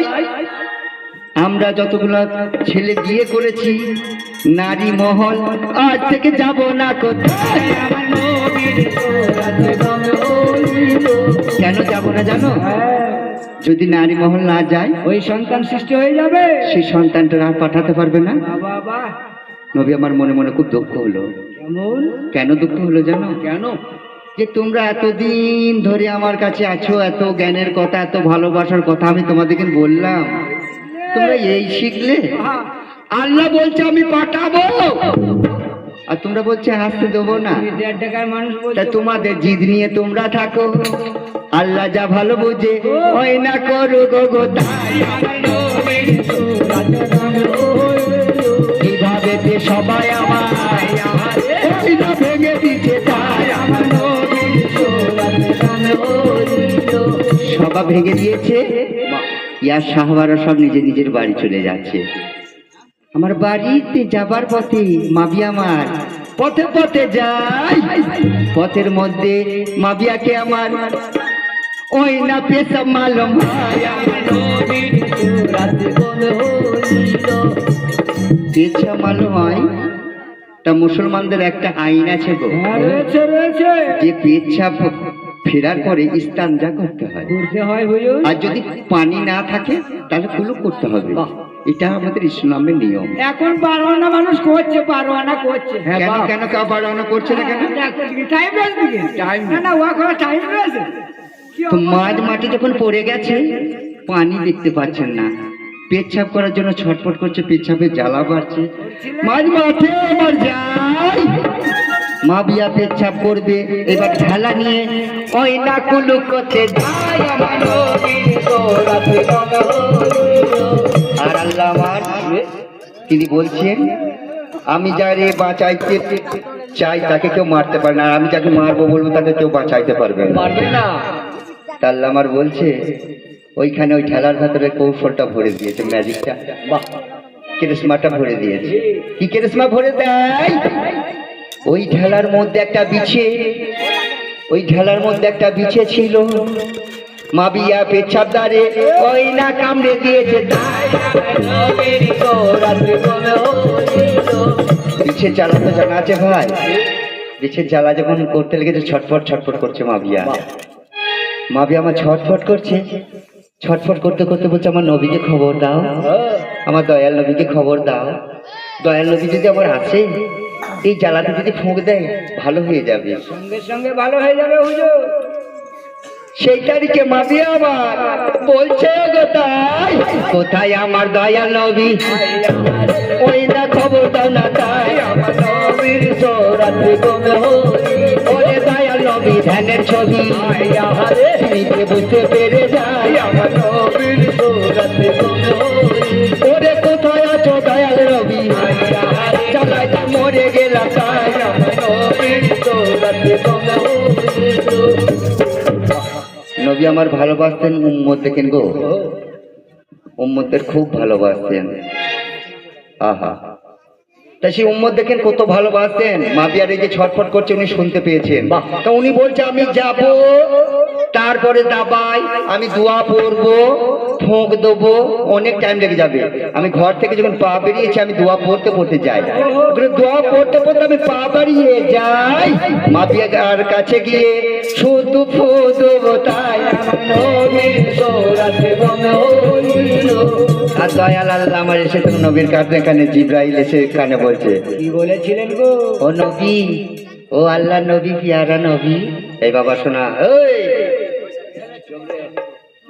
যাই, আমরা যতগুলো ছেলে বিয়ে করেছি নারী মহল আজ থেকে যাব না কোথায়। কেন যাব না জানো? যদি নারী মহল না যায় ওই সন্তান সৃষ্টি হয়ে যাবে, সেই সন্তানটা আর পাঠাতে পারবে না। বাবা নবী আমার মনে মনে খুব দুঃখ হলো। কেমন? কেন দুঃখ হলো জানো? কেন? যে তোমরা এতদিন ধরে আমার কাছে আছো, এত জ্ঞানের কথা, এত ভালোবাসার কথা আমি তোমাদেরকে বললাম, তোমরা এই শিখলে? আল্লাহ বলছে আমি পাঠাবো, আর তোমরা বলছে হাসতে দেবো না। তুমি 1.5 টাকার মানুষ তা বলছো। তোমাদের জিদ নিয়ে তোমরা থাকো, আল্লাহ যা ভালো বোঝে ওই না করো গো গো তাই। কিভাবে যে সবাই আমায় ওই না ভেঙে দিচ্ছে তাই। সবা ভেঙে দিয়েছে, ইয়ার সাহাবারা সব নিজে নিজের বাড়ি চলে যাচ্ছে। আমার বাড়িতে যাবার পথে মাবি আমার পথে পথে যাই, পথের মধ্যে মাবিয়াকে আমার ওই না পেশা মালুম পেশা মালুম হয়। তা মুসলমানদের একটা আইন আছে গো, রয়েছে রয়েছে, যে পেচ্ছাপ ফেরার পরে ইস্তানজা করতে হয়, করতে হয় হুজুর। আর যদি পানি না থাকে তাহলে কুলুপ করতে হবে। এটা আমাদের ইসলামের নিয়ম। এখন 12 আনা মানুষ করছে, 12 আনা করছে। কেন কেন কেউ বাড়ানো করছে না কেন? টাইম রয়েছে দিকে, টাইম না না ওয়া করা টাইম রয়েছে। তো মাঝ মাঠে যখন পড়ে গেছে পানি দেখতে পাচ্ছেন না, পেচ্ছাপ করার জন্য ছটফট করছে, পেচ্ছাপের জ্বালা বাড়ছে। মাঝ মাঠে আমার যাই, মা বিয়া পেচ্ছাপ করবে, এবার ঢালা নিয়ে ওই না কুলুপ করতে যাই। আমার নবীর গোরাতে গঙ্গা হইলো। আর আল্লাহ আমার তিনি বলছেন আমি যারে বাঁচাইতে চাই তাকে কেউ মারতে পারে না, আর আমি যাকে মারবো বলবো তাকে কেউ বাঁচাইতে পারবে না। পারবে না। তা আল্লাহ আমার বলছে ওইখানে ওই ঠেলার ভেতরে কৌশলটা ভরে দিয়েছে, ম্যাজিকটা, বাহ, কেরিশমাটা ভরে দিয়েছে। কি কেরিশমা ভরে দেয়? ওই ঠেলার মধ্যে একটা বিছে, ওই ঠেলার মধ্যে একটা বিছে ছিল, মাবিয়া পেচ্ছাপদারে ওই না কামড়ে দিয়েছে। বিছের জ্বালা তো জানা আছে ভাই, বিছের জ্বালা যখন করতে লেগেছে ছটফট ছটফট করছে মাবিয়া। মাবিয়া আমার ছটফট করছে, ছটফট করতে করতে বলছে আমার নবীকে খবর দাও, আমার দয়াল নবীকে খবর দাও। দয়াল নবী যদি আমার আছে, এই জ্বালাতে যদি ফুঁক দেয় ভালো হয়ে যাবে। সঙ্গে সঙ্গে ভালো হয়ে যাবে হুজুর। সেই তারিখে মাবিয়া আবার বলছে গো তাই, কোথায় আমার দয়াল নবী, ওই না খবর দাও না তাই। আমার নবীর সরাতে গমে ওরে দয়াল নবী ধ্যানের ছবি নিজে বুঝতে পেরে যায়। আমার নবীর সরাতে গমে ওরে কোথায় আছো দয়াল নবী, চালাইতে মরে গেলাম তাই। আমার নবীর সরাতে গমে নবী আমার ভালোবাসতেন উম্মত, দেখেন গো উম্মতদের খুব ভালোবাসতেন। আহা, তা সেই উম্মত দেখেন কত ভালোবাসতেন। মাবিয়ার এই যে ছটফট করছে উনি শুনতে পেয়েছেন, তা উনি বলছে আমি যাব, তারপরে দাবাই আমি দোয়া পড়বো, ফোঁক দেবো, অনেক টাইম লেগে যাবে। আমি ঘর থেকে যখন পা বেরিয়েছি আমি দোয়া পড়তে পড়তে যাই, দোয়া পড়তে পড়তে আমি পা বাড়িয়ে যাই, মাবিয়ার কাছে গিয়ে শুধু ফু দেবো তাই। আর দয়াল আল্লাহ আমার এসে তো নবীর কাছে এখানে জিব্রাইল এসে কানে বলছে, কি বলেছিলেন গো? ও নবী, ও আল্লাহ নবী, পিয়ারা নবী। এই বাবা শোনা, ওই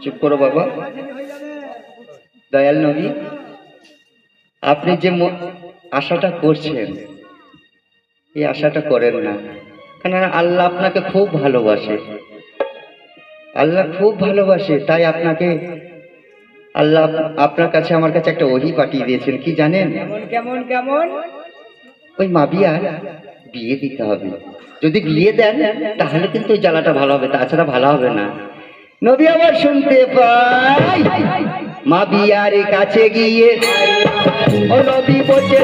চুপ করো বাবা। দয়াল নবী আপনি যে আশাটা করছেন এই আশাটা করেন না, কেননা আল্লাহ আপনাকে খুব ভালোবাসে, আল্লাহ খুব ভালোবাসে, তাই আপনাকে আল্লাহ আপনার কাছে আমার কাছে একটা ওহী পাঠিয়ে দিয়েছেন। কি জানেন? কেমন কেমন কেমন? ওই মাবিয়ার বিয়ে দিতে হবে, যদি বিয়ে দেন তাহলে কিন্তু ওই জ্বালাটা ভালো হবে, তাছাড়া ভালো হবে না। নবী আবার শুনতে পাই মাবিয়ার কাছে গিয়ে ও নবী বলছে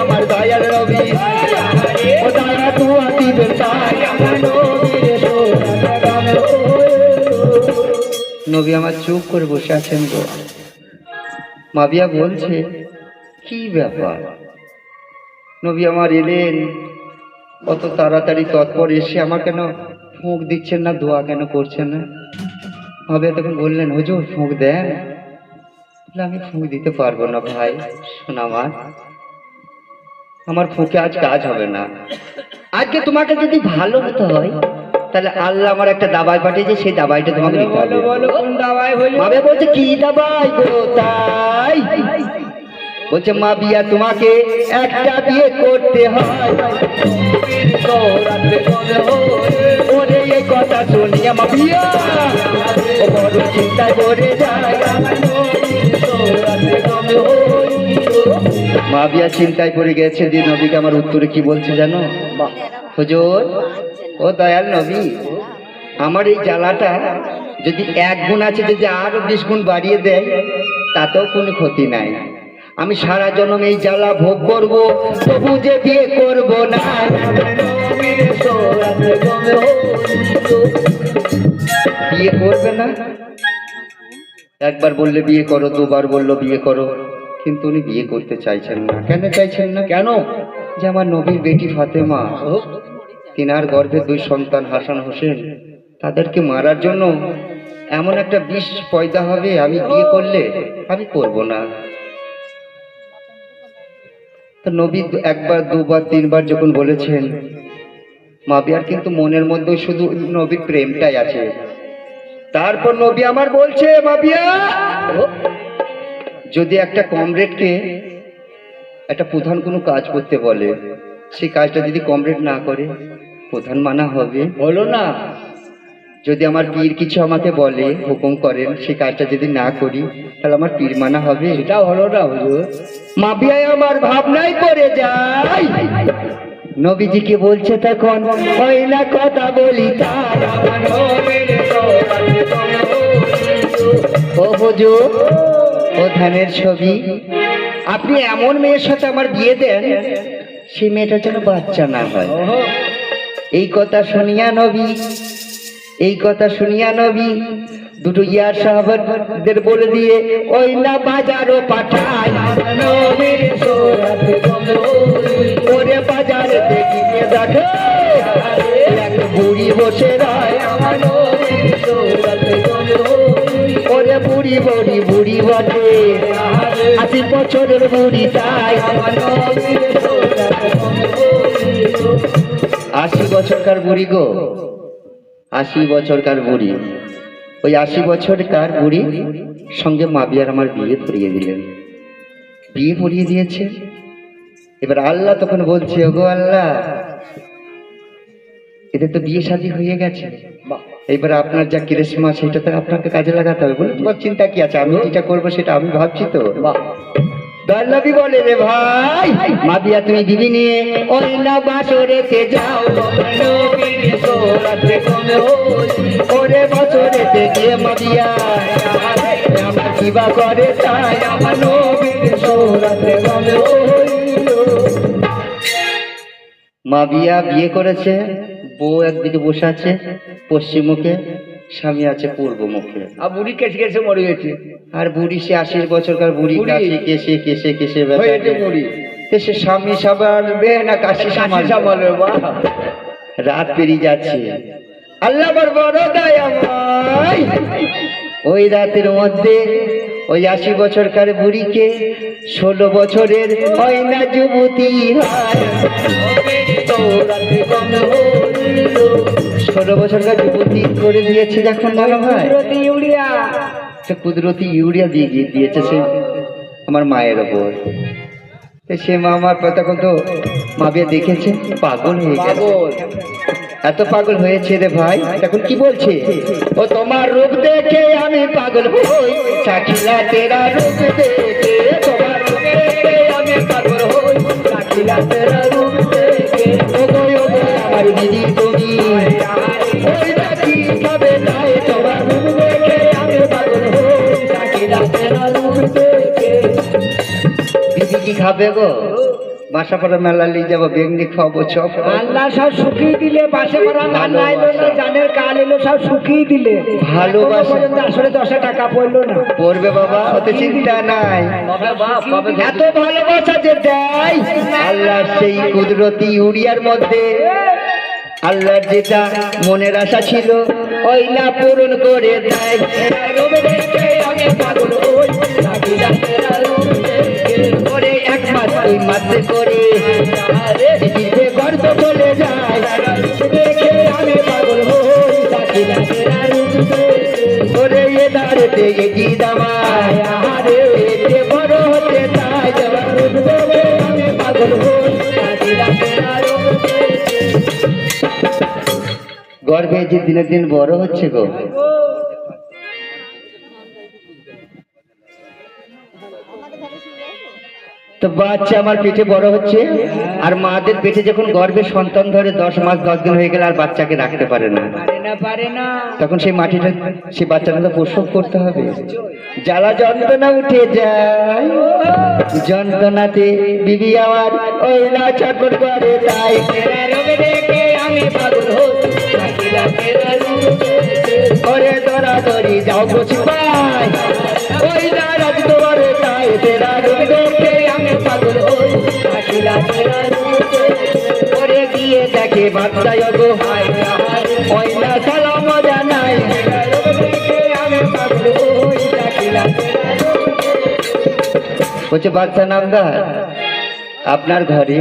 আমার দয়াল নবী, ও দয়া তুয়া দিবেন তাই। আমার নবীর নবী আমার চুপ করে বসে আছেন গো। মাবিয়া বলছে কি ব্যাপার, নবী আমার এলেন কত তাড়াতাড়ি, তৎপর এসে আমার কেন ফুঁক দিচ্ছেন না, দোয়া কেন করছেন না? মাবিয়া তখন বললেন হুজুর ফুঁক দেন। বলে, আমি ফুঁক দিতে পারবো না ভাই, শোনা আমার ফুঁকে আজ কাজ হবে না। আজকে তোমাকে যদি ভালো হতে হয় তাহলে আল্লাহ আমার একটা দাবাই পাঠিয়েছে, সেই দাবাইটা তোমাকে দিতে হবে। বলো বলো কোন দাওয়াই হলো? মাবিয়া বলছে কি দাবাই গো তাই? বলছে মাবিয়া তোমাকে একটা বিয়ে করতে হয়। ওরে এই কথা শুনিয়া মাবিয়া ও বড় চিন্তায় পড়ে যায়। মাবিয়া চিন্তায় পড়ে গেছে যে নবীকে আমার উত্তরে কি বলছে জানো? হুজুর ও দয়াল নবী, আমার এই জ্বালাটা যদি 1 গুণ আছে, যদি আরো 20 গুণ বাড়িয়ে দেয় তাতেও কোনো ক্ষতি নাই। আমি সারা জন্ম এই জ্বালা ভোগ করব, তবু যে বিয়ে করব না। বিয়ে করবে না? একবার বললে বিয়ে করো, দুবার বললো বিয়ে করো, কিন্তু উনি বিয়ে করতে চাইছেন না। কেন চাইছেন না? কেন? যে আমার নবীর বেটি ফাতেমা, তিনার গর্ভে 2 সন্তান হাসান হোসেন, তাদেরকে মারার জন্য এমন একটা বিষ পয়দা হবে, আমি বিয়ে করলে আমি করব না। তো নবী 1 বার 2 বার 3 বার যখন বলেছেন, মাবিয়ার কিন্তু মনের মধ্যে শুধু নবীর প্রেমটাই আছে। তারপর নবী আমার বলছে মাবিয়া, যদি একটা কমরেডকে একটা প্রধান কোনো কাজ করতে বলে, সেই কাজটা যদি কমরেড না করে প্রধান মানা হবে? হলো না। যদি আমার পীর কিছু আমাকে বলে, হুকুম করেন, সেই কাজটা যদি না করি তাহলে আমার পীর মানা হবে? এটাও হলো না হুজুর। মাবিয়ায় আমার ভাবনায় পড়ে যায়। নবীজিকে বলছে তখন হয় না কথা বলি তার। ও হুজুর, ও ধানের ছবি, আপনি এমন মেয়ের সাথে আমার বিয়ে দেন সেই মেয়েটার যেন বাচ্চা না হয়। এই কথা শুনিয়া নবী দুটো ইয়ার সাহাবাদের বলে দিয়ে ওই না বাজারও পাঠায়। ওরে বাজারে দেখিয়ে দেখো এক বুড়ি বসে রয়। ওরে বুড়ি বুড়ি বটে, 80 বছরের বুড়ি তাই। 80 বছরকার বুড়ি গো, 80 বছরকার বুড়ি। ওই 80 বছরকার বুড়ি সঙ্গে মাবিয়ার আমার বিয়ে পড়িয়ে দিলেন। বিয়ে পড়িয়ে দিয়েছে। এবার আল্লাহ তখন বলছে ওগো আল্লাহ, এদের তো বিয়ে শাদী হয়ে গেছে, এবার আপনার যা ক্রিসমাস সেটা তো আপনাকে কাজে লাগাতে হবে। বলে তোমার চিন্তা কি আছে, আমি যেটা করবো সেটা আমি ভাবছি তো। দয়ালনবী বলে রে ভাই, মাবিয়া তুমি দিবি নিয়ে ওই না বাসরেতে যাও। ওরে বছরেতে গিয়ে মাবিয়া আমার কিবা করে তাই, আমার নবীর সৌরাতে গমে হইল। মাবিয়া বিয়ে করেছে, বউ একদিকে বসে আছে পশ্চিম মুখে, স্বামী আছে পূর্ব মুখে। আর বুড়ি কেসে কেসে মরে গেছে। আর বুড়ি সে 80 বছরকার বুড়ি, কাশি কেসে কেসে কেসে হয়েছে বুড়ি। সে স্বামী সামালবে না কাশি সামালবে? রাত পেরিয়ে যাচ্ছে। আল্লাহ বড় দয়াময়, ওই রাতের মধ্যে ওই 80 বছরকার বুড়িকে 16 বছরের হয় না যুবতী হয়। 16 বছরকার যুবতী করে দিয়েছে যখন মনে হয় কুদরতি ইউরিয়া দিয়ে দিয়েছে সে আমার মায়ের ওপর। সে মা আমার তখন তো মাবিয়া দেখেছে, পাগল হয়ে গেল। এত পাগল হয়েছে রে ভাই, তখন কি বলছে, ও তোমার রূপ দেখে আমি পাগল হই, চাখিলা তেরা রূপ দেখে, তোমার রূপ দেখে আমি পাগল হই, চাখিলা তেরা রূপ দেখে। ও গো আমার দিদি তুমি ওই চাকি খাবে তাই, তোমার রূপ দেখে আমি পাগল হই, চাখিলা তেরা রূপ দেখে। দিদি কি খাবে গো? বাসাপাড়া মেলা নিয়ে যাবো, বেগনি খাওয়াবো, চপ খাওয়াবো। আল্লাহ সব শুকিয়ে দিলে, বাসে পড়া আল্লাহ এলো না, জানের কাল এলো, সব শুকিয়ে দিলে। ভালোবাসা। এখনো পর্যন্ত আসলে 10 টাকা পড়লো না। পড়বে বাবা, অত চিন্তা নাই। এত ভালোবাসা যে দেয় আল্লাহ, সেই কুদরতি উড়িয়ার মধ্যে আল্লাহর যেটা মনের আশা ছিল ওই না পূরণ করে দেয়। করে এক মাস 2 মাস করে দিতে গর্ব চলে যায়। দেখে আমি পাগল হই, তাকে করে এ দাঁড়েতে এগিয়ে দামায়, আরে এতে বড় হতে চায়। আমি পাগল হই, গর্বে যে দিনের দিন বড় হচ্ছে গো। তো বাচ্চা আমার পেটে বড় হচ্ছে, আর মাদের পেটে যখন গর্ভে সন্তান ধরে 10 মাস 10 দিন হয়ে গেলে আর বাচ্চাকে রাখতে পারে না, পারে না। তখন সেই মাটিটা, সেই বাচ্চাটা তো প্রসব করতে হবে। জ্বালা যন্ত্রণা উঠে যায়, যন্ত্রণাতে বিবি আমার ওই না চাকর করে তাই। আমি পাগল হই, করে দরাদরি যাও বুঝি পাই, ওই না রাজ তোমার তাই। তেরা রূপ দেখে আমি পাগল হই, করে গিয়ে দেখে বাচ্চা গো, ওই না সালা মজা নাই। আমি পাগল হই, বলছে বাচ্চা নামদার, আপনার ঘরে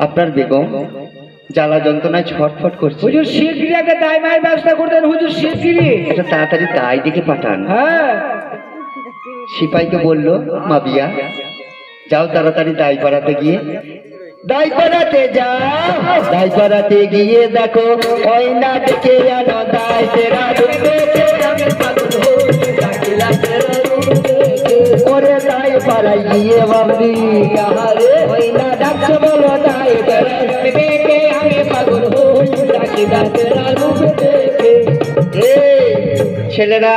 আপনার বেগম জ্বালা যন্ত্রণায় ছটফট করছে। হুজুর শিগগিরি একটা দায় মায়ের ব্যবস্থা করতেন, হুজুর শিগগিরি। এটা তাড়াতাড়ি দায় ডেকে পাঠান। হ্যাঁ, সিপাইকে বললো, মাবিয়া যাও তাড়াতাড়ি দায় পাড়াতে গিয়ে, দায় পাড়াতে যাও, দায় পাড়াতে গিয়ে দেখো ওই না ডেকে আনো দায়। তেরা রূপ দেখে আমি পাগল হই, ওরে দায় পাড়াই গিয়ে বাবলি, ওই না ডাকছে বলো দায়। তেরা রূপ দেখে আমি পাগল হই, তেরা রূপ দেখে। এই ছেলেরা,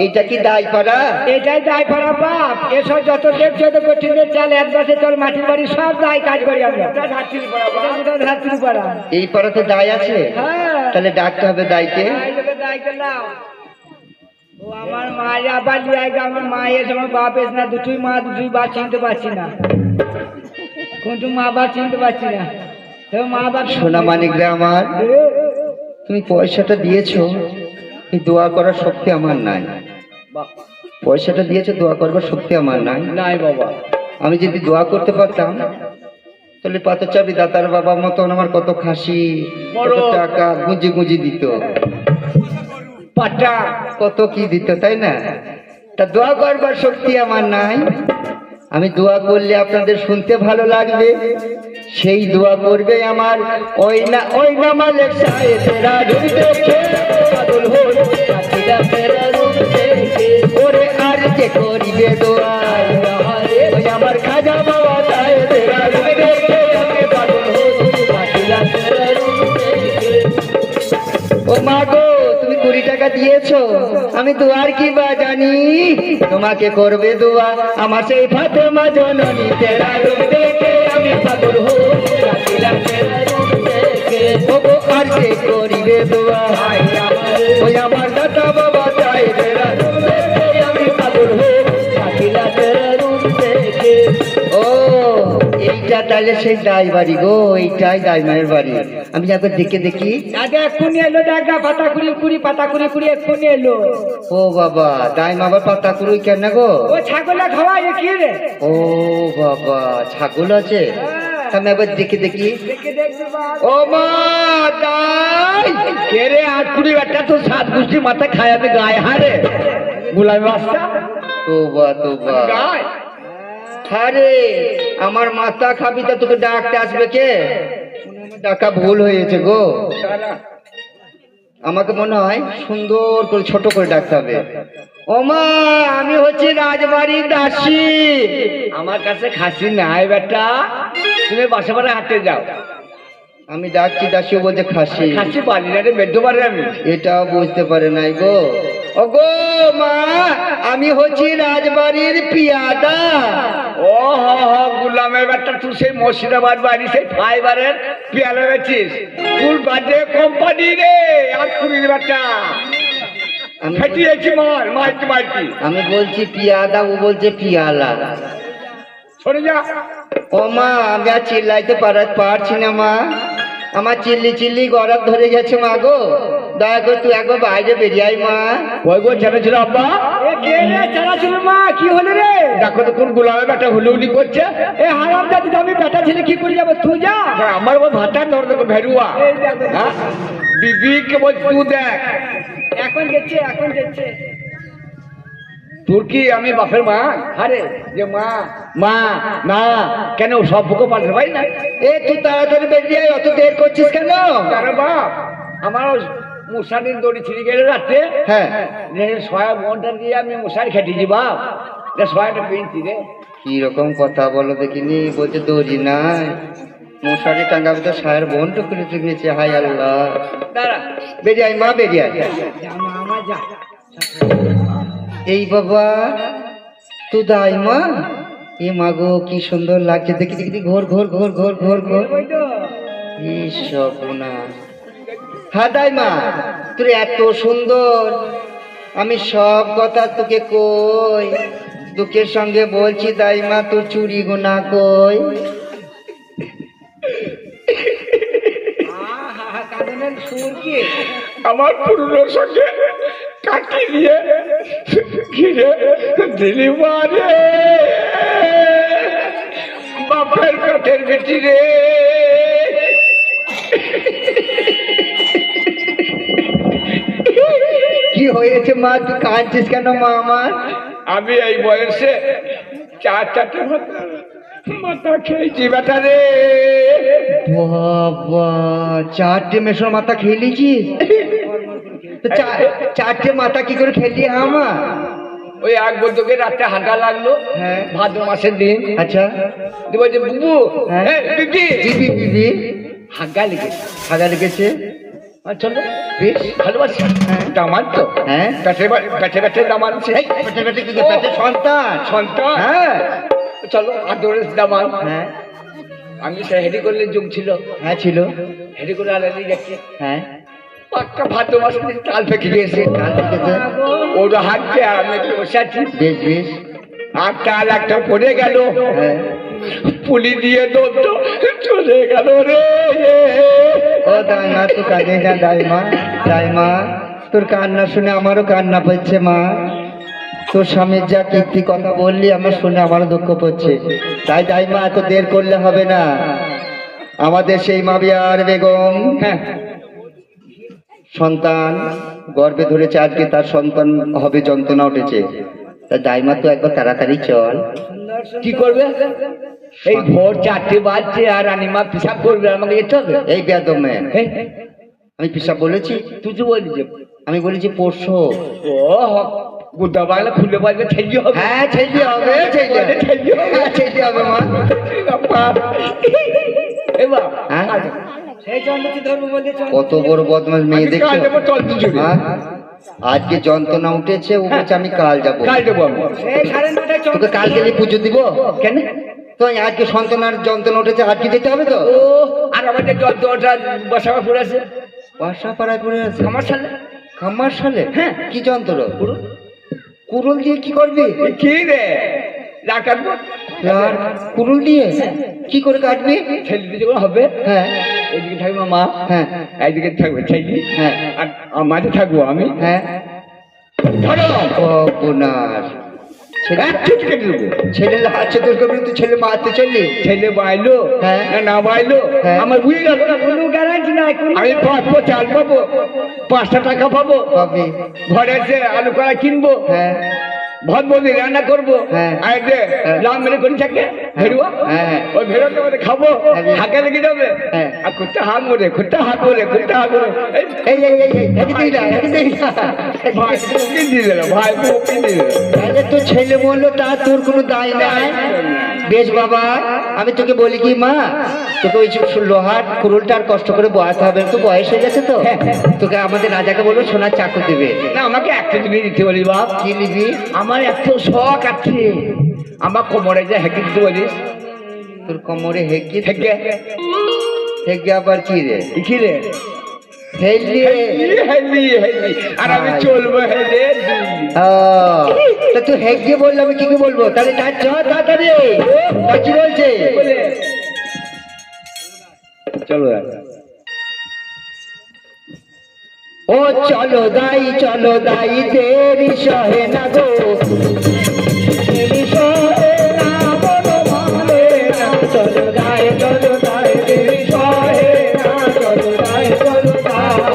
এইটা কি দায় পাড়া? এটাই দায় পাড়া বাপ। এসব যত দেখছো তো কঠিনের চাল, একবাসে চল মাটির বাড়ি, সব দায় কাজ করি আমরা। ধাত্রী পাড়া, এই পাড়াতে দায় আছে? হ্যাঁ, তাহলে ডাকতে হবে দায়কে। দায়কে নাও। ও আমার মা আবার লিয়াইগা, আমার মা এসে আমার বাপ এসে না, দুটোই মা দুটোই বাপ চিনতে পারছি না, কোনটু মা বাপ চিনতে পারছি না। তো মা বাপ সোনা মানিকরা আমার, তুমি পয়সাটা দিয়েছো, এই দোয়া করার শক্তি আমার নাই। পয়সাটা দিয়েছো, দোয়া করবার শক্তি আমার নাই। নাই বাবা। আমি যদি দোয়া করতে পারতাম তাহলে পাথরচাপড়ি দাতার বাবা মতন আমার কত খাসি, কত টাকা গুঁজি গুঁজি দিত, পাটা কত কি দিত, তাই না? তা দোয়া করবার শক্তি আমার নাই। আমি দোয়া করলে আপনাদের শুনতে ভালো লাগবে, সেই দোয়া করবে আমার ওই না মালিক সাহেব। তেরা রূপ দেখে পাগল হই, তেরা রূপ দেখে। ওরে আর কে করিবে দোয়া, ওই আমার খাজা বাবা তাই। তেরা রূপ দেখে আমি পাগল হই, তেরা রূপ দেখে। ও মা গো, তুমি 20 টাকা দিয়েছো, আমি দোয়ার কি বা জানি, তোমাকে করবে দোয়া আমার সেই ফাতেমা জননী। তেরা রূপ দেখে আমি পাগল হই, তেরা রূপ দেখে। ও গো আর কে করিবে দোয়া, ওই আমার দাতা বাবা তাই। তেরা রূপ দেখে আমি পাগল হই, তেরা রূপ দেখে। ও এইটা তাহলে সেই দায় বাড়ি গো, এইটাই দায় মায়ের বাড়ি। আমি একবার দেখে দেখি। দাদা এক্ষুনি এলো, দাদা পাতা কুড়ি পাতা কুড়ি এক্ষুনি এলো। ও বাবা, দাই মাবার পাতা কুড়ুই কেন গো? ও ছাগলে খাওয়ায় কি রে? ও বাবা, ছাগল আছে? আমি একবার দেখে দেখি। ও মা, দাই কে রে? 8 একটা তো 7 গুষ্টি মাথা খায়, আমি গায়ে হারে গুলাই বাস্তা তোবা তোবা। গায় আরে আমার মাথা খাবি তা তোকে ডাকতে আসবে কে? ডাকা ভুল হয়েছে গো। আমাকে মনে হয় সুন্দর করে ছোট করে ডাকতে হবে। ওমা, আমি হচ্ছি রাজবাড়ির দাসী। আমার কাছে খাসি নাই বেটা, তুমি বাসা বাড়ি হাঁটতে যাও। আমি ডাকছি দাসী, ও বলছে খাসি। খাসি পারি না রে, বেদ্য পারি আমি। এটাও বুঝতে পারে নাই গো। ওগো মা, আমি হচ্ছি রাজবাড়ির পিয়াদা। ও গুলামের ব্যাটা, তুই সেই মুর্শিদাবাদ বাড়ি সেই ফাইবারের পেয়ালা বেচিস? তুই বাজে কোম্পানি রে, আর কুড়ির ব্যাটা ফেটিয়েছি মারতি। আমি বলছি পিয়াদা, ও বলছে পিয়ালা। সরে যা। ও মা, আমি আর চিল্লাইতে পারছি না মা, আমার চিল্লি গরম ধরে গেছে মা গো, দয়া করে তুই একবার বাইরে বেরিয়ে আয় মা। ওই গো ছেড়ে ছিল আব্বা। এ কে রে চালা ছিল মা, কি হলো রে? দেখো তো কোন গুলামের ব্যাটা হুলুহুলি করছে। এ হারাম জাতি, আমি বেটা ছেলে কি করে যাবো, তুই যা। আমার ও ভাতা ধর দেখো ভেরুয়া। এই দেখো। হ্যাঁ, বিবিকে বল তুই দেখ। এখন গেছে। তোর কি আমি বাপের মা? আরে যে মা মা না কেন সব বুকে পাল্টে ভাই না? এ তুই তাড়াতাড়ি বেরিয়ে আয়, অত দেরি করছিস কেন? আরে বাপ, আমার মশারির দড়ি ছিঁড়ে গেলে রাত্রে, হ্যাঁ। সয়া মনটা দিয়ে আমি মশারি খেটেছি বাপ, সয়াটা পেয়েছি রে। কি রকম কথা বলো দেখিনি, বলছে দড়ি নাই, মশারি টাঙ্গাবে তো সায়ের বনটা করে চুকিয়েছে। হাই আল্লাহ, দাঁড়া, বেরিয়ে আয় মা, বেরিয়ে আয়। যা মা, আমার যা। এই বাবা, তুই দাই মা, এ মা গো কি সুন্দর লাগছে, দেখি ঘোর। ওই তো। সব না, হ্যাঁ দাই মা, তুই এত সুন্দর, আমি সব কথা তোকে কই, দুঃখের সঙ্গে বলছি দাই মা, তোর চুরি গোনা কই। আহা, কাঁদনের সুর কি? আমার পুরনোর সঙ্গে কাটি দিয়ে ঘিরে দিলি মারে, বাপের কাঠের বেটি রে। কি হয়েছে মা, তুই কাঁদছিস কেন মা আমার? আমি এই বয়সে চারটে মাথা খেয়েছি বেটা রে। বাবা, 4টে মেশোর মাথা খেলিছিস? তো চারটে মাথা কি করে খেলি আমার? ওই এক বন্ধুকে রাত্রে হাঁটা লাগলো, হ্যাঁ। ভাদ্র মাসের দিন। আচ্ছা, বলছে বুবু, হ্যাঁ। বিবি বিবি হাগা লেগেছে। হাগা লেগেছে, চলো বেশ ভালোবাসি, দামান তো, হ্যাঁ। কাছে দামান আছে, সন্তান সন্তান, হ্যাঁ চলো আদরের দামান। হ্যাঁ আমি সে হেডি করলে যুগ ছিল, হ্যাঁ ছিল, হেডি করে আলাদা যাচ্ছি, হ্যাঁ পাক্কা ভাদ্র মাসের দিন তাল পেকে গিয়েছে, কাল থেকেছে, ওর হাঁটছে আর আমি একটু বসে আছি, বেশ আর তাল একটা পড়ে গেল, হ্যাঁ। পুলি দিয়ে দৌড় চলে গেল রে। ও দাইমা, তুই কাঁদে না দাইমা, তোর কান্না শুনে আমারও কান্না পাচ্ছে মা, তোর স্বামীর যা কীর্তি কথা বললি আমার শুনে আমারও দুঃখ পড়ছে। তাই দাইমা, এত দের করলে হবে না, আমাদের সেই মাবিয়ার বেগম হ্যাঁ, সন্তান গর্ভে ধরেছে, আজকে তার সন্তান হবে, যন্ত্রণা উঠেছে, তা দাইমা তো একবার তাড়াতাড়ি চল। কি করবে? এই ভোর 4টে বাজছে আর রানীমা পিসাব করবে, আমাকে যেতে হবে। এই বেদমে, হ্যাঁ, আমি পিসাব বলেছি? তুই তো বলি যে আমি বলেছি পরশু। ও গুদা বাংলা খুলে বাজবে, ছেলে হবে। হ্যাঁ ছেলে হবে, ছেলে হবে মা। এবার হ্যাঁ? সেই চন্দ্রটি ধরবো বলতে চল। কত বড় বদমাস মেয়ে আমি কাল দেখছো? যাবো, চল দুজনে। হ্যাঁ? আজকে যন্ত্রণা উঠেছে, ও বলছে আমি কাল যাবো। কাল যাবো আমি। সেই 9:30টায় চল। তোকে কাল গেলে পুজো দিব কেন? তো আজকে সন্তানার যন্ত্রণা উঠেছে, আজকে যেতে হবে তো। ও আর আমাদের যন্ত্রটা বসাবার পড়ে আছে বাসা পাড়ায় পড়ে আছে আমার সালে। খামার সালে। হ্যাঁ। কি যন্ত্র? কুরুল দিয়ে কি করবি? কি রে কাটবো? আর কুরুল দিয়ে কি করে কাটবি? ছেলে যখন হবে, হ্যাঁ এইদিকে থাকবে মা, হ্যাঁ এইদিকে থাকবে ছেলে, হ্যাঁ আর মাঝে থাকবো আমি। হ্যাঁ। ধরো অপনার ছেলে, কেটে দেবো। ছেলে হাতে তোর করবি, তুই ছেলে মারতে চললি? ছেলে বাইলো হ্যাঁ। না বাইলো, হ্যাঁ। আমার বুঝে গেল না। কোনো গ্যারান্টি নাই, কোনো আমি পাবো, চাল পাবো, 5টা টাকা পাবো, পাবি। ঘরে এসে আলু কড়া কিনবো, হ্যাঁ ভাত বদি রান্না করবো, হ্যাঁ। আর যে হ্যাঁ। লাম মেরে করে থাকে ভেরুয়া, হ্যাঁ। ওই ভেরুয়াটা মধ্যে খাবো, খাবি। হাঁকে লেগে যাবে, হ্যাঁ। আর কুত্তা হাত মরে, কুত্তা হাত মরে, কুত্তা হাত মরে। এই এই এই এই একদিন না একদিন না। ভাই ওকে দিয়ে দিল, ভাই ওকে দিয়ে দিল। তাহলে তো ছেলে বললো, তা তোর কোনো দায় নাই। বেশ বাবা, আমি তোকে বলি কি মা, তোকে ওই লোহার কুরুলটা আর কষ্ট করে বয়াতে হবে না, তো বয়স হয়ে গেছে তো। তোকে আমাদের রাজাকে বলবো সোনার চাকু দেবে। না আমাকে একটা জিনিস দিতে বলি বাপ। কি নিবি? আমার এত শখ আছে, আমার কোমরে যে হেঁকে দিতে বলিস। তোর কোমরে হেগে হেঁকে হেগে আবার কি রে? কি রে? হেলি হেলি হেলি, আর আমি চলবো হেলে। তা তুই হেগে বললে আমি কি কি বলবো? তাহলে তার চ তাড়াতাড়ি, তা কি বলছে? চলো ও চলো দাই দেরি সহে না গো, দেরি সহে না বলো মানে না। চলো দাই দেরি সহে না, চলো দাই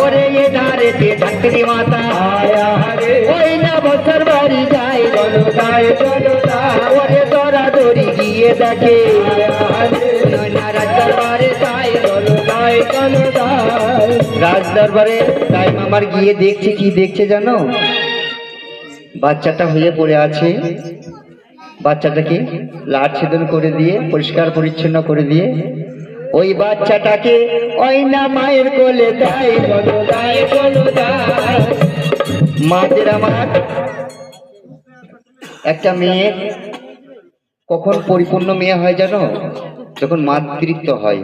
ওরে এ ধারেতে ধাত্রী মাতা আয়া রে, ওই না বছর বাড়ি যায়। চলো দাই ওরে দরা দরি গিয়ে দেখে রাজ দরবারে যাই। চলো দাই রাজ দরবারে তাই আমার গিয়ে দেখছে, কি দেখছে জানো? বাচ্চাটা হয়ে পড়ে আছে, বাচ্চাটাকে লাট ছেদন করে দিয়ে পরিষ্কার পরিচ্ছন্ন করে দিয়ে ওই বাচ্চাটাকে ওই না মায়ের কোলে দেয়। চলো দাই মাদের আমার একটা মেয়ে কখন পরিপূর্ণ মেয়ে হয় জানো? যখন মাতৃত্ব হয়,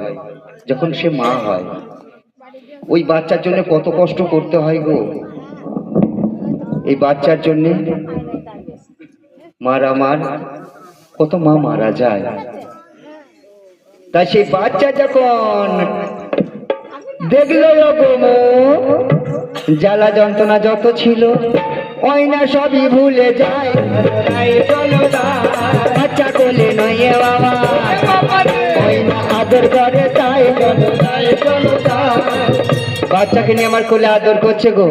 যখন সে মা হয়। ওই বাচ্চার জন্য কত কষ্ট করতে হয় গো। এই বাচ্চার জন্য আমার কত মা মারা যায়। তাই সেই বাচ্চা যখন দেখলো জ্বালা যন্ত্রণা যত ছিল ওই না সবই ভুলে যায়। চলো বাচ্চা কোলে নয় বাবা, ওই না আদর করে তাই। চলো বাচ্চাকে নিয়ে আমার কোলে আদর করছে গো।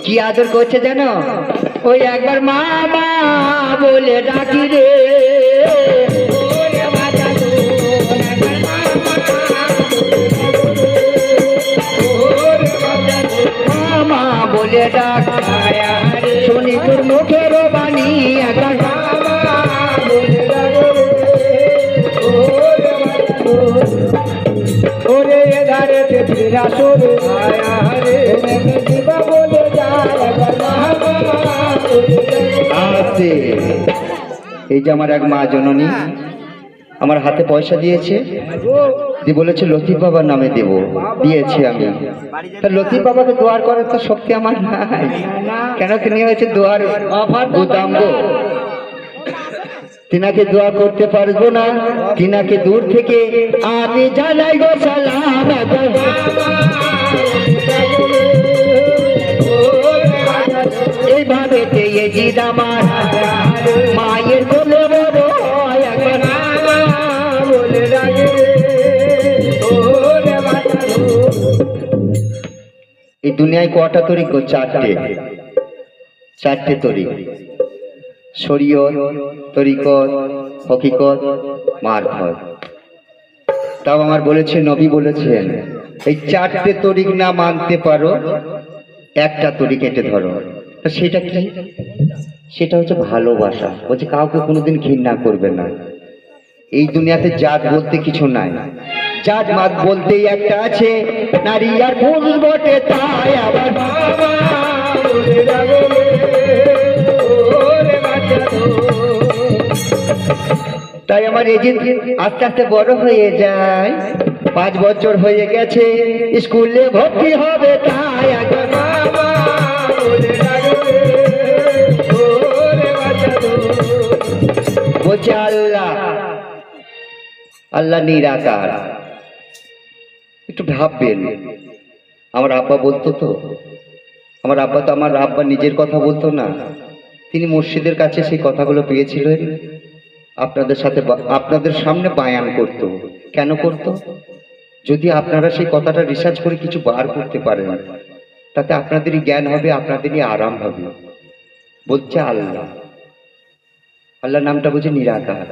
কি আদর করছে জানো? ওই একবার মা মা বলে ডাকি রে, মা বলে ডাক শুনি তোর মুখের বাণী। একবার ওরে ধারে ফিরা সরে বলে আসে। এই যে আমার এক মা জননী আমার হাতে পয়সা দিয়েছে, দিয়ে বলেছে লতিফ বাবার নামে দেব, দিয়েছি আমি। তা লতিফ বাবাকে দোয়ার করার তো শক্তি আমার নাই, কেন তিনি হয়েছে দোয়ার গুদাম গো। তিনাকে দোয়া করতে পারবো না, তিনাকে দূর থেকে আমি জানাই গো সালাম। এইভাবে পেয়ে জিদ আমার মায়ের কোলে বড় হয়। এই দুনিয়ায় কটা তরিক? চারটে তরিক। শরীয়ত, তরিকত, হকিকত, মারফত। তাও আমার বলেছে, নবী বলেছেন এই চারটে তরিক না মানতে পারো একটা তরিক এঁটে ধরো। সেটা কি? সেটা হচ্ছে ভালোবাসা। বলছে কাউকে কোনোদিন ঘৃণা করবে না। এই দুনিয়াতে জাত বলতে কিছু নাই, জাত মাত বলতেই একটা আছে, নারী আর পুরুষ বটে তাই। আবার তাই আমার এই যে আস্তে আস্তে বড় হয়ে যায়, 5 বছর হয়ে গেছে, স্কুলে ভর্তি হবে তাই। বলছে আল্লাহ আল্লাহ নিরাকার। একটু ভাববেন, আমার আব্বা বলতো তো, আমার আব্বা নিজের কথা বলতো না, তিনি মসজিদের কাছে সেই কথাগুলো পেয়েছিলেন, আপনাদের সামনে বায়ান করত। কেন করত? যদি আপনারা সেই কথাটা রিসার্চ করে কিছু বার করতে পারেন, তাতে আপনাদেরই জ্ঞান হবে, আপনাদেরই আরাম হবে। বলছে আল্লাহ, আল্লাহ নামটা বুঝে নিরাকার।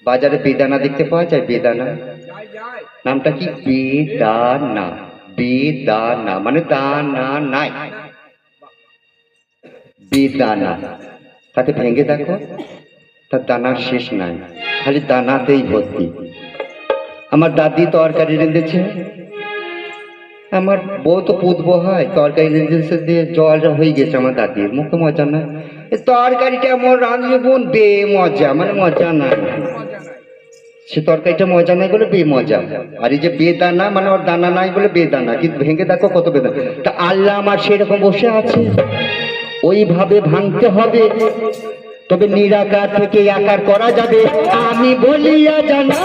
বাজারে বেদানা দেখতে পাওয়া যায়, বেদানা নামটা কি? বেদানা। বেদানা মানে দানা নাই, বেদানা। তাতে ভেঙে দেখো, তার দানার শেষ নাই। খালি দানাতেই ভর্তি। আমার দাদি তরকারি রেঁধেছে, আমার বউ তো পুতবো হয়, তরকারি রেঁধেছে দিয়ে জলটা হয়ে গেছে আমার দাদির মুখে, মজা না। এ তরকারিটা আমার রাঁধলে বোন বে মজা, মানে মজা না, সে তরকারিটা মজা নাই বলে বে মজা। আর এই যে বেদানা মানে ওর দানা নাই বলে বেদানা, কিন্তু ভেঙে দেখো কত বেদানা। তা আল্লাহ আমার সেরকম বসে আছে, ওইভাবে ভাঙতে হবে, তবে নিরাকার থেকে আকার করা যাবে। আমি বলিয়া জানা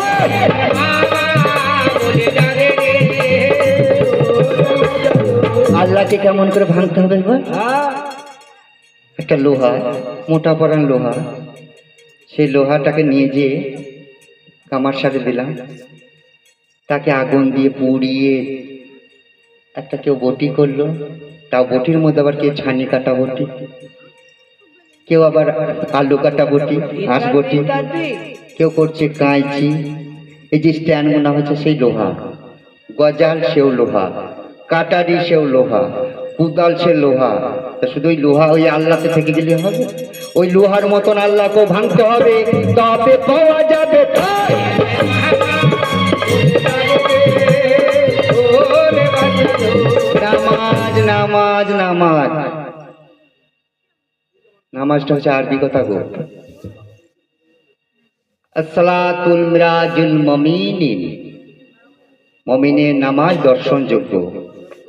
আল্লাহকে কেমন করে ভাঙতে হবে এবার? একটা লোহা, মোটা পরান লোহা, সেই লোহাটাকে নিয়ে যেয়ে কামার সাথে দিলাম, তাকে আগুন দিয়ে পুড়িয়ে একটা কেউ বটি করলো, তাও বটির মধ্যে আবার কেউ ছানি কাটা বটি, কেউ আবার আলু কাটা বটি, হাঁস বটি, কেউ করছে কাঁচি। এই যে স্ট্যান্ড মনে হচ্ছে সেই লোহা, গজাল সেও লোহা, কাটারি সেও লোহা, কুদাল সে লোহা। তা শুধু ওই লোহা ওই আল্লাহতে থেকে গেলে হবে? ওই লোহার মতন আল্লাহকেও ভাঙতে হবে, তবে পাওয়া যাবে ঠাঁই। নামাজ নামাজ নামাজ, নামাজটা হচ্ছে আরবি কথা গো। আসসালাতুল মিরাজুল মুমিনিন, মুমিনের নামাজ দর্শনযোগ্য।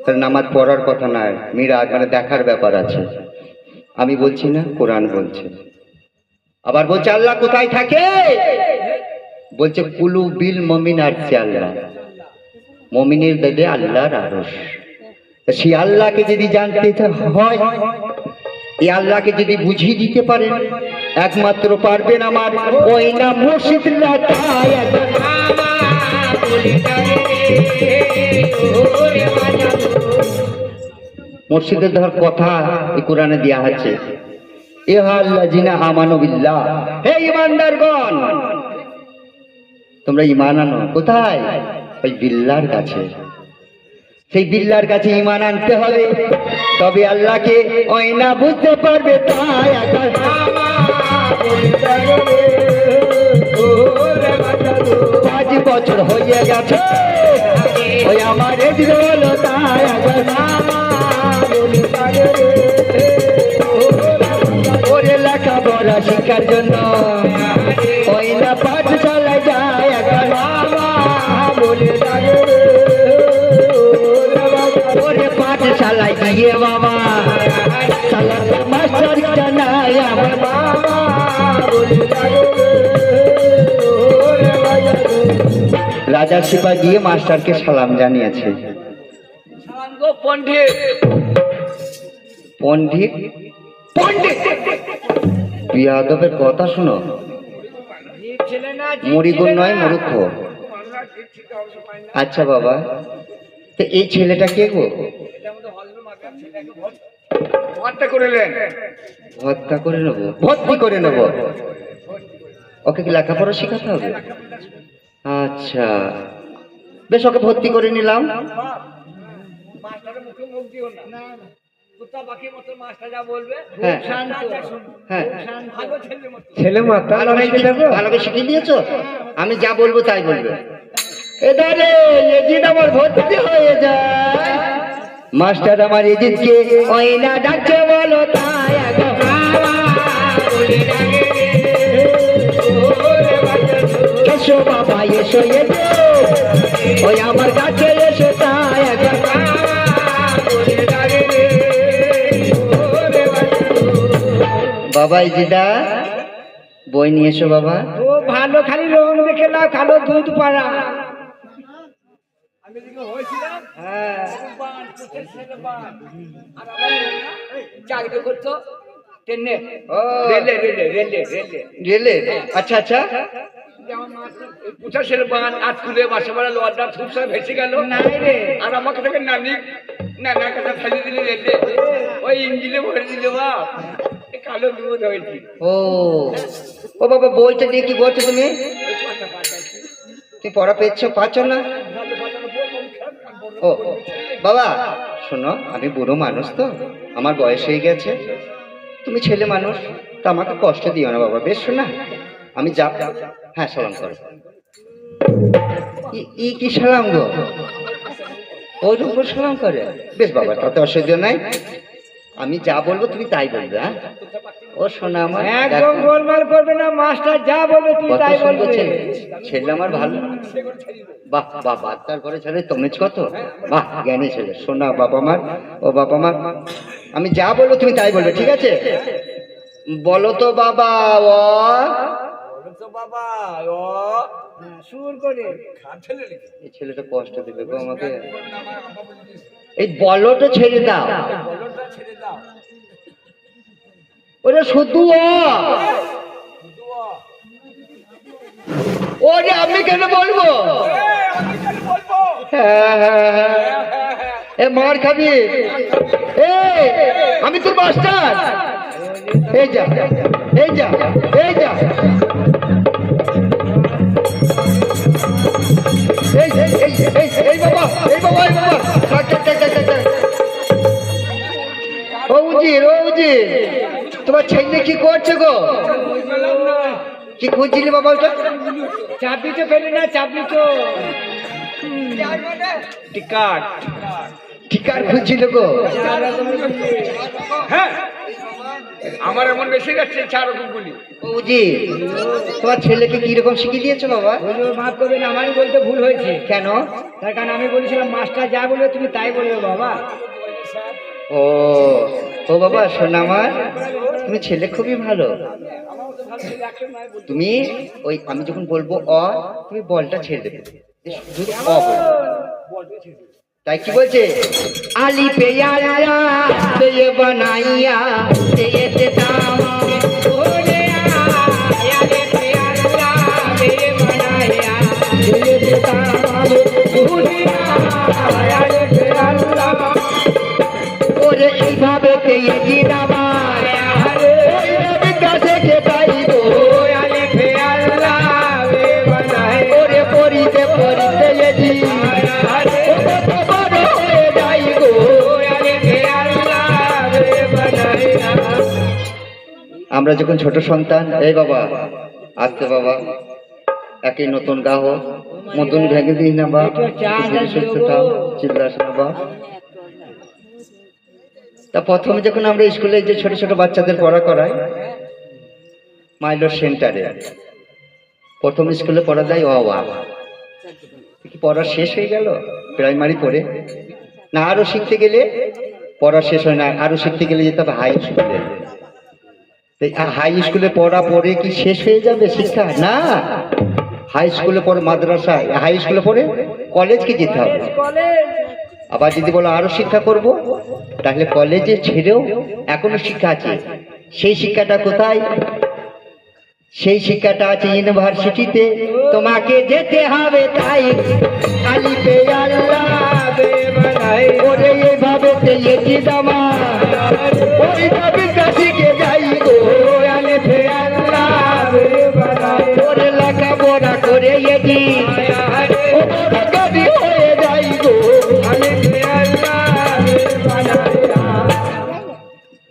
তার নামাজ পড়ার কথা নয়, মিরাজ মানে দেখার ব্যাপার আছে। আমি বলছি না, কোরআন বলছে। আবার বলছে আল্লাহ কোথায় থাকে, বলছে কুলু বিল মুমিন আরশে আল্লাহ, মুমিনের দিলে আল্লাহর আরশ। সেই আল্লাহকে যদি জানতে হয়, এই আল্লাহকে যদি বুঝিয়ে দিতে পারেন, একমাত্র পারবেন আমার ওই না মুর্শিদ। মুর্শিদের ধর কথা এই কোরআনে দেয়া আছে, এ আল্লাযিনা আমানু বিল্লাহ, হে ঈমানদারগণ তোমরা ঈমান আনো। কোথায়? ওই বিল্লাহর কাছে। সেই বিল্লাহর কাছে ঈমান আনতে হবে, তবে আল্লাহকে ওই না বুঝতে পারবে। তাই 5 বছর হয়ে গেছে ওই আমার হলো, তাই ওরে লেখাপড়া শিক্ষার জন্য ওই না পাঠশালায় যায়। ওরে পাঠশালায় গিয়ে বাবা মাস্টার জানাই আমার বাবা, রাজার সিপাহ গিয়ে মাস্টারকে সালাম জানিয়েছে। পণ্ডিত পণ্ডিত পণ্ডিত বিয়াদবের কথা শুনো, মুড়িগুণ নয় মূর্খ। আচ্ছা বাবা, তো এই ছেলেটা কে গো? হত্যা করলেন, হত্যা করে নেবো, ভর্তি করে নেবো। ওকে কি লেখাপড়া শেখাতে হবে? আচ্ছা বেশ, ওকে ভর্তি করে নিলাম। মাস্টারের মুখে মুখ দিও না, কুত্তা পাখির মতো মাস্টার যা বলবে হ্যাঁ হ্যাঁ, ভালো ছেলে মতো। ছেলে মাথা ভালোকে শিখিয়ে দিয়েছো, আমি যা বলবো তাই বলবে। এদারে এজিদ আমার ভর্তি হয়ে যায়, মাস্টার আমার এজিদকে ওই না ডাকছে বলো, তাই এসো বাবা এসো এসো ওই আমার কাছে এসো, তাই বাবা এজিদা বই নিয়ে এসো বাবা। ও ভালো, খালি রং দেখে না, কালো দুধ পাড়া। আমি যেদিন হয়েছিলাম হ্যাঁ, চাকরি করতো ট্রেনে, ও রেলে রেলে রেলে রেলে রেলে। আচ্ছা আচ্ছা, পুছা ছেলে বান আজ খুলে মাসে বেড়া লোয়ারটা থুপসা ভেসে গেল নাই রে, আর আমাকে থেকে নানি নানার কাছে ফেলে দিলে রেলে, ওই ইঞ্জিনে ভরে দিল বাপ, কালো দুধ হয়েছি। ও ও বাবা, বইটা দিয়ে কি বলছো তুমি? তুমি পড়া পাচ্ছ না? ও বাবা শোনো, আমি বুড়ো মানুষ তো, আমার বয়স হয়ে গেছে, তুমি ছেলে মানুষ, তা আমাকে কষ্ট দিও না বাবা, বেশ শোনা। আমি যা হ্যাঁ সালাম করো। ই কি সালাম গো? ওর উপর সালাম করে? বেশ বাবা, তাতে অসুবিধা নাই। আমি যা বলবো তুমি তাই বলবে। হ্যাঁ ও শোনা আমার, একদম গোলমাল করবে না, মাস্টার যা বলবে তুমি কত তাই সুন্দর বলবে। ছেলে, ছেলে আমার ভালো। বাহ বাহ, বাচ্চার ঘরে ছেলে তমেজ কত, বাহ জ্ঞানী ছেলে। শোনা বাবা আমার, ও বাবা আমার, আমি যা বলবো তুমি তাই বলবে, ঠিক আছে? বলো তো বাবা। ও বাবা ও সুর করে এই ছেলেটা কষ্ট দিবে গো আমাকে। এই বলোটা ছেড়ে দাও, ছেড়ে দাও। ওরে শুধু ওরে আমি কেন বলবো? হ্যাঁ হ্যাঁ হ্যাঁ, এ মার খাবি। এই আমি তোর মাস্টার। এই যা এই যা এই যা, এই এই এই এই এই বাবা, এই বাবা, এই বাবা, থাক থাক থাক থাক থাক। ও উজির, ও উজির, তোমার ছেলে কি করছে গো? কি খুঁজছিলি বাবা ওটা? চাবি তো ফেলে না, চাবি তো টিকাট। ঠিকার খুঁজছিল গো? হ্যাঁ আমার এমন বেশি যাচ্ছে 4 রকম গুলি। ও উজির, তোমার ছেলেকে কি রকম শিখিয়ে দিয়েছো বাবা? বলবো মাফ করবেন, আমারই বলতে ভুল হয়েছে। কেন? তার কারণ আমি বলেছিলাম মাস্টার যা বলবে তুমি তাই বলবে বাবা। ও ও বাবা শোনা আমার, তুমি ছেলে খুবই ভালো। তুমি ওই আমি যখন বলবো অ, তুমি বলটা ছেড়ে দেবে, শুধু অ বলবে। তাই কি বলছে? আলি পেয়ারা পেয়ে বানাইয়া পেয়েতে দামা, ওরে আলি পেয়ারা পেয়ে বানাইয়া পেয়েতে দামা, ওরে আলি পেয়ারা, ওরে এইভাবে পেয়েছি দামা, ওই নবীর কাছে কে পাইবো, আলি পেয়ারা পেয়ে বানাই, ওরে পরিতে পরিতে এজি আমরা যখন ছোট সন্তান। এই বাবা আসতে বাবা, একই নতুন গাহ মতন ভেঙে দিই না বা চিল্লাস না বা। তা প্রথমে যখন আমরা স্কুলে যে ছোট ছোট বাচ্চাদের পড়া করাই মাইলর সেন্টারে, প্রথম স্কুলে পড়া যায় অ আ, কি পড়া শেষ হয়ে গেল প্রাইমারি পড়ে? না আরো শিখতে গেলে পড়া শেষ হয় না, আরো শিখতে গেলে যেতে হবে হাই স্কুলে। হাই স্কুলে পড়া পড়ে কি শেষ হয়ে যাবে শিক্ষা? না, হাই স্কুলে পড়ে মাদ্রাসা, হাই স্কুলে পড়ে কলেজকে যেতে হবে। আবার যদি বলো আরো শিক্ষা করব, তাহলে কলেজে ছেড়েও এখনো শিক্ষা আছে। সেই শিক্ষাটা কোথায়? সেই শিক্ষাটা আছে ইউনিভার্সিটিতে। তোমাকে যেতে হবে তাই আলি পে আল্লাহ বেবানাই, ওরে এইভাবে পেয়েছি দামা, ওই নবীর কাছে কে যাই গো, আলি পে আল্লাহ বেবানাই, ওরে লেখাপড়া করে এজি ও বড় কবি হয়ে যাই গো, আলি পে আল্লাহ বেবানাই।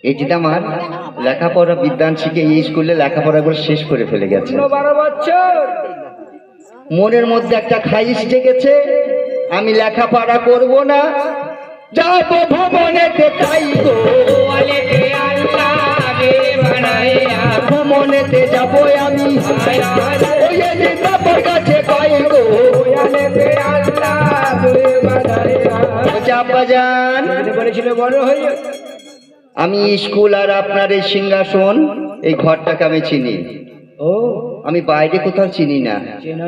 এই যে আমার লেখাপড়া বিদ্যান শিখে এই স্কুলে লেখাপড়া করে শেষ করে ফেলে গেছে। 12 বছর মনের মধ্যে একটা খাইশ জেগেছে, আমি লেখাপড়া করব না, যাব ভ্রমণেতে তাই গো, ভ্রমণেতে যাব আমি, ওই যে বাবার কাছে কই গো, চাপাজান বলেছিল বড় হয়ে আমি স্কুল আর আপনার এই সিংহাসন এই ঘরটাকে আমি চিনি, ও আমি বাইরে কোথাও চিনি না। চিনো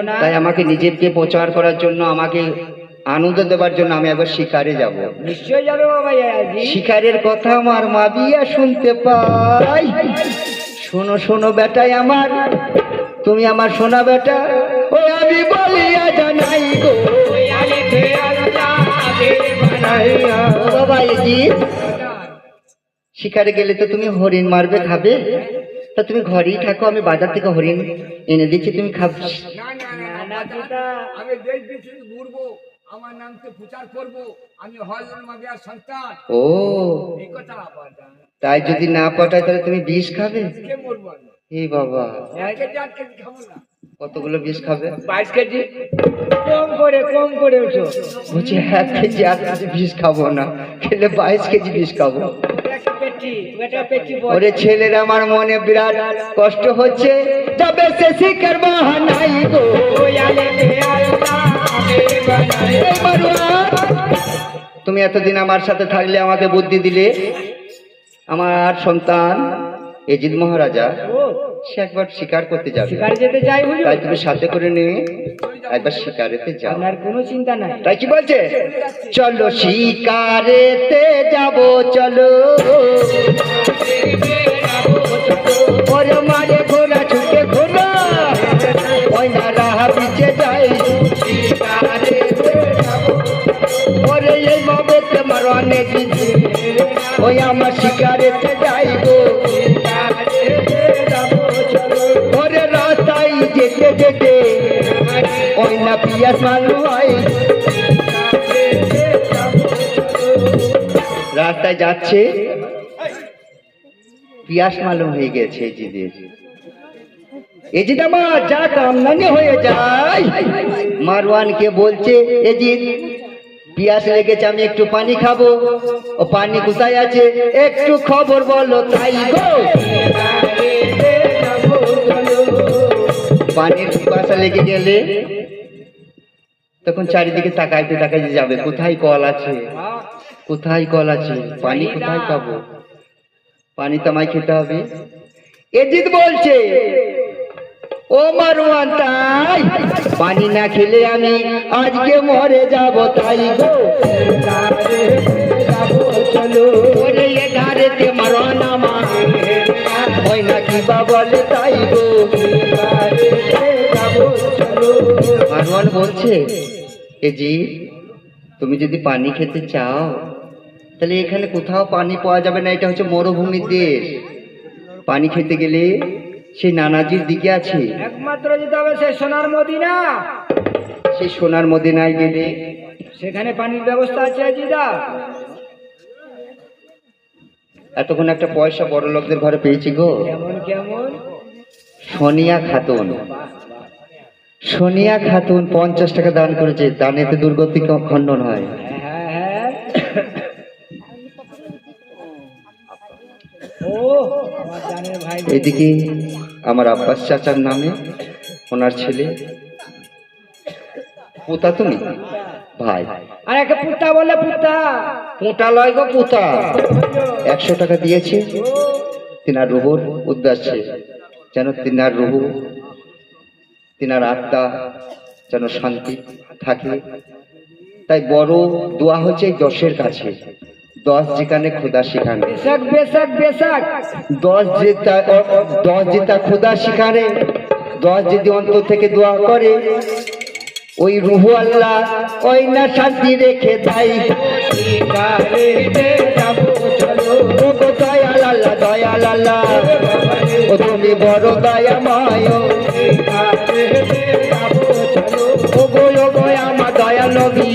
না তাই আমাকে নিজেকে প্রচার করার জন্য, আমাকে আনন্দ দেওয়ার জন্য আমি একবার শিকারে যাব। নিশ্চয় যাবে বাবা আজি। শিকারের কথা আমার মা বিয়া শুনতে পাই। শোনো শোনো বেটাই আমার, তুমি আমার শোনা বেটা, ওই আমি বলিয়া জানাই গো, ও বাবা এজি, শিকারে গেলে তো তুমি হরিণ মারবে খাবে, তা তুমি ঘরেই থাকো, আমি বাজার থেকে হরিণ এনে দিচ্ছি, তুমি খাবে। না পিতা আমি দেশ বিদেশে ঘুরবো, আমার নামকে প্রচার করবো, আমি হজরত মাবিয়ার সন্তান। ও এই কথা আবার তাই যদি না পাঠায় তাহলে তুমি বিষ খাবে? কে মরবো আমি? এই বাবা, 1 কেজি 8 কেজি খাবো না। কতগুলো বিষ খাবে? 22 কেজি। কম করে উঠো। বলছি 1 কেজি 1 কেজি বিষ খাবো না, খেলে 22 কেজি বিষ খাবো। ওরে ছেলের আমার মনে বিরাট কষ্ট হচ্ছে, যাবে সে শিকার বাহানাই গো। এই মারওয়ান, তুমি এতদিন আমার সাথে থাকলে, আমাকে বুদ্ধি দিলে। আমার সন্তান এজিদ মহারাজা সে একবার শিকার করতে যাবে, শিকারে যেতে চাই হুজুর। তাই তুমি সাথে করে নিয়ে একবার শিকারেতে যাও। আপনার কোনো চিন্তা নাই। তাই কি বলছে? চলো শিকারেতে যাব, চলো ওরে মারে ঘোড়া ছুটে ঘোড়া, ওই না রাহা পিছে যাই শিকারেতে যাব। ওরে এই মবেতে মারওয়ানে দিদি, ওই আমার শিকারেতে যাইব। ওরে রাস্তায় যেতে যেতে ওই না পিয়াস মালু হয়, রাস্তায় যাচ্ছে পিয়াস মালুম হয়ে গেছে এজিদের। এজিদ আমার যা কামনানি হয়ে যায়। মারওয়ানকে বলছে, এজিদ পিয়াস লেগেছে, আমি একটু পানি খাবো। ও পানি কোথায় আছে একটু খবর বলো তাই গো। পানির পিপাসা লেগে গেলে তখন চারিদিকে তাকাইতে তাকাইতে যাবে, কোথায় কল আছে, কোথায় কল আছে, পানি কোথায় পাবো, পানি তো আমায় খেতে হবে। এজিদ বলছে, ও মারওয়ান তাই পানি না খেলে আমি আজকে মরে যাব তাই গো। চলো ওরে এ ধারেতে মারওয়ান আমার, ওই না কি বা বলে তাই গো। মারওয়ান বলছে, এজিদ তুমি যদি পানি খেতে চাও তাহলে এখানে কোথাও পানি পাওয়া যাবে না, এটা হচ্ছে মরুভূমির দেশ। পানি খেতে গেলে সেই নানাজির দিকে আছে, একমাত্র যেতে হবে সেই সোনার মদিনা। সেই সোনার মদিনায় গেলে সেখানে পানির ব্যবস্থা আছে জিদা। এতক্ষণ একটা পয়সা বড় লোকদের ঘরে পেয়েছি গো। কেমন কেমন? সোনিয়া খাতুন, সোনিয়া খাতুন 50 টাকা দান করেছে, দানেতে দুর্গতি খণ্ডন হয়। হ্যাঁ হ্যাঁ। ও আমার জানের ভাই। এদিকে আমার আব্বাস চাচার নামে ওনার ছেলে পুতা, তুমি ভাই, আর একে পুত্তা বলে পুত্তা। পুতা লয় গো পুতা। 100 টাকা দিয়েছে তিনার রুহুর উদ্দেশ্যে, যেন তিনার রুহু, তিনার আত্মা যেন শান্তি থাকে। তাই বড় দোয়া হচ্ছে 10-এর কাছে, 10 যেখানে খোদা সেখানে, বেশাক বেশাক বেশাক 10 যেটা খোদা সেখানে, 10 যদি অন্তর থেকে দোয়া করে ওই রুহু আল্লাহ ওই না শান্তি রেখে তাই ও গো দয়াল আল্লাহ, দয়াল আল্লাহ ও তুমি বড় দয়াময়। ও গো আমার দয়াল নবী,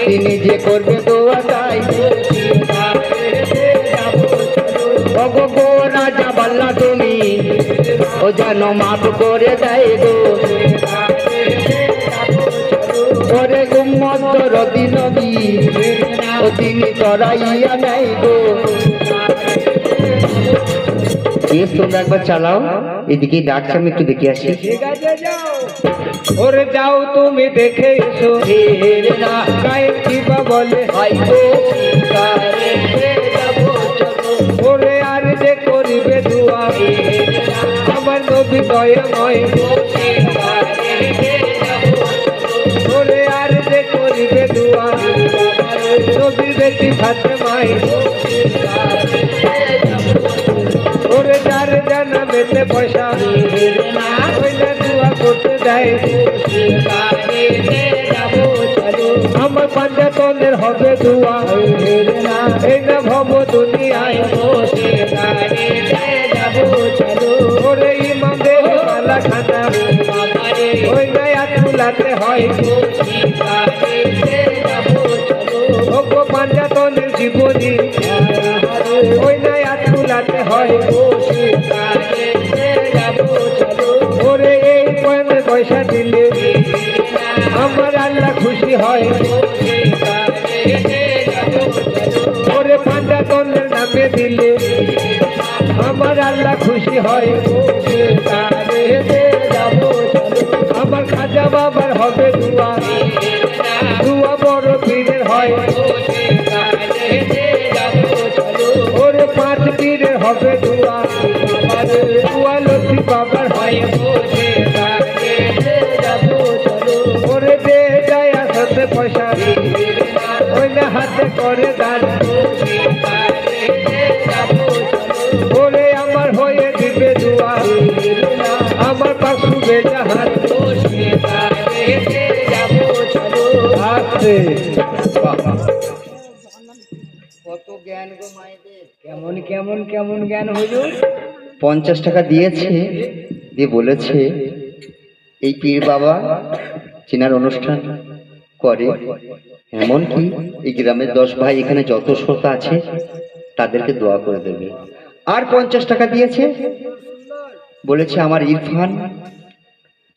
তিনি যে করবে দোয়া তাই। ও গো রাজা বাল্লা তুমি, ও যেন মাফ করে দেয় গো। ওরে উম্মত রবি নবী, ও তিনি তরাইয়া নাই গো। বেশ, তোমরা একবার চালাও, এদিকে ডাকছে, আমি একটু দেখে আসি। ঠিক আছে যাও। ওরে যাও তুমি দেখে এসো, না গায়ে কি বা বলে হাই গো। ওরে আর যে করিবে দুয়া আমার নবী দয়াময়। ওরে আর যে করিবে দুয়া নবী বেটি ফাতেমায়। ওরে যার জানা বেতে পয়সা ওইটা দুয়া করতে দেয়। আমার পাঞ্জাতনের হবে দুয়া, এই না ভব দুনিয়ায়। ওরে ইমামের মালা খানা ওই নয়া তুলাতে হয়। ও গো পাঞ্জাতনের জীবনী ওই নয়া তুলাতে হয়। ওরে এই আল্লাহ খুশি হয় ওরে পাঞ্জাতনের নামে দিলে আমার আল্লাহ খুশি হয় আমার খাজা বাবার হবে দুয়া দুয়া বড় পীরের হয় ওরে 5 পীরের হবে দুয়া দুয়া লক্ষ্মী বাবার হয় ওরে দে যায় আসতে পয়সা ওই না হাতে করে দান ওরে আমার হয়ে দিবে দুয়া আমার পাশু বেজাহান আসছে কত জ্ঞান গো মায়েদের। কেমন কেমন কেমন জ্ঞান হুজুর 50 টাকা দিয়েছে, দিয়ে বলেছে এই পীর বাবা চিনার অনুষ্ঠান করে, এমনকি এই গ্রামের 10 ভাই এখানে যত শ্রোতা আছে তাদেরকে দোয়া করে দেবে। আর 50 টাকা দিয়েছে, বলেছে আমার ইরফান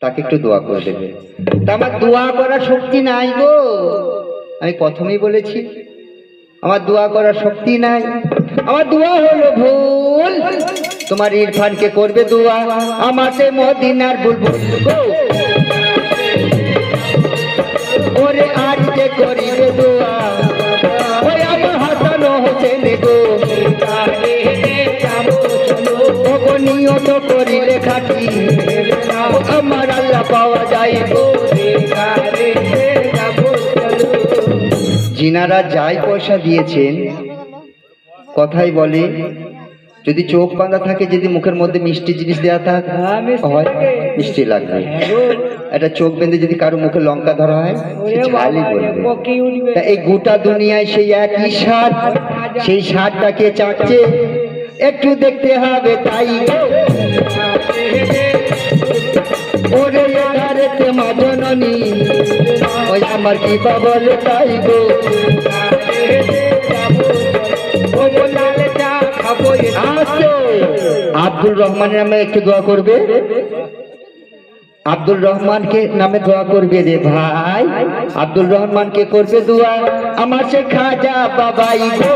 তাকে একটু দোয়া করে দেবে। তা আমার দোয়া করার শক্তি নাই গো, আমি প্রথমেই বলেছি আমার দোয়া করার শক্তি নাই। আমার দোয়া হলো ভুল, তোমার ইরফানকে করবে দোয়া, আমাকে মদিনার বুলবুল গো ওরে আজ যে করিবে দোয়া ওই আমার হাসান হোসেন গো ওগো নিয়ত করিলে খাটি আমার আল্লাহ পাওয়া যায় গো। যিনারা যাই পয়সা দিয়েছেন কথাই বলে যদি চোখ বাঁধা থাকে, যদি মুখের মধ্যে মিষ্টি জিনিস দেওয়া থাকে হয় মিষ্টি লাগবে। একটা চোখ বেঁধে যদি কারো মুখে লঙ্কা ধরা হয় সে ঝালই বলবে। তা এই গোটা দুনিয়ায় সেই একই স্বাদ, সেই স্বাদটাকে চাচ্ছে একটু দেখতে হবে তাই গো। ওরে এধারেতে মা জননী ওই আমার কি বলে তাই গো। আব্দুল রহমানের নামে একটু দোয়া করবে, আব্দুল রহমানকে নামে দোয়া করবে রে ভাই, আব্দুল রহমানকে করবে দোয়া আমার সে খাজা বাবাই গো।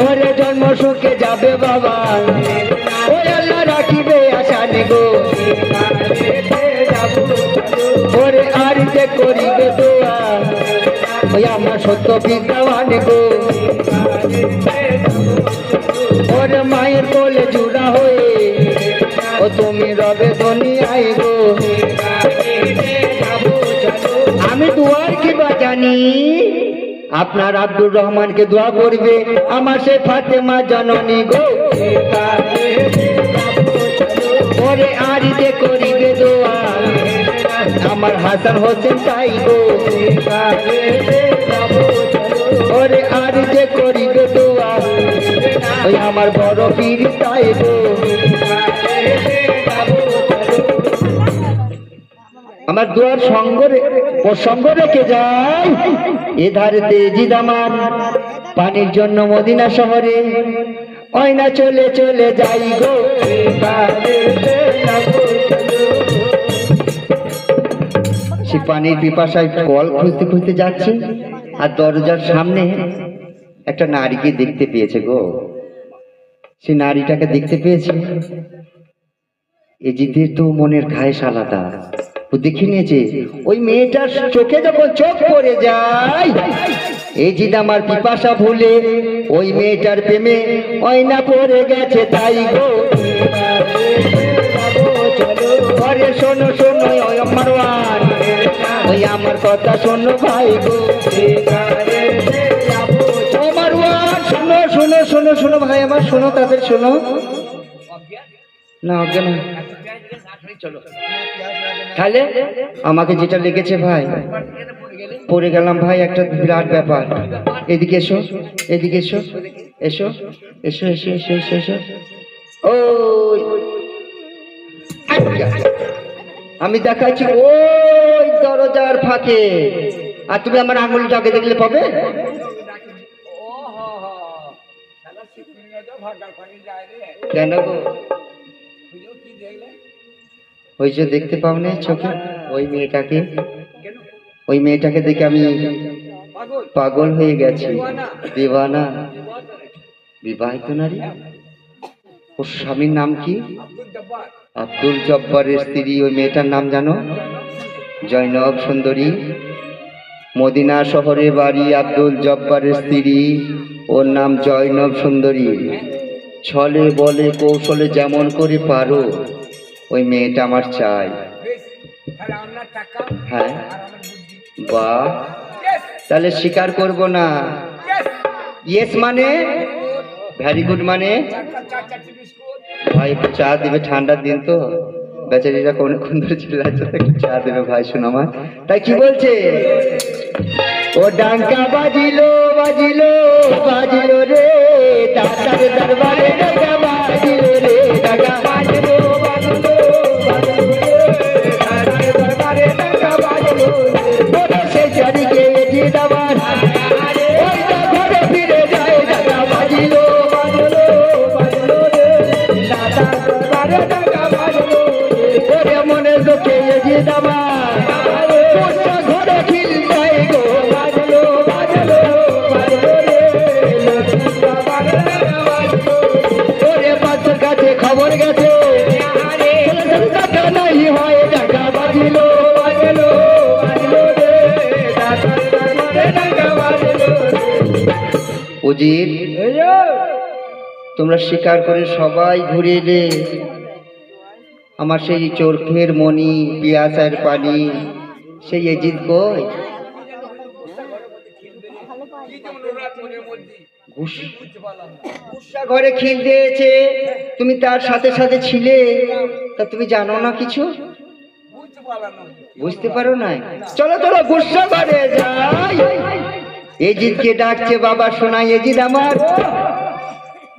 ওরে জন্ম সুখে যাবে বাবা ওই আল্লাহ রাখিবে আশানে গো। ওরে আর যে করিবে দোয়া ওই আমার সত্য বিদ্যাবান গো। ওরে মায়ের কোলে জুড়া হয়ে ও তুমি রবে দুনিয়ায় গো। আমি দুয়ার কি বা জানি, আপনার আব্দুর রহমানকে দোয়া করবে আমার সে ফাতেমা জননী গো। ওরে আর যে করিবে দোয়া আমার হাসান হোসেন তাই গো। ওরে আর যে করিবে দোয়া ওই আমার বড় পীর তাই গো। আমার দুয়ার সঙ্গ রেখে যায় এধারেতে জিদ আমার পানির জন্য মদিনা শহরে ওইনা চলে চলে যাই গো। সে পানির পিপাসায় কল খুঁজতে খুঁজতে যাচ্ছে আর দরজার সামনে একটা নারীকে দেখতে পেয়েছে গো। সে নারীটাকে দেখতে পেয়েছে, এই জিদের তো মনের খায়েশ আলাদা, ও দেখে নিয়েছে ওই মেয়েটার চোখে যখন চোখ পড়ে যায় এই জিদ আমার পিপাসা ভুলে ওই মেয়েটার প্রেমে ওইনা পড়ে গেছে তাই গো। ঘরে শোনো শোনো ওই আমার ওয়ান ওই আমার কথা শোনো ভাই গো। আমার ওয়ান শোনো শোনো শোনো শোনো ভাই আমার শোনো, তাদের শোনো না অজ্ঞান তাহলে আমাকে যেটা লেগেছে ভাই পড়ে গেলাম ভাই, একটা বিরাট ব্যাপার। এদিকে এসো, এদিকে এসো, এসো এসো এসো এসো এসো এসো। ওই আমি দেখাচ্ছি ওই দরজার ফাঁকে, আর তুমি আমার আঙুলটাকে দেখলে পাবে। কেন গো ওই যে দেখতে পাও না চোখে ওই মেয়েটাকে, ওই মেয়েটাকে দেখে আমি পাগল হয়ে গেছি। দিওয়ানা, বিবাহিত নারী। ওর স্বামীর নাম কি? আব্দুল জব্বারের স্ত্রী। ওই মেয়েটার নাম জানো? জয়নব সুন্দরী। মদিনা শহরে বাড়ি আব্দুল জব্বারের স্ত্রী, ওর নাম জয়নব সুন্দরী। ছলে বলে কৌশলে যেমন করে পারো ওই মেয়েটা আমার চাই। হ্যাঁ, বাহ, তাহলে স্বীকার করব না। ইয়েস মানে ভেরি গুড মানে ভাই একটু চা দিবে, ঠান্ডার দিন তো বেচারিরা কোন ধরে চিল্লাচ্ছে, তো একটু চা দেবে ভাই শোনো আমার। তাই কি বলছে? ও ডাঙ্কা বাজিলো বাজিলো বাজিলো রে, ডাকার দরবারে ডাঙ্কা বাজিলো রে, ডাঙ্কা বাজিলো বাজিলো বাজিলো রে, ডাকার দরবারে ডাঙ্কা বাজিলো রে। ওরে সে জারিকে জিদাবার ওই তো ঘরে ফিরে যায়, ডাঙ্কা বাজিলো বাজিলো বাজিলো রে, ডাকার দরবারে ডাঙ্কা বাজিলো রে। ওরে মনে দুঃখে জিদাবার ঘরে খিলতাই গো, বাজলো বাজলো বাজলো রে, ওরে পাশের কাছে খবর গেছে টাকা নাই হয়, টাকা বাজলো বাজলো বাজলো রে, টাকা বাজলো। উজির, তোমরা স্বীকার করে সবাই ঘুরে এলে, আমার সেই চোখের মণি পিয়াসার পানি সেই এজিদ কই? গুসা ঘরে খিল দিয়েছে, তুমি তার সাথে সাথে ছিলে, তা তুমি জানো না কিছু? বুঝতে পারো না? চলো চলো গুসা ঘরে যাই। এজিদকে ডাকছে, বাবা শোনাই এজিদ আমার,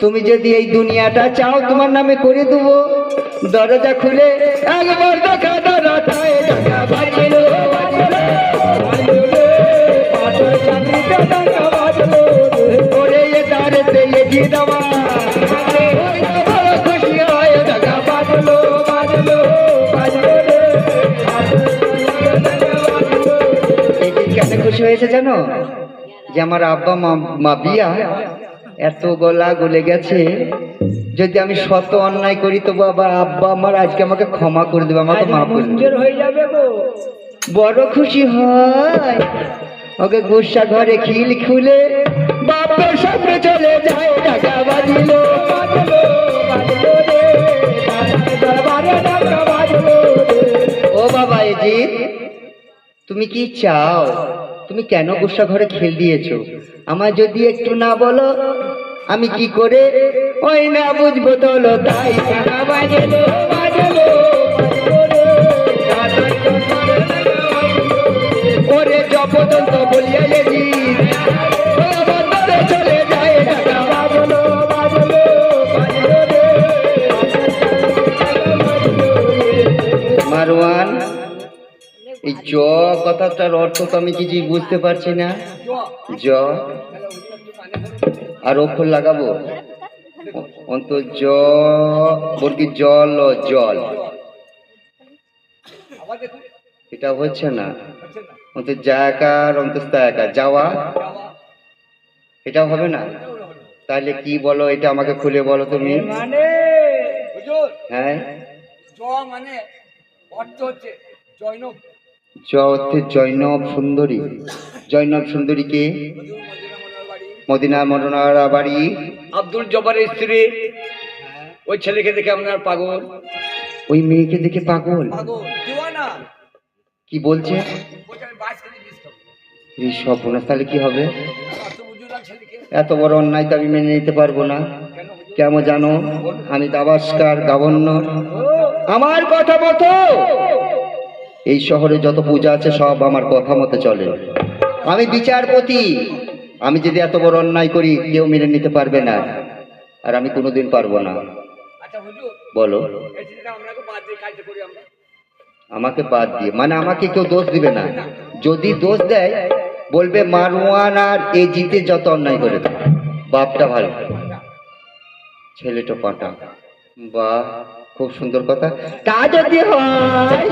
তুমি যদি এই দুনিয়াটা চাও তোমার নামে করে দেবো, দরজা খুলে একবার দেখা দরজায় টাকা বাজলো বাজলো বাজলো রে, পাথর চাকরিতে টাকা বাজলো রে, ওরে এ দাঁড়েতে এগিয়ে দেওয়া ওই তো বড় খুশি হয়, টাকা বাজলো বাজলো বাজলো রে, এদিন কেন খুশি হয়েছে জানো? যে আমার আব্বা মা বিয়া এত গলা গলে গেছে, যদি আমি শত অন্যায় করি তো বাবা আব্বা আমার আজকে আমাকে ক্ষমা করে দেবে, আমাকে মাফ করে দেবে, হয়ে যাবে গো। বড় খুশি হয়। ওকে গুসা ঘরে খিল খুলে বাপের সামনে চলে যায়, টাকা বাজিলো বাজলো বাজলো রে, দরবারে টাকা বাজলো রে। ও বাবা এজিদ, তুমি কি চাও? তুমি কেন গুসা ঘরে খিল দিয়েছো? আমার যদি একটু না বলো আমি কি করে ওই না বুঝবো, তোলো তাই টাকা বাজলো বাজলো বাজলো রে, ওরে জপদন্ত বলিয়া এজি চলে যায়, টাকা বাজলো বাজলো বাজলো রে। মারওয়ান, এই জ কথাটার অর্থ তো আমি কিছুই বুঝতে পারছি না। জ আর অক্ষর লাগাবো অন্ত জ বলকি জল ও জল, এটা হচ্ছে না। অন্ত জায়গার অন্তস্থায়কা যাওয়া, এটাও হবে না। তাহলে কি বলো, এটা আমাকে খুলে বলো তুমি। মানে হ্যাঁ, মানে অর্থ হচ্ছে জয়নব, জ অর্থে জৈনব সুন্দরী। জৈনব সুন্দরী কে? মদিনা মনোনারা বাড়ি আব্দুল জব্বারের স্ত্রী। ওই ছেলেকে দেখে আপনার পাগল, ওই মেয়েকে দেখে পাগল। পাগল দিওয়ানা। কি বলছে? এই সব বোনাস, তাহলে কি হবে? এত বড় অন্যায় তো আমি মেনে নিতে পারবো না। কেমন জানো, আমি দাবাস্কার গভর্নর, আমার কথা মতো এই শহরে যত পূজা আছে সব আমার কথা মতো চলে। আমি বিচারপতি, আমি যদি এত বড় অন্যায় করি কেউ মেনে নিতে পারবে না, আর আমি কোনোদিন পারবো না। বলো, আমাকে বাদ দিয়ে মানে আমাকে কেউ দোষ দিবে না। যদি দোষ দেয় বলবে মারওয়ান আর এই জিতে যত অন্যায় করে বাপটা ভালো, ছেলেটা পাটা। বাহ, খুব সুন্দর কথা। তা যদি হয়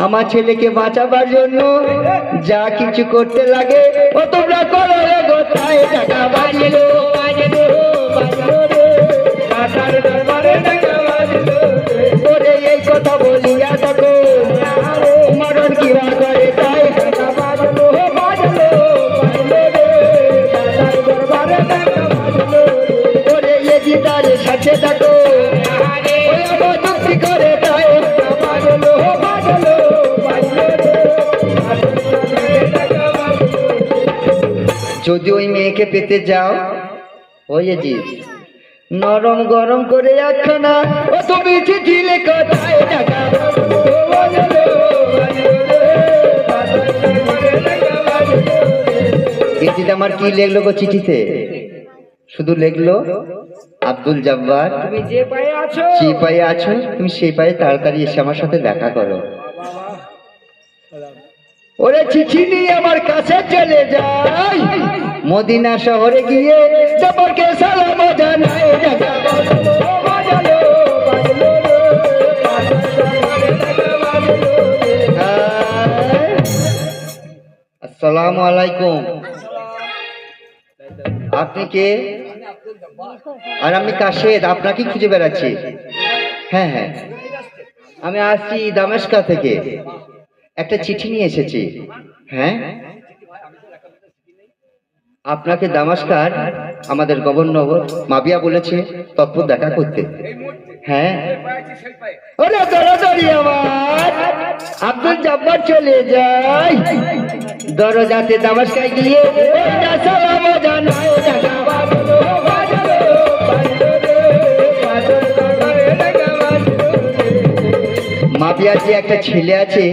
আমার ছেলেকে বাঁচাবার জন্য যা কিছু করতে লাগে ও তোমরা করো রে গোথায় টাকা বাজিলো বাজিলো বাজিলো রে টাকার দরবারে টাকা বাজিলো ওরে এই কথা বলিয়া দেখো মরণ কিবা করে তাই টাকা বাজলো বাজলো বাজলো রে টাকার দরবারে টাকা বাজলো ওরে এই গীতারে সাথে দেখো ওই আমার যুক্তি করে তাই টাকা বাজলো বাজলো বাজলো রে যদি ওই মেয়েকে পেতে যাও ওই জি নরম গরম করে একখানা ও তুমি চিঠি লেখো তাই টাকা চিঠিতে আমার কি লেখলো গো চিঠিতে? শুধু লেখলো আব্দুল জব্বার তুমি যে পায়ে আছো যে পায়ে আছো তুমি সেই পায়ে তাড়াতাড়ি এসে আমার সাথে দেখা করো। ওরে চিঠি নিয়ে আমার কাছে চলে যাই মদিনা শহরে গিয়ে জব্বারকে সালাম জানাই টাকা বাজলো বাজলো আসসালামু আলাইকুম। আপনি কে? আর আমি কাশেদ, আপনাকে খুঁজে বেড়াচ্ছি। হ্যাঁ হ্যাঁ, আমি আসছি দামেস্কা থেকে, একটা চিঠি নিয়ে এসেছি। হ্যাঁ, আপনাকে দামেস্কার আমাদের গভর্নর মাবিয়া বলেছে তৎপর দেখা করতে। হ্যাঁ, ওরে দরজারি আমার আব্দুল জব্বার চলে যায় দরজাতে দামেস্কায় গিয়ে ওইটা সালাম জানাই টাকা বাজলো বাজলো বাজলো রে বাজলো রে টাকা বাজলো। মাবিয়ার যে একটা ছেলে আছে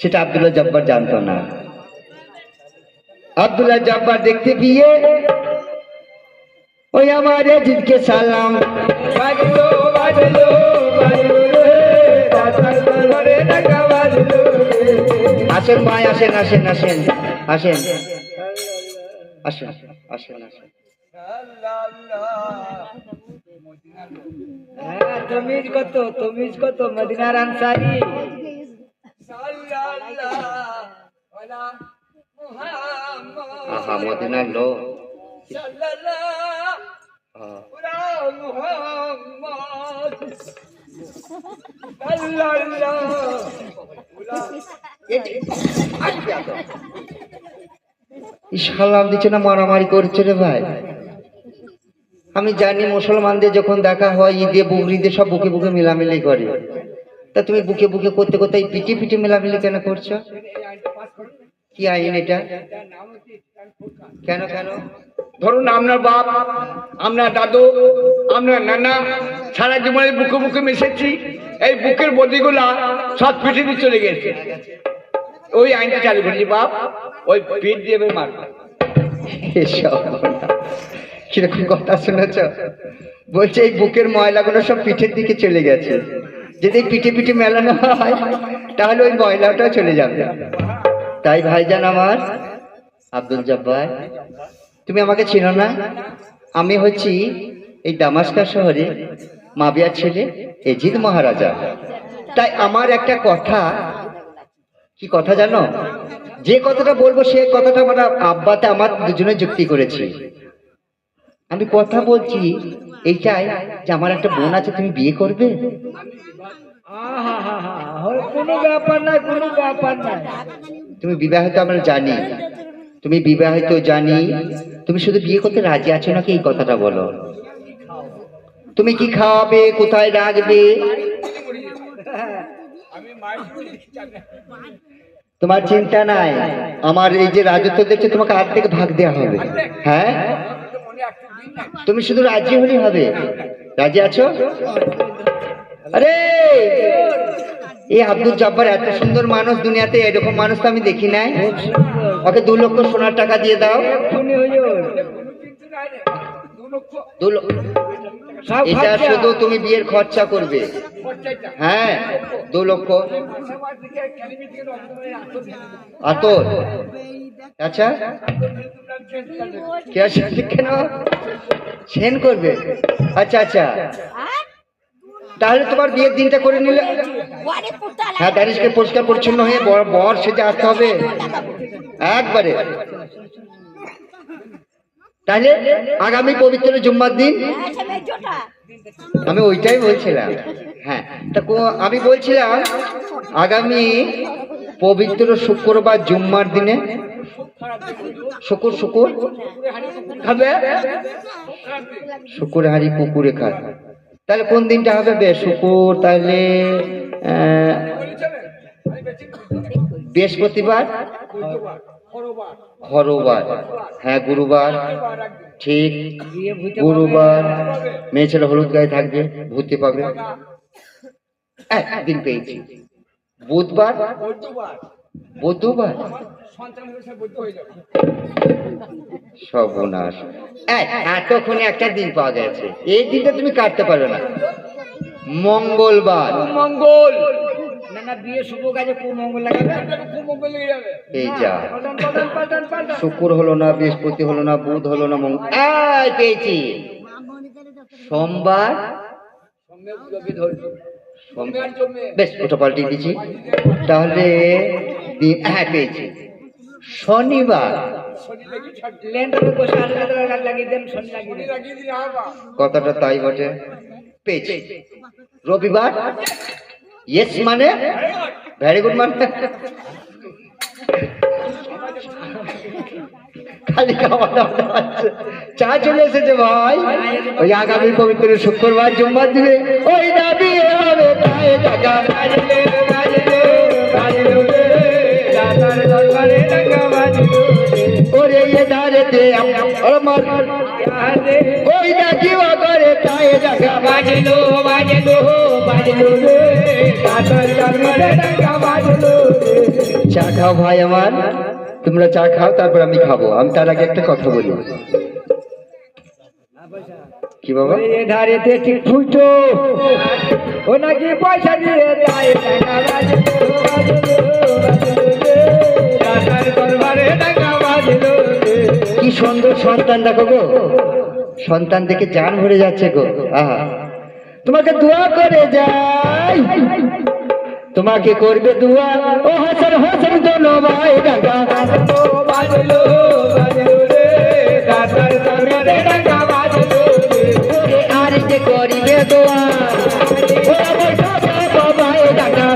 সেটা আব্দুল্লাহ জব্বার জানতো না। আব্দুল্লাহ জব্বার দেখতে পেয়ে ওই আমার জিদকে সালাম বাজলো বাজলো বাজলো রে বাজলো রে টাকা বাজলো। আসেন ভাই, আসেন আসেন আসেন আসেন আসেন আসেন আসেন। হ্যাঁ, তমিজ কত মদিনার আনসারি। আহা, মদিনার লোক। সালাম দিচ্ছে না, মারামারি করছে রে ভাই। আমি জানি মুসলমানদের যখন দেখা হয় ঈদে বকরিদে সব বুকে বুকে মিলামিলি করে, তা তুমি বুকে বুকে করতে করতে পিঠে পিঠে মিলামিলি কেন করছো? কি আইন এটা? কেন কেন? ধরুন আপনার বাপ, আপনার দাদু, আপনার নানা সারা জীবনে বুকে বুকে মিশেছি, এই বুকের বদিগুলা সব পিঠে দিয়ে চলে গেছে, ওই আইনটা চালু করেছি বাপ, ওই পিঠ দিয়ে মার। এসব কিরকম কথা শুনেছ? বলছে এই বুকের ময়লাগুলো সব পিঠের দিকে চলে গেছে, যদি পিঠে পিঠে মেলানো হয় তাহলে ওই ময়লাটাও চলে যাবে। তাই ভাইজান আমার আব্দুল জব্বার, তুমি আমাকে চিনো না? আমি হচ্ছি এই দামেস্কা শহরে মাবিয়ার ছেলে এজিদ মহারাজা। তাই আমার একটা কথা, কি কথা জানো? যে কথাটা বলবো সে কথাটা আমরা আব্বাতে আমার দুজনে যুক্তি করেছি। আমি কথা বলছি এইটাই যে আমার একটা বোন আছে, তুমি বিয়ে করবে? কোনো ব্যাপার নাই, কোনো ব্যাপার নাই। তুমি বিবাহিত, আমরা জানি তুমি বিবাহিত জানি, তুমি শুধু বিয়ে করতে রাজি আছো নাকি এই কথাটা বলো। তুমি কি খাওয়াবে, কোথায় রাখবে? তোমার চিন্তা নাই, আমার এই যে রাজত্ব দেখছে তোমাকে হাত থেকে ভাগ দেওয়া হবে। হ্যাঁ, তুমি শুধু রাজি হলেই হবে। রাজি আছো? আরে এই আব্দুল জব্বার এত সুন্দর মানুষ, দুনিয়াতে এরকম মানুষ তো আমি দেখি নাই। ওকে 2 লক্ষ সোনার টাকা দিয়ে দাও। 2 লক্ষ, এটা শুধু তুমি বিয়ের খরচা করবে। হ্যাঁ, 2 লক্ষ। আতর, আচ্ছা কেন সেন করবে? আচ্ছা আচ্ছা, তাহলে তোমার বিয়ের দিনটা করে নিলে। হ্যাঁ, দাঁড়িয়ে পরিষ্কার পরিচ্ছন্ন হয়ে বর সেজে আসতে হবে একবারে। তাহলে আগামী পবিত্র জুম্মার দিন, আমি ওইটাই বলছিলাম। হ্যাঁ, তা আমি বলছিলাম আগামী পবিত্র শুক্রবার জুম্মার দিনে, শুকুর খাবে শুকুর হাঁড়ি পুকুরে খায়, তাহলে কোন দিনটা হবে? বেশ, শুকুর, তাহলে বৃহস্পতিবার, হরবার, হ্যাঁ গুরুবার, ঠিক গুরুবার। মেয়ে ছেলে হলুদ গায়ে থাকবে, ভূতে পাবে। একদিন পেয়েছি, বুধবার, বুধবার, সর্বনাশ। এতক্ষণে একটা দিন পাওয়া গেছে, এই দিনটা তুমি কাটতে পারো না। মঙ্গলবার, মঙ্গল না না, বিয়ে শুভ কাজে কোন মঙ্গল লাগাবে? মঙ্গল লেগে যাবে। এই যা, পাল্টান। শুক্র হলো না, বৃহস্পতি হলো না, বুধ হলো না, পেয়েছি সোমবার। বেশ, ওটা পাল্টে দিচ্ছি তাহলে। হ্যাঁ পেয়েছি শনিবার। কথাটা তাই বটে, পেয়েছি। রবিবার, ইয়েস মানে ভেরি গুড মানে খালি খাওয়া দাওয়া হচ্ছে। চা চলে এসেছে ভাই, ওই আগামী পবিত্র শুক্রবার জুম্মার দিনে ওই দাবি হবে তাই টাকা ওরে এ দাঁড়েতে আমার ওই নাকি করে তাই টাকা বাজলো চা খাও ভাই আমার, তোমরা চা খাও, তারপর আমি খাবো। আমি তার আগে একটা কথা বলি। কি বাবা? ধারেতে ঠিক ফুটো ও নাকি পয়সা দিয়ে যায় কি সুন্দর সন্তান দেখো গো, সন্তান দেখে জান ভরে যাচ্ছে গো। আহা, তোমাকে দোয়া করে যাই, তোমাকে করবে দোয়া ও হাসান হাসান দোনো ভাই ডাকা আর যে করিবে দোয়া ও আমার বাবাই ডাকা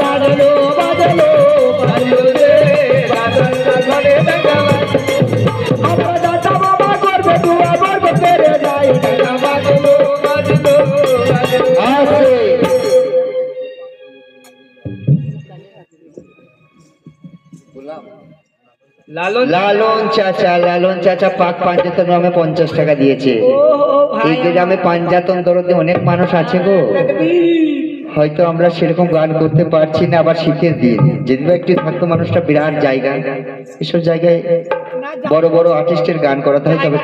আমার দাদা বাবা করবে দোয়া করবে তেরে যাই আসে। লালন চাচা পাক পাঞ্জাতন নামে 50 টাকা দিয়েছে। এই গ্রামে পাঞ্জাতন দরদে অনেক মানুষ আছে গো, হয়তো আমরা সেরকম গান করতে পারছি না। আবার শীতের দিন যদি বা একটু থাকতো মানুষটা, বিরাট জায়গা, এসব জায়গায় বড় বড় আর্টিস্টের গান করাতে হয়। তবে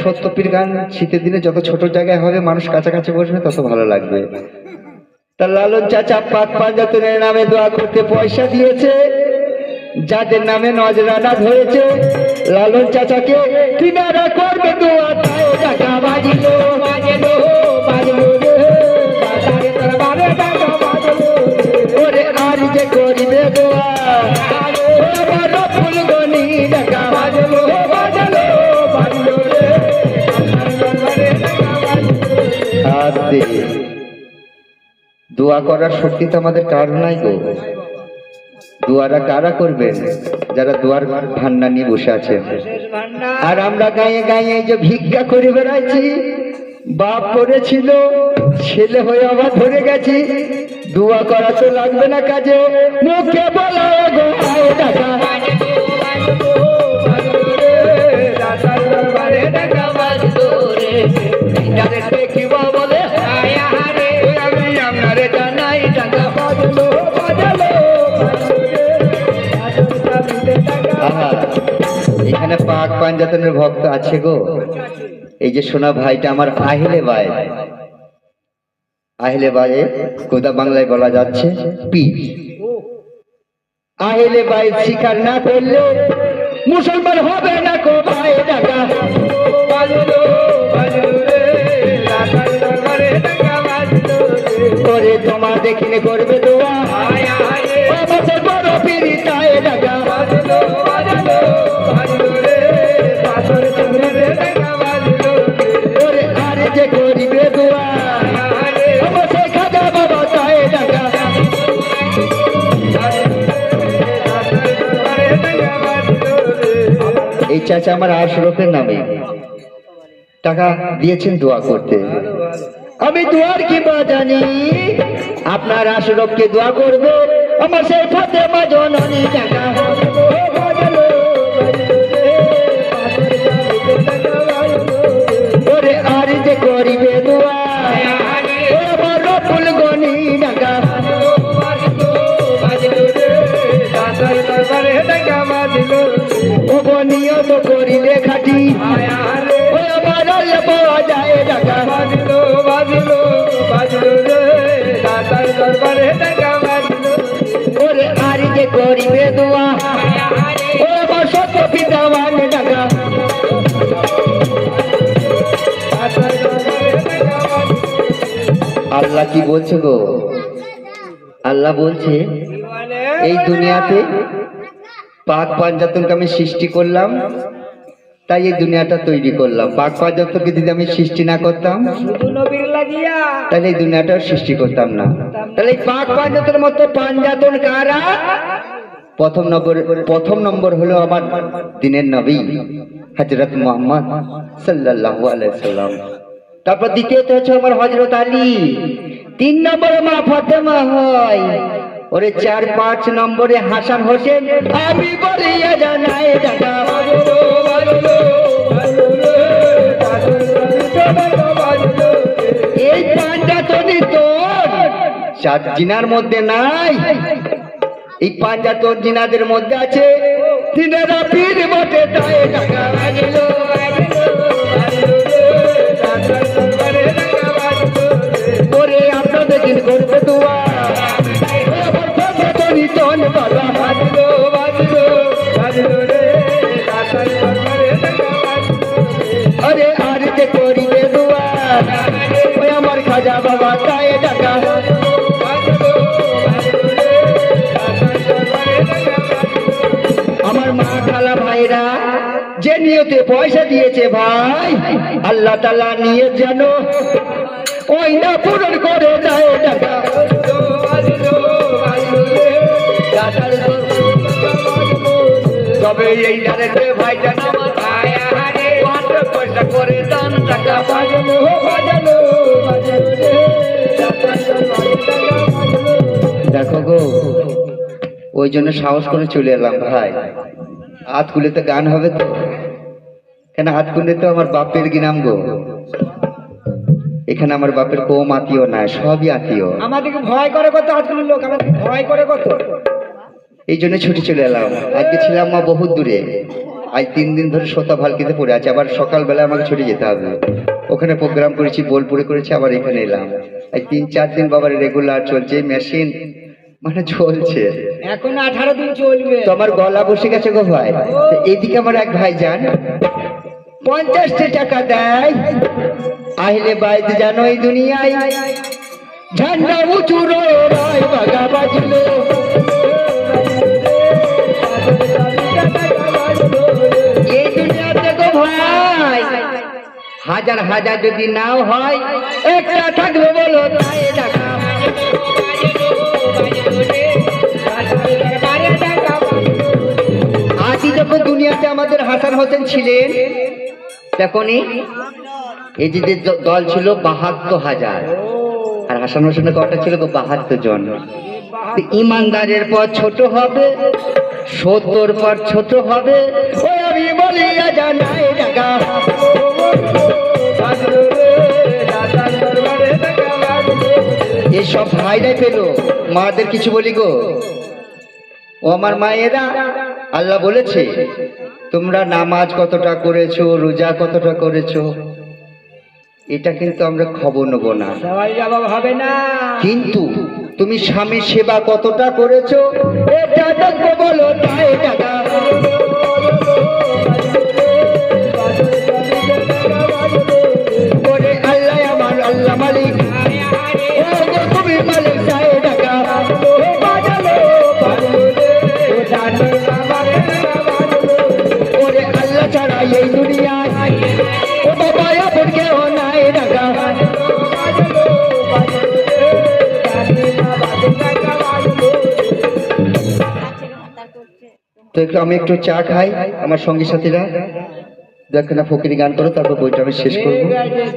সত্যপীর গান শীতের দিনে যত ছোট জায়গায় হবে, মানুষ কাছাকাছি বসবে, তত ভালো লাগবে। তা লালন চাচা পাক পাঞ্জাতনের নামে দোয়া করতে পয়সা দিয়েছে, যাদের নামে নজরানা ধরেছে লালন চাচাকে কিনারা করবে দোয়া তাই টাকা বাজিলো ওরে আর যে করিবে দোয়া ফুলগনি টাকা বাজলো দোয়া করার শক্তি তো আমাদের কারণ নাই গো। দোয়ারা কারা করবেন? যারা দোয়ার ভান্ডা নিয়ে বসে আছেন। আর আমরা গায়ে গায়ে যে ভিক্ষা করে বেড়াচ্ছি, বাপ করেছিল, ছেলে হয়ে আবার ধরে গেছি। দোয়া করা তো লাগবে না কাজে, মুখে বলা গো টাকা দেখিবা বলে আমি জানাই টাকা বাজলো এখানে পাক পাঞ্জাতনের ভক্ত আছে গো। এই যে সোনা ভাইটা আমার আহিলে বাই কোদা বাংলায় বলা যাচ্ছে পি। আহিলে বাই শিকার না করলে মুসলমান হবে না কো ভাই টাকা তোমার দেখিনে করবে দোয়া আমাদের বড় পিড়ি তাই ডাকা ওরে আরে যে করিবে দোয়া আমাদের খাজা বাবা তাই ডাকা এই চাচা আমার আশরফের নামে টাকা দিয়েছেন দোয়া করতে। আমি দোয়ার কি বা জানি, আপনার আশরফকে দোয়া করবে আমার সেই ফাতেমা জননী টাকা ওরে আর যে করিবে দোয়া আমার রপুল গনি টাকা ও নিয়ত করিলে খাটি ওই আমার পাওয়া যায় টাকা ওরে আর যে করিবে দোয়া ও আমার সত্য পিতাবান টাকা আল্লাহ কি বলছে গো? আল্লাহ বলছে এই দুনিয়াতে পাক পাঞ্জাতনকে আমি সৃষ্টি করলাম, তাই এই দুনিয়াটা তৈরি করলাম। পাক পাঞ্জাতনকে যদি আমি সৃষ্টি না করতাম তাহলে এই দুনিয়াটা সৃষ্টি করতাম না। তাহলে এই পাক পাঞ্জাতনের মতো পাঞ্জাতন কারা? প্রথম নম্বর হলো আমার দিনের নবী হযরত মুহাম্মদ সাল্লাল্লাহু আলাইহি সাল্লাম। তারপর দ্বিতীয়ত হচ্ছে আমার হযরত আলী, 3 নম্বরে মা ফাতেমা হয়, ওরে 4-5 নম্বরে হাসান হোসেন। আমি বলিয়া জানাই দাদা এই পাঞ্জাতনি তোর চার জিনার মধ্যে নাই, এই পাঞ্জাতন জিনাদের মধ্যে আছে তিনেরা পীর বটে তাই টাকা বাজলো ওরে আপনাদের দিন করবে দোয়া আমার পাঞ্জাতনি তোন বাবা বাজলো রে আরে আর যে করিবে দোয়া ওই আমার খাজা বাবা তাই টাকা আমার মা খালা ভাইরা যে নিয়তে পয়সা দিয়েছে ভাই আল্লাহ তাআলা নিয়ে যেন ওই না পূরণ করে দেয় টাকা তবে এই জানেতে ভাই জানা পয়সা করে দান টাকা বাজানো দেখো গো, ওই জন্য সাহস করে চলে এলাম ভাই। হাত খুলে তো গান হবে তো, কেন হাত খুলে তো আমার বাপের গিনাম গো। এখানে আমার বাপের কম আত্মীয় নাই, সবই আত্মীয়। আমাদেরকে ভয় করে কত, আজকাল লোক আমাদেরকে ভয় করে কত। এই জন্য ছুটি চলে এলাম। আজকে ছিলাম মা বহুত দূরে, আজ 3 দিন ধরে সোতা ভালকিতে পড়ে আছে, আবার সকালবেলা আমাকে ছুটে যেতে হবে। ওখানে প্রোগ্রাম করেছি, বোলপুরে করেছি, আবার এখানে এলাম। আজ 3-4 দিন বাবার রেগুলার চলছে, মেশিন মানে চলছে। এখন 18 দিন চলবে। তো আমার গলা বসে গেছে গো ভাই। তো এইদিকে আমার এক ভাই যান 50 টাকা দেয়, আহলে বাইত জানো এই দুনিয়ায় ঝান্ডা উঁচু রয় বাগা বাজলো এই দুনিয়াতে গো ভাই হাজার হাজার যদি নাও হয় একটা থাকবে বলো তাই টাকা আদি যখন দুনিয়াতে আমাদের হাসান হোসেন ছিলেন তখনই এই যে দল ছিল 72,000 আর হাসান হোসেনের কটা ছিল 72 জন। ইমানদারের পর ছোট হবে, 70 পর ছোট হবে, ওই আমি বলিয়া জানাই টাকা এসব ভাইরাই পেল। মাদের কিছু বলি গো, ও আমার মায়েরা, আল্লাহ বলেছে তোমরা নামাজ কতটা করেছো, রোজা কতটা করেছো, এটা কিন্তু আমরা খবর নেব না, সবাই জবাব হবে না। কিন্তু তুমি স্বামীর সেবা কতটা করেছো এটা দেখবো বলো তাই টাকা আল্লাহ আমার আল্লাহ মালিক, তুমি মালিক এই দুনিয়ায় ও বাবা আপন কেউ নাই রাখা তো একটু আমি একটু চা খাই, আমার সঙ্গী সাথীরা দেখে না ফকিরি গান করো, তারপর বইটা আমি শেষ করবো।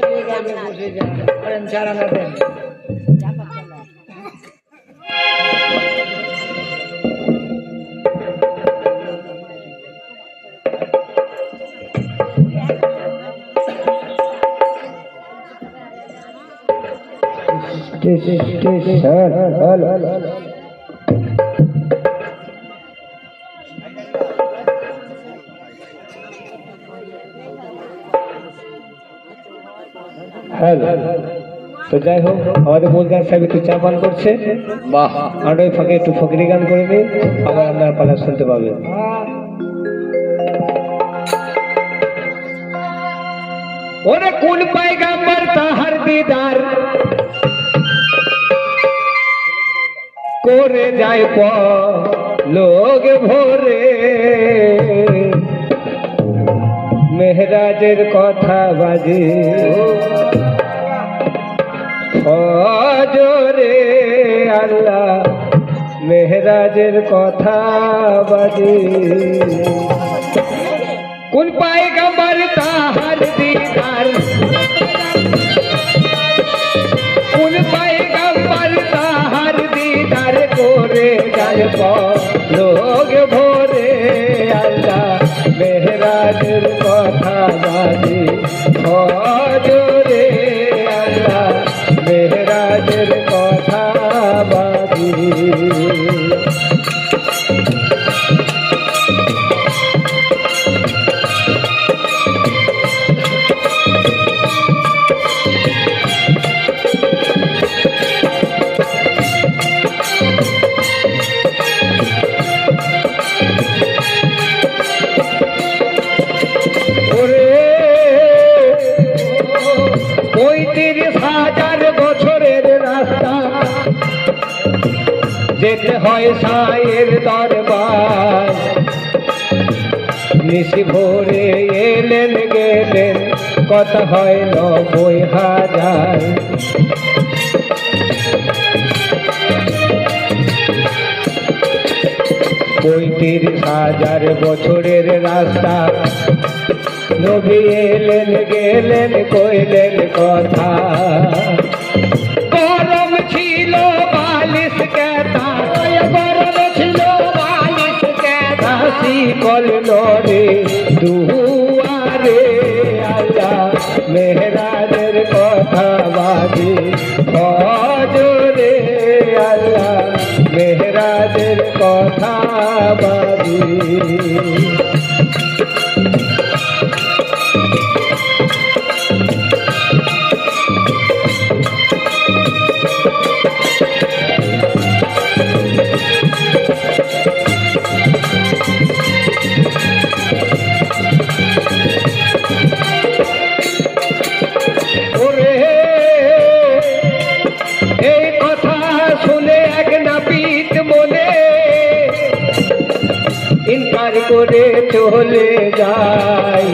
ঠিক আছে বসে যান চালানো দেন হ্যালো, তো যাই হোক আমাদের মূলগান সাহেব একটু চা পান করছে, বাহ, আমরা ওই ফাঁকে একটু ফকিরি গান করে নিই, আবার আপনারা পালা শুনতে পাবেন। ওরে কোন পয়গম্বর তাহার দিদার করে যায় লোক ভোরে, মেহরাজের কথা বাজে ফজরে, আল্লাহ মেহরাজের কথা বাজে। কোন পয়গম্বর তাহার দিদার কোন পয়গম্বর তাহার দিদার করে যায় লোক ভোরে, আল্লাহ মেহরাজের কথা বাজে ফজরে, আল্লাহ মেহরাজের কথা বাজে। ওরে ৩৫,০০০ বছরের রাস্তা যেতে হয় সায়ের দরবার, নিশি ভোরে এলেন গেলেন কথা হয় ৯০,০০০। ⁻৩০,০০০ বছরের রাস্তা, নবী এলেন গেলেন কইলেন কথা, গরম ছিল বালিশ কেতা গরম ছিল বালিশ কেতা হাসি কল নরে দুয়ারে, আল্লাহ মেহরাজের কথা বাজে ফজরে, আল্লাহ মেহরাজের কথা বাজে। ওরে এই কথা শুনে এক নাপিত মনে ইনকার করে চলে যায়,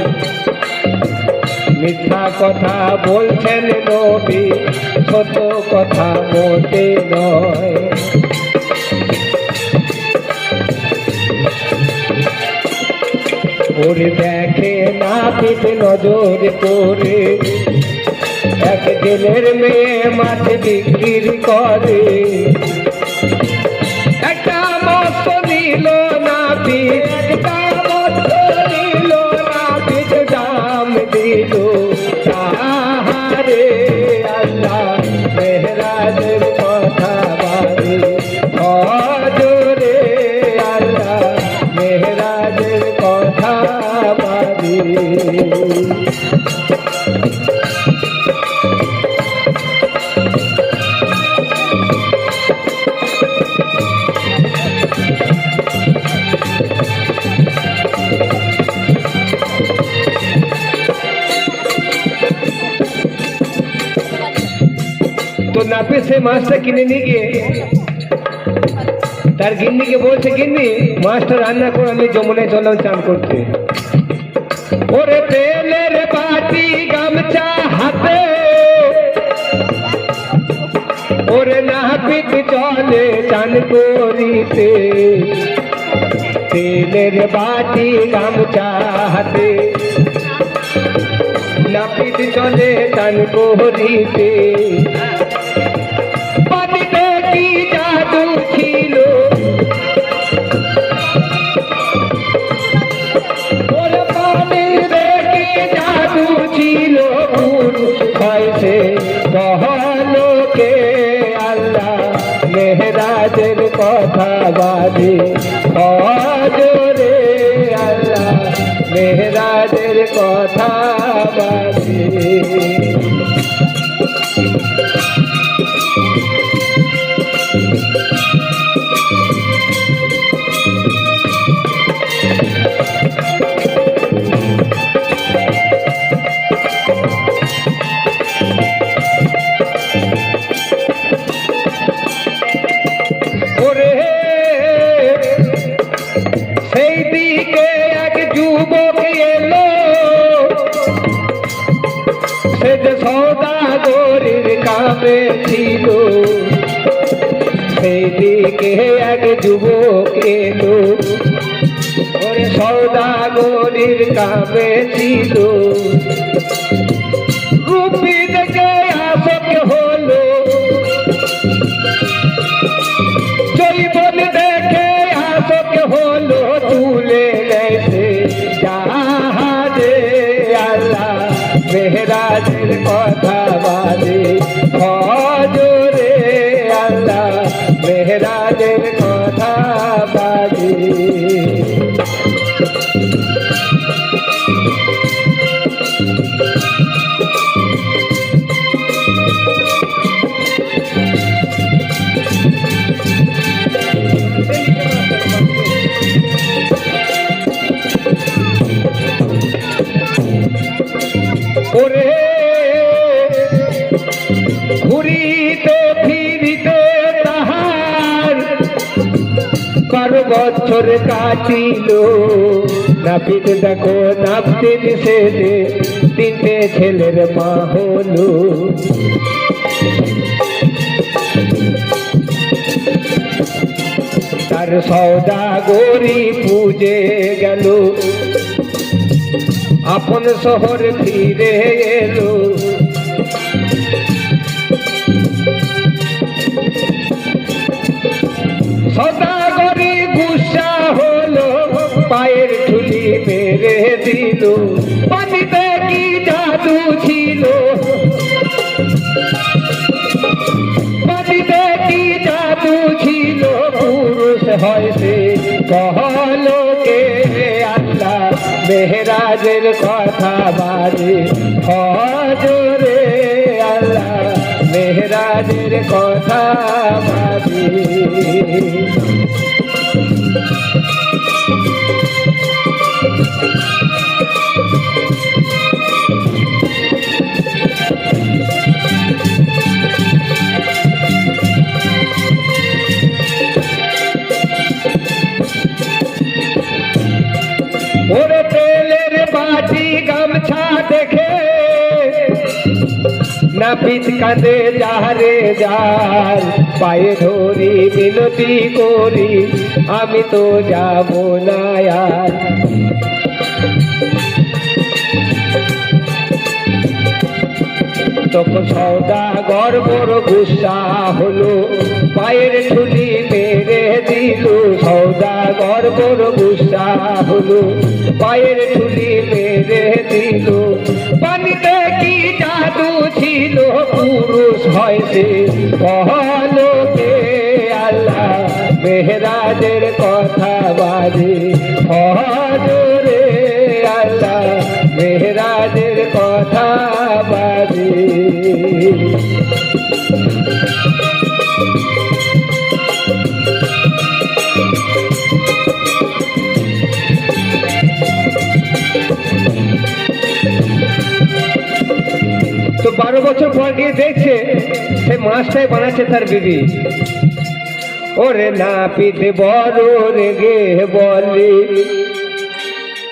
মিথ্যা কথা বলছেন নবী, সত্য কথা মোটে নয়। ওরে দেখে নাপিত নজর করে, এক জেলের মেয়ে মাছ বিক্রি করে, একটা মস্ত নিল নাপিত একটা মস্ত নিল নাপিত দাম দিল তাহারে, আল্লাহ মেহরাজের কথা বাজে ফজরে, আল্লাহ মেহরাজের কথা বাজে। তো নাপিত সে মাছটা কিনে নিয়ে গিয়ে তার গিন্নিকে বলছে, গিন্নি মাছটা রান্না করে আমি যমুনায় চললাম চান করতে। ওরে তেলের বাটি গামছা হাতে ওরে নাপিত চলে চান করিতে তেলের বাটি গামছা হাতে নাপিত চলে চান করিতে পানিতে কি জাদু ছিল ওরে পানিতে কি জাদু ছিল পুরুষ হয়েছে কহলোকে আল্লাহ মেহরাজের কথা বাজে হজরে আল্লাহ মেহরাজের কথা বাজে ওরে সেই দিকে এক যুবক এলো সে যে সওদাগরের কামে ছিল সেই দিকে এক যুবক এলো ওরে সওদাগরের কামে ছিল রূপী দেখে আসক হলো জৈবন দেখে আসক হলো তুলে গেছে জাহাজে আল্লাহ মেহরাজের কথা বাজে হজরে আল্লাহ মেহরাজের কথা বাজে ওরে ঘুরিতে ফিরিতে তাহার 12 বছর কাটিল নাপিত দেখো নাপিত ছেলে 3টে ছেলের মা হলো তার সওদাগরি পুজে গেল আপন শহর ফিরে এলো সওদাগরি গুসা হলো পায়ের ঠুলি মেরে দিল পানিতে কি জাদু ছিল পানিতে কি জাদু ছিল পুরুষ হয়েছে কহলোকে আল্লাহ মেহরাজের কথা বাজে হজরে আল্লাহ মেহরাজের কথা বাজে ওরে তেলের বাটি গামছা দেখে নাপিত কাঁদে যারে যার পায়ে ধরি বিনতি করি আমি তো যাব না আর তখন সওদাগর বড় গুসা হলো পায়ের ঠুলি মেরে দিল সওদাগর বড় গুসা হলো পায়ের ঠুলি মেরে দিল পানিতে কি জাদু ছিল পুরুষ হয়েছে কহলোকে আল্লাহ মেহরাজের কথা বাজে হজরে আল্লাহ মেহরাজের কথা বাজে তো 12 বছর পর গিয়ে দেখছে সে মাছটাই বানাচ্ছে তার বিবি ওরে নাপিত বড় রেগে বলে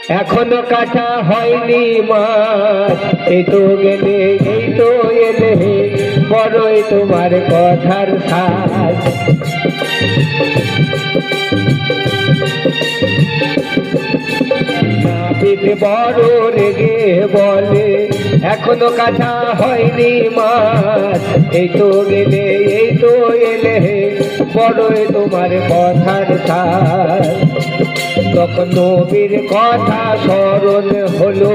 এখনো কাটা হয়নি মাছ, এই তো গেলে এই তো এলে, বড়ই তোমার কথার সাজ। নাপিত বড় রেগে বলে, এখনো কাটা হয়নি মাছ, এই তো গেলে এই তো এলে, বড়ই তোমার কথার সাজ। তখন নবীর কথা স্মরণ হলো,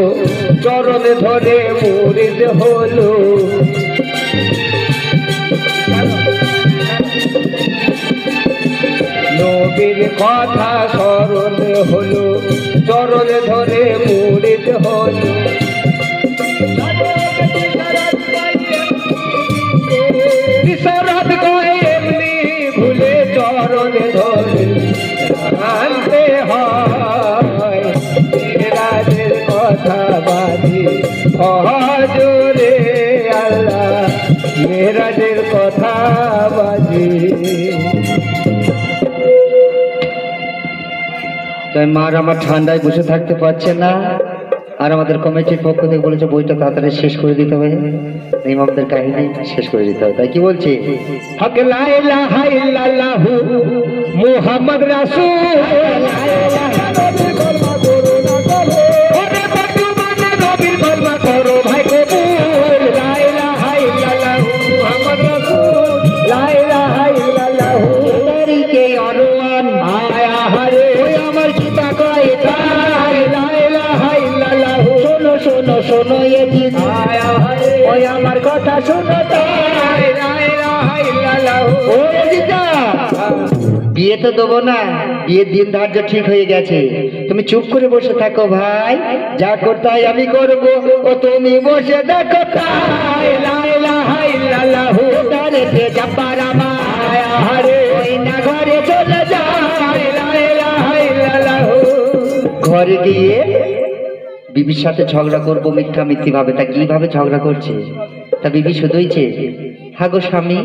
চরণ ধরে মুরিদ হলো। নবীর কথা স্মরণ হলো, চরণ ধরে মুরিদ হলো। বিশরদ কয়ে এমনি ভুলে চরণ ধরে আনতে হয়। রাজের কথা বাজি হজরে আল্লাহ, মেরাজের কথা বাজি। তাই মার আমার ঠান্ডায় বসে থাকতে পারছে না, আর আমাদের কমিটির পক্ষ থেকে বলেছে বইটা তাড়াতাড়ি শেষ করে দিতে হবে, ইমামদের কাহিনী শেষ করে দিতে হবে। তাই কি বলছি? হক লা ইলাহা ইল্লাল্লাহু মুহাম্মদ রাসূল। ওরে বর্তমানে নবীর কলমা করো ভাই কবুল। লা ইলাহা ইল্লাল্লাহু মুহাম্মদ রাসূল। লা ইলাহা ইল্লাল্লাহু তারিকে অরওয়ান আয়া হারে, ওই আমার কিতা কয় তাই। লা ইলাহা ইল্লাল্লাহু শোনো শোনো শোনো এ জিন আয়া হারে, ওই আমার কথা শোনো তাই। লা ইলাহা ইল্লাল্লাহু। ও জিতা, বিয়ে তো দেবো না, বিয়ের দিন ধার্য ঠিক হয়ে গেছে, তুমি চুপ করে বসে থাকো ভাই, যা করতে হয় আমি করবো, ও তুমি বসে দেখো তাই। লা ইলাহা ইল্লাল্লাহু তারেতে জব্বার আমার হারে, ওই না ঘরে চলে যায়। লা ইলাহা ইল্লাল্লাহু। ঘরে গিয়ে বিবির সাথে ঝগড়া করবো মিথ্যা মিথ্যি ভাবে, তা কিভাবে ঝগড়া করছে? তা বিবি শুধুইছে, হাগো স্বামী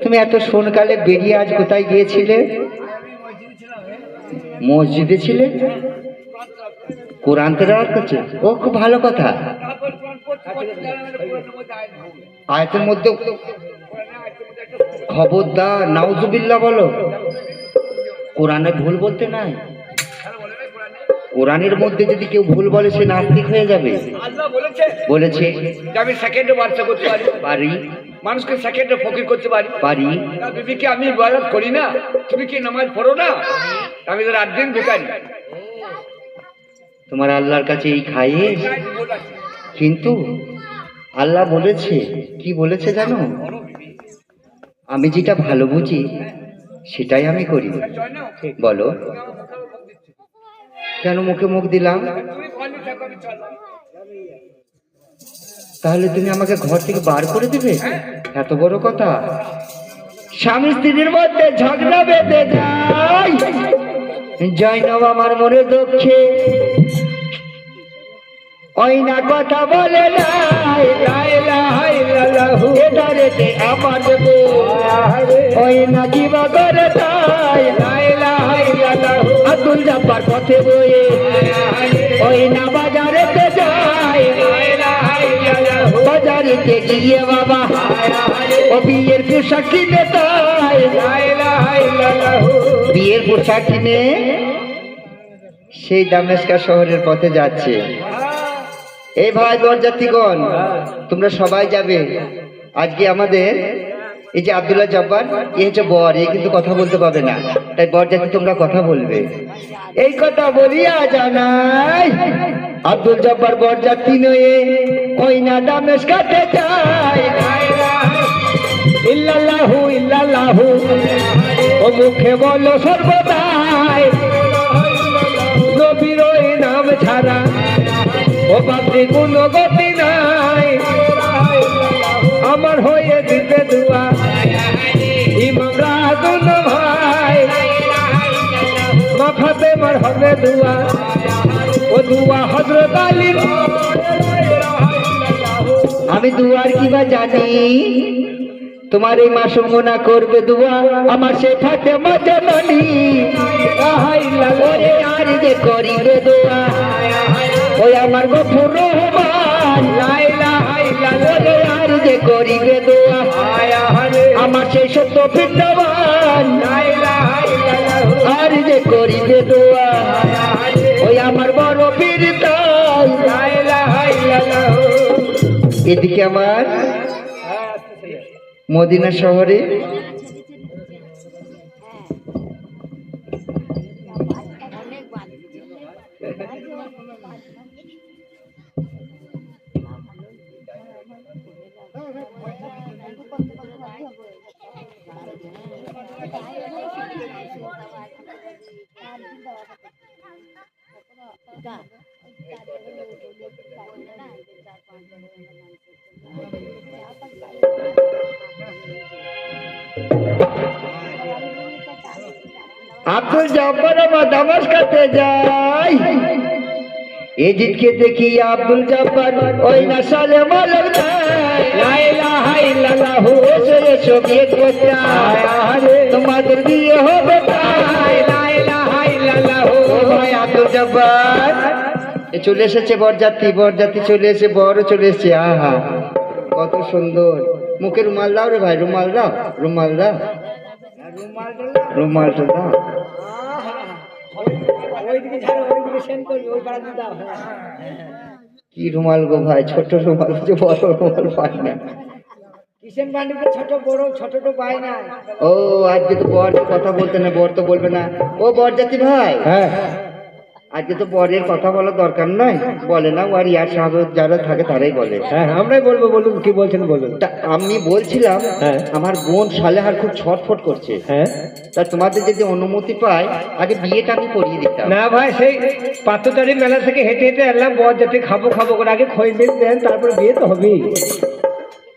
তুমি এত সোনকালে বেরিয়ে আজ কোথায় গিয়েছিলে? মসজিদে ছিলে, কোরআন তেলাওয়াত করছে। ও খুব ভালো কথা, আয়াতের মধ্যে খবরদার নাউজুবিল্লাহ বলো, কোরআনে ভুল বলতে নাই। কোরআনের মধ্যে যদি কেউ ভুল বলে সে নাস্তিক হয়ে যাবে। আল্লাহ বলেছে বলেছে যে আমি সেকেন্ডে বাচ্চা করতে পারি, পারি মানুষকে সেকেন্ডে ফকির করতে পারি। পারি না বিবিকে আমি ইবাদত করি না, তুমি কি নামাজ পড়ো না? আমি তো রাত দিন বেকারি। তোমার আল্লাহর কাছে এই খাইয়ে, কিন্তু আল্লাহ বলেছে কি বলেছে জানো? আমি যেটা ভালো বুঝি সেটাই আমি করি। বলো কেন মুখে মুখ দিলাম? তাহলে তুমি আমাকে ঘর থেকে বার করে দেবে? এত বড় কথা? স্বামী স্ত্রীর মধ্যে ঝগড়া বেঁধে যায়, জয়নব আমার মনে দুঃখে ওই না কথা বলে নাই। লা ইলাহা ইল্লাল্লাহু এটারেতে আমার দেবো, ওই না কিবা করে তাই। লা ইলাহা ইল্লাল্লাহু আব্দুল জব্বার পথে বয়ে ওই না বাজারেতে যায়। লা ইলাহা ইল্লাল্লাহু বাজারেতে গিয়ে বাবা ও বিয়ের পোশাক কিনে তাই। লা ইলাহা ইল্লাল্লাহু বিয়ের পোশাক কিনে সেই দামেস্কা শহরের পথে যাচ্ছে। এই ভাই বরযাত্রীগণ, তোমরা সবাই যাবে। আজকে আমাদের এই যে আব্দুল্লাহ জব্বার, এ হচ্ছে বর, এ কিন্তু কথা বলতে পারবে না, তাই বরযাত্রী তোমরা কথা বলবে। এই কথা বলিয়া জানাই আব্দুল জব্বার বরযাত্রী নয়ে কইনা দামেস্কাতে যায়। ইল্লাল্লাহু ইল্লাল্লাহু ও মুখে বলো সর্বদাই, নবীর ওই নাম ছাড়া ও বাপরে কোনো গতি নাই। আমার হয়ে দিতে দুয়া ইমাম রাজুল ভাই, মাফাতে মার হবে দুয়া ও দুয়া হযরত আলী। আমি দুয়ার কি বা জানি, তোমার এই মাসুমনা করবে দোয়া আমার সে থাকে মজননী ওরে আর যে করিবে দোয়া ওই আমার গফুর রহমান ওরে আর যে করিবে দোয়া আমার সেই সত্য বিদ্যমান আর যে করিবে দোয়া ওই আমার বড় পীর তাই এদিকে আমার মদিনা শহরে আব্দুল জব্বার আমার দামাস্কাতে যাই এজিদকে দেখি আব্দুল জব্বার ওই না সালে মালক দেয় লা ইলাহা ইল্লাল্লাহু এসো বিয়ে করতে তোমাদের বিয়ে হবে তাই লা ইলাহা ইল্লাল্লাহু ভাই আব্দুল জব্বার চলে এসেছে বরযাত্রী চলে এসে বড় চলে এসেছে আহা কত সুন্দর মুখে রুমাল দাও রে ভাই রুমাল দাও রুমালটা দাও কি রুমাল গো ভাই ছোট রুমাল বড় রুমাল পাই না কিষেন পান্ডিতে ছোট বড় ছোট তো পাই না ও আজকে তো বর কথা বলতে না বর তো বলবে না ও বরযাত্রী ভাই হ্যাঁ আজকে তো বরের কথা বলা দরকার নাই বলে না আর ইয়ার সাহেব যারা থাকে তারাই বলে হ্যাঁ আমরাই বলবো, বলুন কি বলছেন বলুন। তা আমি বলছিলাম হ্যাঁ। আমার বোন সালেহার খুব ছটফট করছে হ্যাঁ তা তোমাদের যদি অনুমতি পাই আগে বিয়েটা আমি করিয়ে দিতাম না ভাই সেই পাত্রতারি মেলা থেকে হেঁটে হেঁটে এলাম বর যাতে খাবো করে আগে খই দেন তারপরে বিয়ে তো হবেই।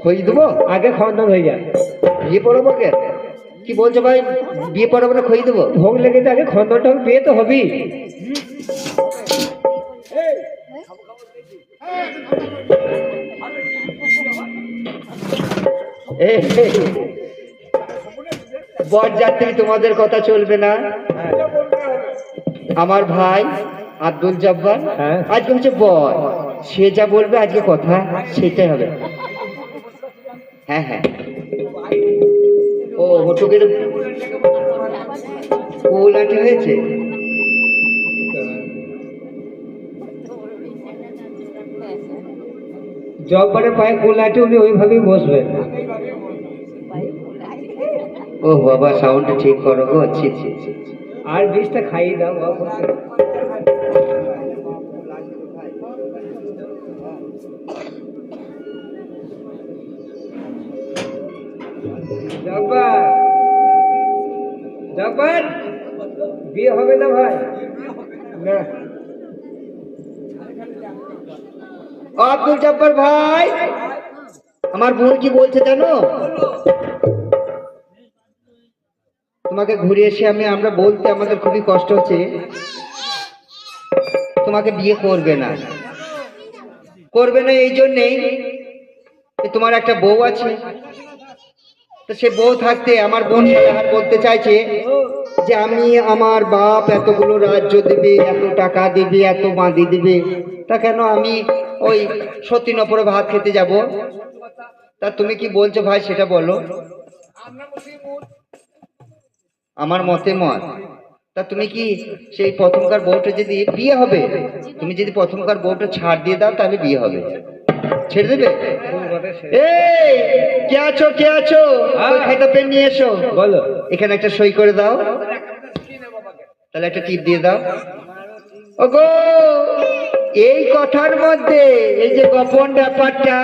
খোঁজ দেবো আগে খন্দন হয়ে যায়, বিয়ে পড়াবো কে কি বলছো ভাই বিয়ে পড়াবো না খোঁজ দেবো ভোগ লেগেছে আগে খন্দনটা হবে, বিয়ে তো হবেই। বরযাত্রী তোমাদের কথা চলবে না আমার ভাই আব্দুল জব্বার হ্যাঁ। আজকে হচ্ছে বর সে যা বলবে আজকে কথা সেটাই হবে হ্যাঁ হ্যাঁ ও হটুকের ফুলাটি হয়েছে জব্বারের পায়ে কোলাটি উনি ওইভাবেই বসবেন। ও বাবা সাউন্ডটা ঠিক করো গো ছি ছি ছি আর বিষটা খাইয়ে দাও বাবা। জব্বার বিয়ে হবে না ভাই না। আব্দুল জব্বার ভাই আমার বোন কি বলছে জানো তোমাকে ঘুরে এসে আমরা বলতে আমাদের খুবই কষ্ট হচ্ছে তোমাকে বিয়ে করবে না এই জন্যেই যে তোমার একটা বউ আছে তো সে বউ থাকতে আমার বোন সালেহার বলতে চাইছে যে আমি আমার বাপ এতগুলো রাজ্য দিবে এত টাকা দিবে এত বাঁধি দিবে তা কেন আমি ওই সতীন ওপরে ভাত খেতে যাব তা তুমি কি বলছো ভাই সেটা বলো আমার মতে মত তা তুমি কি সেই প্রথমকার বউটা যদি বিয়ে হবে তুমি যদি প্রথমকার বউটা ছাড় দিয়ে দাও তাহলে বিয়ে হবে ছেড়ে দেবে এই কে আছো ওই খাতা পেন নিয়ে এসো বলো এখানে একটা সই করে দাও তাহলে একটা টিপ দিয়ে দাও ওগো এই কথার মধ্যে এই যে গোপন ব্যাপারটা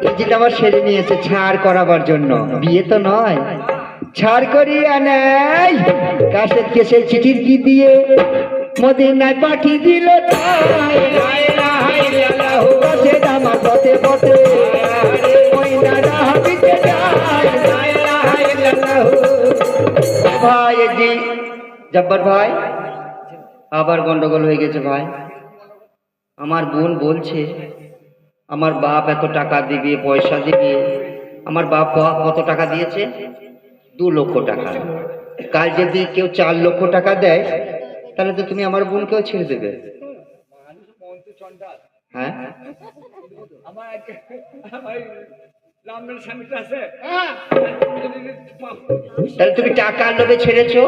এই যেটা আবার সেরে নিয়েছে ছাড় করাবার জন্য বিয়ে তো নয় ছাড় করিয়া নেই কাশের কেসে চিঠির কি দিয়ে মদিনায় পাঠিয়ে দিল তাই কাছে আমার পথে পথে ভাই জি জব্বার ভাই আবার গন্ডগোল হয়ে গেছে ভাই আমার বোন বলছে আমার বাপ এত টাকা দিবে পয়সা দিবে আমার বাবা কত টাকা দিয়েছে? 2 লক্ষ টাকা। কাল যদি কেউ 4 লক্ষ টাকা দেয়, তাহলে তো তুমি আমার বোনকেও ছেড়ে দেবে। হ্যাঁ, আমার রামনাথ স্বামীটা আছে, তাহলে তুমি টাকার লোভে ছেড়েছো,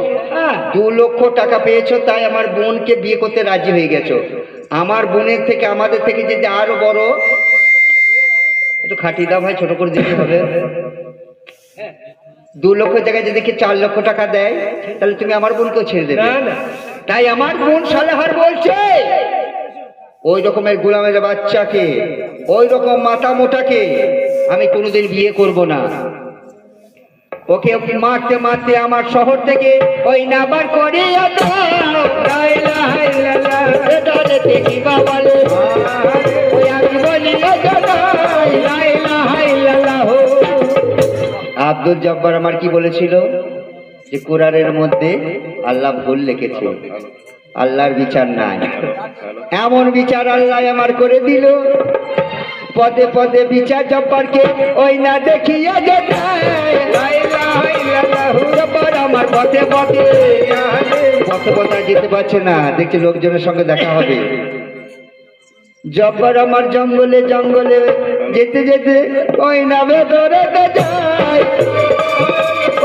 2 লক্ষ টাকা পেয়েছো, তাই আমার বোনকে বিয়ে করতে রাজি হয়ে গেছো। আমার বোনের থেকে, আমাদের থেকে যদি আরো বড়, একটু খাটিয়ে দাও ভাই, ছোট করে দিতে হবে। 2 লক্ষ জায়গায় যদি কি 4 লক্ষ টাকা দেয়, তাহলে তুমি আমার বোনকেও ছেড়ে দেবে। তাই আমার বোন সালেহার বলছে, ওই রকমের গোলামের বাচ্চাকে, ওই রকম মাথা মোটাকে আমি কোনোদিন বিয়ে করব না। ওকে মারতে মারতে আমার শহর থেকে ওই নাবার করে আব্দুল জব্বার আমার কি বলেছিল, যে কোরআনের মধ্যে আল্লাহ ভুল লিখেছে, আল্লাহর বিচার নাই। এমন বিচার আল্লাহ আমার করে দিল, পদে পদে বিচার জব্বারকে ওই না দেখিয়া যেতে আমার পথে পথে পথে পথে যেতে পারছে না, দেখছি লোকজনের সঙ্গে দেখা হবে। জব্বার আমার জঙ্গলে জঙ্গলে যেতে যেতে ওই না ভেতরে যায়,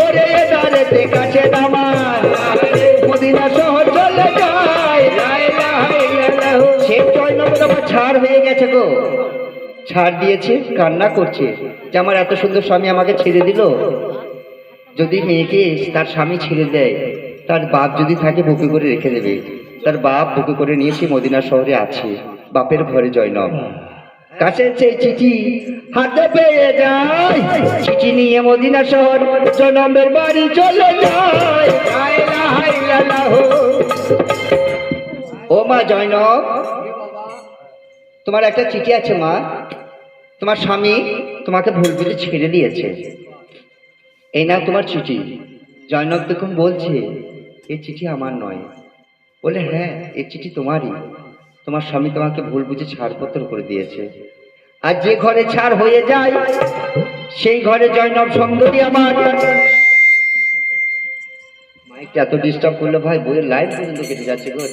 ওরে দাঁড়েতে কাছে নামার মদিনা শহর চলে যায়। সে জয়নগর আমার ছাড় হয়ে গেছে গো, ছাড় দিয়েছে, কান্না করছে যে আমার এত সুন্দর স্বামী আমাকে ছেড়ে দিল। যদি মেয়েকে তার স্বামী ছেড়ে দেয়, তার বাপ যদি থাকে বুকে করে রেখে দেবে। তার বাপ বুকে করে নিয়েছি, মদিনা শহরে আছে, বাপের ঘরে জয়নব। কাছে সেই চিঠি হাতে পেয়ে যায়, চিঠি নিয়ে মদিনা শহর জয়নবের বাড়ি চলে যায়। ও মা জয়নব, তোমার একটা চিঠি আছে মা, তোমার স্বামী তোমাকে ভুল বুঝে ছেড়ে দিয়েছে, এই নাও তোমার চিঠি। জয়নব দেখুন বলছে, এই চিঠি আমার নয়। বলে হ্যাঁ, এই চিঠি তোমারই, তোমার স্বামী তোমাকে ভুল বুঝে ছাড়পত্র করে দিয়েছে। আর যে ঘরে ছাড় হয়ে যায়, সেই ঘরে জয়নব সুন্দরী আমার। মাইকটা এত ডিস্টার্ব করলো ভাই, বইয়ের লাইন পর্যন্ত কেটে যাচ্ছে গো।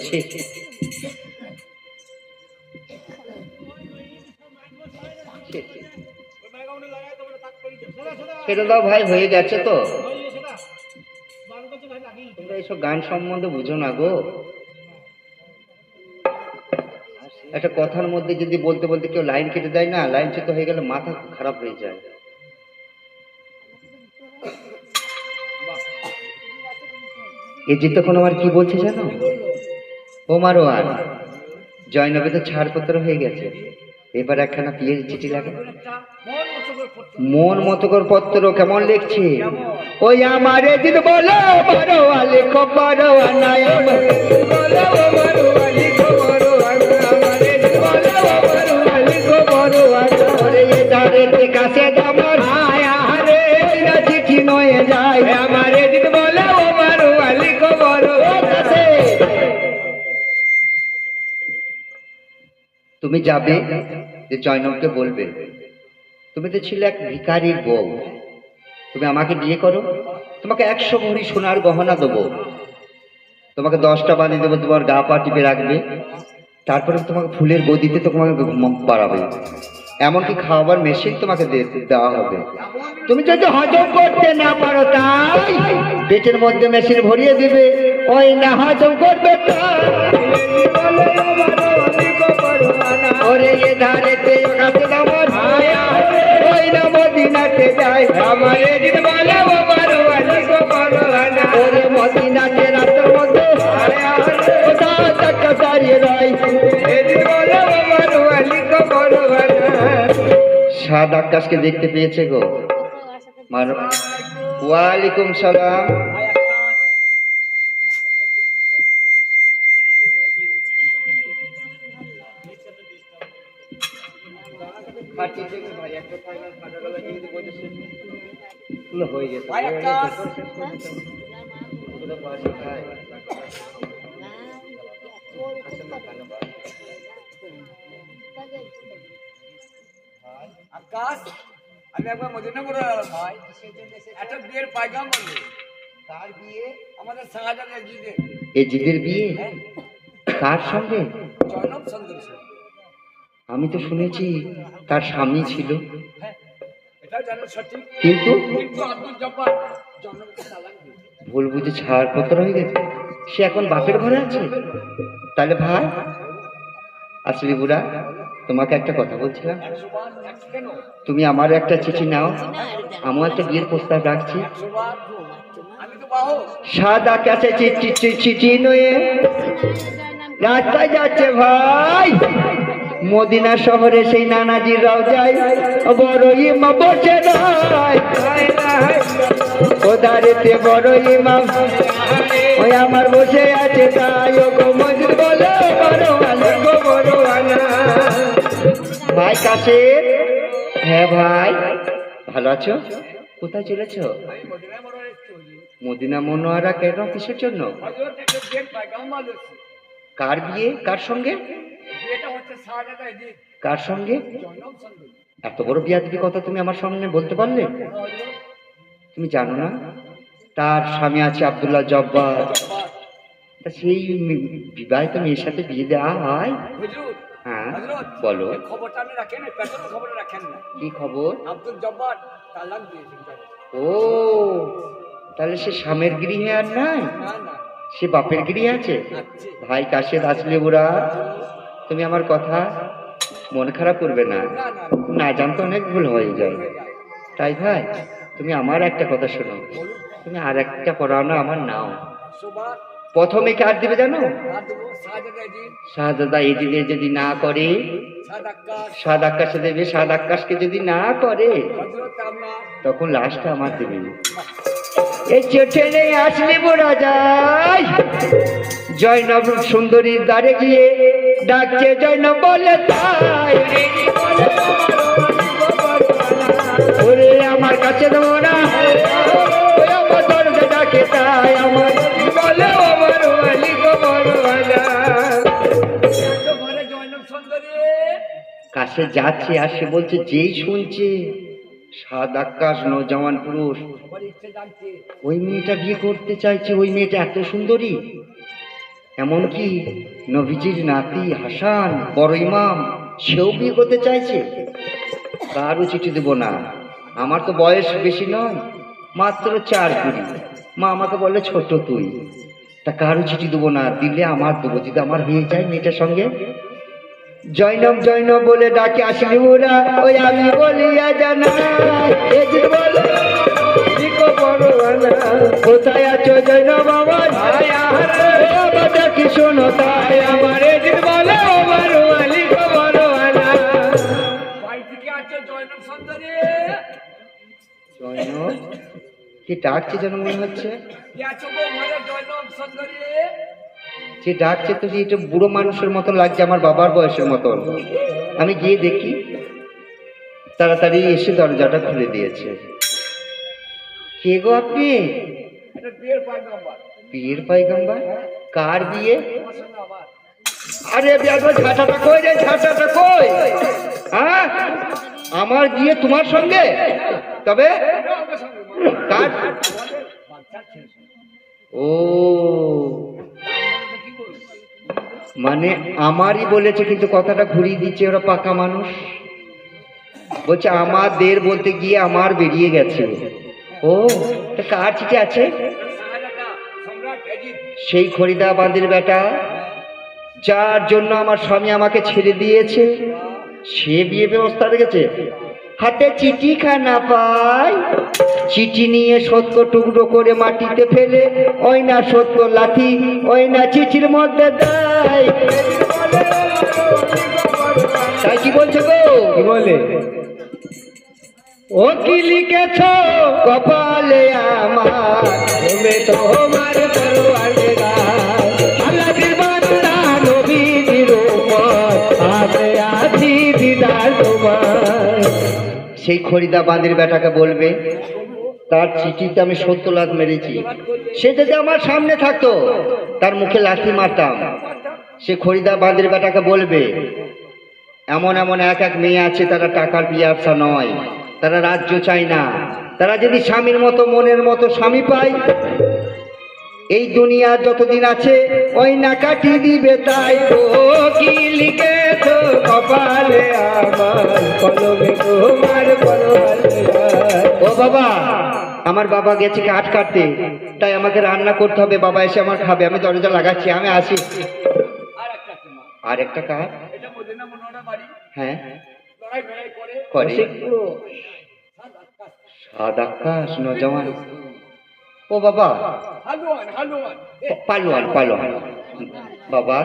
ছেড়ে দাও ভাই, হয়ে গেছে তো। তোমরা এইসব গান সম্বন্ধে বুঝো না গো। একটা কথার মধ্যে যদি বলতে বলতে কেউ লাইন কেটে দেয় না, লাইন চ্যুত হয়ে গেলে মাথা খারাপ হয়ে যায়। এই যে তখন আমার কি বলছে জানো, ও মারোয়ার, জয়নবে তো ছাড়পত্র হয়ে গেছে, এবার একখানা বিয়ের চিঠি লাগে। মন মতো করে পত্র কেমন লিখছে, ওই আমারে দিন বলো বড়োয়া লেখো বড়োয়া নাই কাছে চিঠি নয়ে যায়, আমারে দিন বলো বড়োয়া লেখো বড়োয়া। তুমি যাবে যে জয়নবকে বলবে, তুমি তো ছিলে এক ভিখারির বউ, তুমি আমাকে বিয়ে করো, তোমাকে 100 ভরি সোনার গহনা দেবো, তোমাকে 10টা বানিয়ে দেবো, তোমার গা পা টিপে রাখবে, তারপরে তোমাকে ফুলের গদিতে তোমাকে বাড়াবে, এমনকি খাওয়াবার মেশিন তোমাকে দেওয়া হবে। তুমি যদি হজম করতে না পারো, তাই পেটের মধ্যে মেশিন ভরিয়ে দিবে, ওই না হজম করবে ওরে এ ধারেতে কাছে আমার ওই না মদিনাতে যায়, আমারে দিন বলে ওরে মদিনাতে রাতের মধ্যে দাঁড়িয়ে রয়। সাত আকাশকে দেখতে পেয়েছে গো। ওয়ালাইকুম সালাম। হয়ে গেছে আকাশ আমি একবার মদিনা করে এলাম ভাই, একটা বিয়ের পায়গাম বললো কার বিয়ে? আমাদের শাহজাহান এজিদের এজিদের বিয়ে? কার সঙ্গে? জয়নব সুন্দর ছিল। আমি তো শুনেছি তার স্বামী ছিল, হ্যাঁ, এটাও জানো সঠিক, কিন্তু কিন্তু আব্দুল জব্বার জয়নবকে তালাক দিয়েছে। ভুল বুঝে ছাড়পত্র হয়ে গেছে, সে এখন বাপের ঘরে আছে। তাহলে ভাই আসলি বুড়া, তোমাকে একটা কথা বলছিলাম, 100 বার, কেন তুমি আমার একটা চিঠি নাও, আমার একটা বিয়ের প্রস্তাব রাখছি। 100 বার? আমি তো বাহো। সাদা কাছে চিঠি নয়ে রাস্তায় যাচ্ছে ভাই, মদিনা শহরে সেই নানাজির রওজায় বড় ইমাম বসে নাই, ওদারেতে বড় ইমাম ওই আমার বসে আছে, তাই ও গো মসজিদ বলে বড় আলো গো বড় আলো। ভাই কাশের, হ্যাঁ ভাই ভালো আছো? কোথায় চলেছো? আমি মদিনায় বড় এসেছি হুজুর। মদিনা মনোয়ারা কেন, কিসের জন্য? হযরত একটা বিয়ের পায়গাম বললো, কার বিয়ে? কার সঙ্গে? বিয়েটা হচ্ছে শাহজাহান এজিদ কার সঙ্গে? জয়নব সুন্দর। এত বড় বিয়াদবি কথা তুমি আমার সামনে বলতে পারলে? তুমি জানো না তার স্বামী আছে আব্দুল্লাহ জব্বার, তা সেই বিবাহিত মেয়ের সাথে বিয়ে দেওয়া হয়? হুজুর, হ্যাঁ হযরত, বলো, এই খবরটা আপনি রাখেন, এই পেছনের খবরটা রাখেন না। কি খবর? আব্দুল জব্বার তালাক দিয়েছেন জয়নব। ও তাহলে সে স্বামীর গৃহে আর নাই, না না, সে বাপের গৃহে আছে। আছে। ভাই কাশেদ আসলে বুড়া, তুমি আমার কথা মন খারাপ করবে না, না না, না জানতে অনেক ভুল হয়ে যায়। হয়ে যায়। তাই ভাই তুমি আমার একটা কথা শোনো, বলুন, তুমি আর একটা পড়ানো আমার নাও। 100 বার প্রথমে কার দিবে জানো? আর দেবো শাহজাহান এজিদ, শাহজাদা এদিকে যদি না করে সাদ আক্কাস, সাদ আকাশে দেবে, সাদ আকাশকে যদি না করে হযরত আমরা তখন লাশটা আমার দেবে। এই চেঠেনে আসলে বোরা যায়, জয়নব সুন্দরীর দ্বারে গিয়ে ডাকছে, জয়নব বলে তাই ওরে আমার কাছে দেবো না, ওই আমার দরজা ডাকে তাই আমার বলে আমার ওয়ালি গো বড় আলা। তো ঘরে জয়নব সুন্দরী কাছে যাচ্ছে আর সে বলছে, যেই শুনছে সাদ আকাশ নৌজওয়ান পুরুষ, বড় ইচ্ছে জানছে। ওই মেয়েটা বিয়ে করতে চাইছে, ওই মেয়েটা এত সুন্দরী, এমনকি নবীজির নাতি হাসান বড় ইমাম সেও বিয়ে করতে চাইছে। কারও চিঠি দেবো না, আমার তো বয়স বেশি নয়, মাত্র 4 মা আমাকে বলে ছোট তুই, তা কারও চিঠি দেবো না, দিলে আমার দেবো, যদি আমার হয়ে যায় মেয়েটার সঙ্গে। জয়নব জয়নব বলে ডাকে আসলি ওরা, ওই আমি বলিয়া জানা এজিদ বলে দিকো বড় আনা, কোথায় আছো জয়নব আমার আমাদের কি শোনো, তাই আমার এজিদ বলে আমার ওয়ালি গো বড় আনা। বাড়ি থেকে আছে জয়নব সুন্দরী, জয়নব কি ডাকছে যেন মনে হচ্ছে, কে আছো গো ঘরে জয়নব সুন্দরী? যে ডাকছে তো এটা বুড়ো মানুষের মতন লাগছে, আমার বাবার বয়সের মতন। আমি গিয়ে দেখি, তাড়াতাড়ি এসে দরজাটা খুলে দিয়েছে। কে গো আপনি? এটা বিয়ের পায়গাম্বার, বিয়ের পাইগাম্বার? কার বিয়ে? তোমার সঙ্গে আমার। আরে বিয়াদব, ঝাঁটাটা কই রে, ঝাঁটাটা কই? হ্যাঁ আমার বিয়ে তোমার সঙ্গে? তবে আমার সঙ্গে কার? আমাদের বাচ্চার ছেলে। ও মানে আমারই বলেছে, কিন্তু কথাটা ঘুরিয়ে দিচ্ছে, ওরা পাকা মানুষ। বলছে আমাদের বলতে গিয়ে আমার বেরিয়ে গেছে। ও তা কার চিঠি আছে? শাহজাদা সম্রাট এজিদ, সেই খরিদাবাদের বেটা, যার জন্য আমার স্বামী আমাকে ছেড়ে দিয়েছে, সে বিয়ে ব্যবস্থা রেখেছে। হাতে চিঠি খানা পাই, চিঠি নিয়ে 70 টুকরো করে মাটিতে ফেলে, ওই না 70 লাঠি ওই না চিঠির মধ্যে দেয়। তাই কি বলছে গো? কি বলে? ও কি লিখেছ কপালে আমার, তুমি তোমার তরবারে গায়, আল্লাহর বান্দা নবীর উপর আছে আছি দিদার তোমার। সেই খরিদাবাদের বেটাকে বলবে তার চিঠিতে আমি 70 লাখ মেরেছি, সে যদি আমার সামনে থাকতো তার মুখে লাঠি মারতাম। সে খরিদাবাদের বেটাকে বলবে এমন এমন এক এক মেয়ে আছে, তারা টাকার পিয়াসা নয়, তারা রাজ্য চায় না। তারা যদি স্বামীর মতো মনের মতো স্বামী পায়, এই দুনিয়া যতদিন আছে ওই না কাটি দিবে তাই। ও কি লিখেছো কপালে আমার, কলমে তোমার পরোয়ালে গায়। ও বাবা, আমার বাবা গেছে কাঠ কাটতে, তাই আমাকে রান্না করতে হবে। বাবা এসে আমার খাবে, আমি দরজা লাগাচ্ছি, আমি আসি। আর একটা কাঠ, হ্যাঁ করে সাত আকাশ নজওয়ান। ও বাবা, পালোয়ান পালোয়ান। বাবা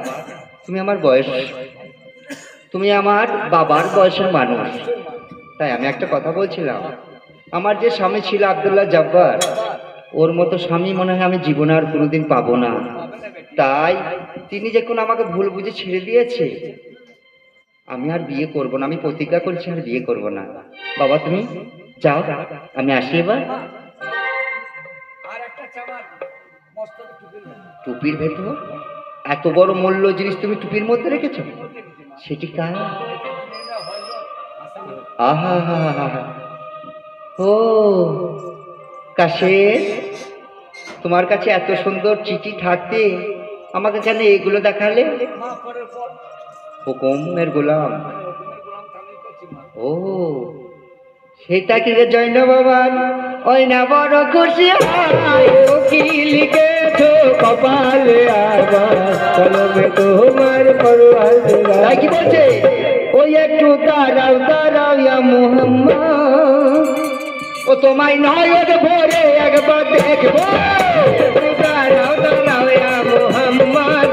তুমি আমার বয়স, তুমি আমার বাবার বয়সের মানুষ, তাই আমি একটা কথা বলছিলাম। আমার যে স্বামী ছিল আব্দুল্লাহ জব্বার, ওর মতো স্বামী মনে হয় আমি জীবনে আর কোনোদিন পাবো না। তাই তিনি যখন আমাকে ভুল বুঝে ছেড়ে দিয়েছে, আমি আর বিয়ে করব না। আমি প্রতিজ্ঞা করছি আর বিয়ে করব না। বাবা তুমি যাও, আমি আসি এবার। টুপির ভেতর এত বড় মূল্য জিনিস তুমি টুপির মধ্যে রেখেছো, সেটি কার? আহা হা হা হা। ও কাশের, তোমার কাছে এত সুন্দর চিঠি থাকতে আমাকে কেন এগুলো দেখালে? হুকুমের গোলাম। ও সেটা কি রে জৈন বাবা? ওই না বড় খুশি হয়। ও কি লিখেছো কপালে আমার, কলমে তোমার পরোয়ালে গায়। তাই কি বলছে? ওই একটু দাঁড়াও দাঁড়াও ইয়া মুহাম্মদ, ও তোমায় নয়ন ভরে একবার দেখবো। একটু দাঁড়াও দাঁড়াও ইয়া মুহাম্মদ,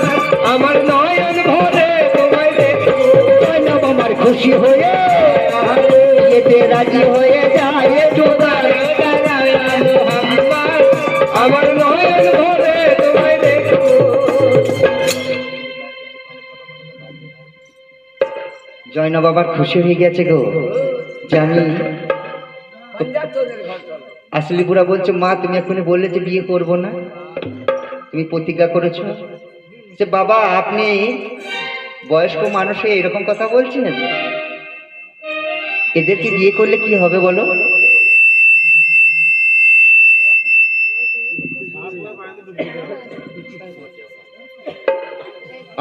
আমার নয়ন ভরে তোমায় দেখবো। জয়নব আমার খুশি হয়ে এতে রাজি হয়ে যায়। একটু দাঁড়াও দাঁড়াও ইয়া মুহাম্মদ, আমার নয়ন ভরে তোমায় দেখবো। জয়না বাবার খুশি হয়ে গেছে গো, জানি। আসলি বুড়া বলছে, মা তুমি এখনই বললে যে বিয়ে করব না, তুমি প্রতিজ্ঞা করেছো। যে বাবা আপনি বয়স্ক মানুষে এরকম কথা বলছেন, এদেরকে বিয়ে করলে কি হবে বলো?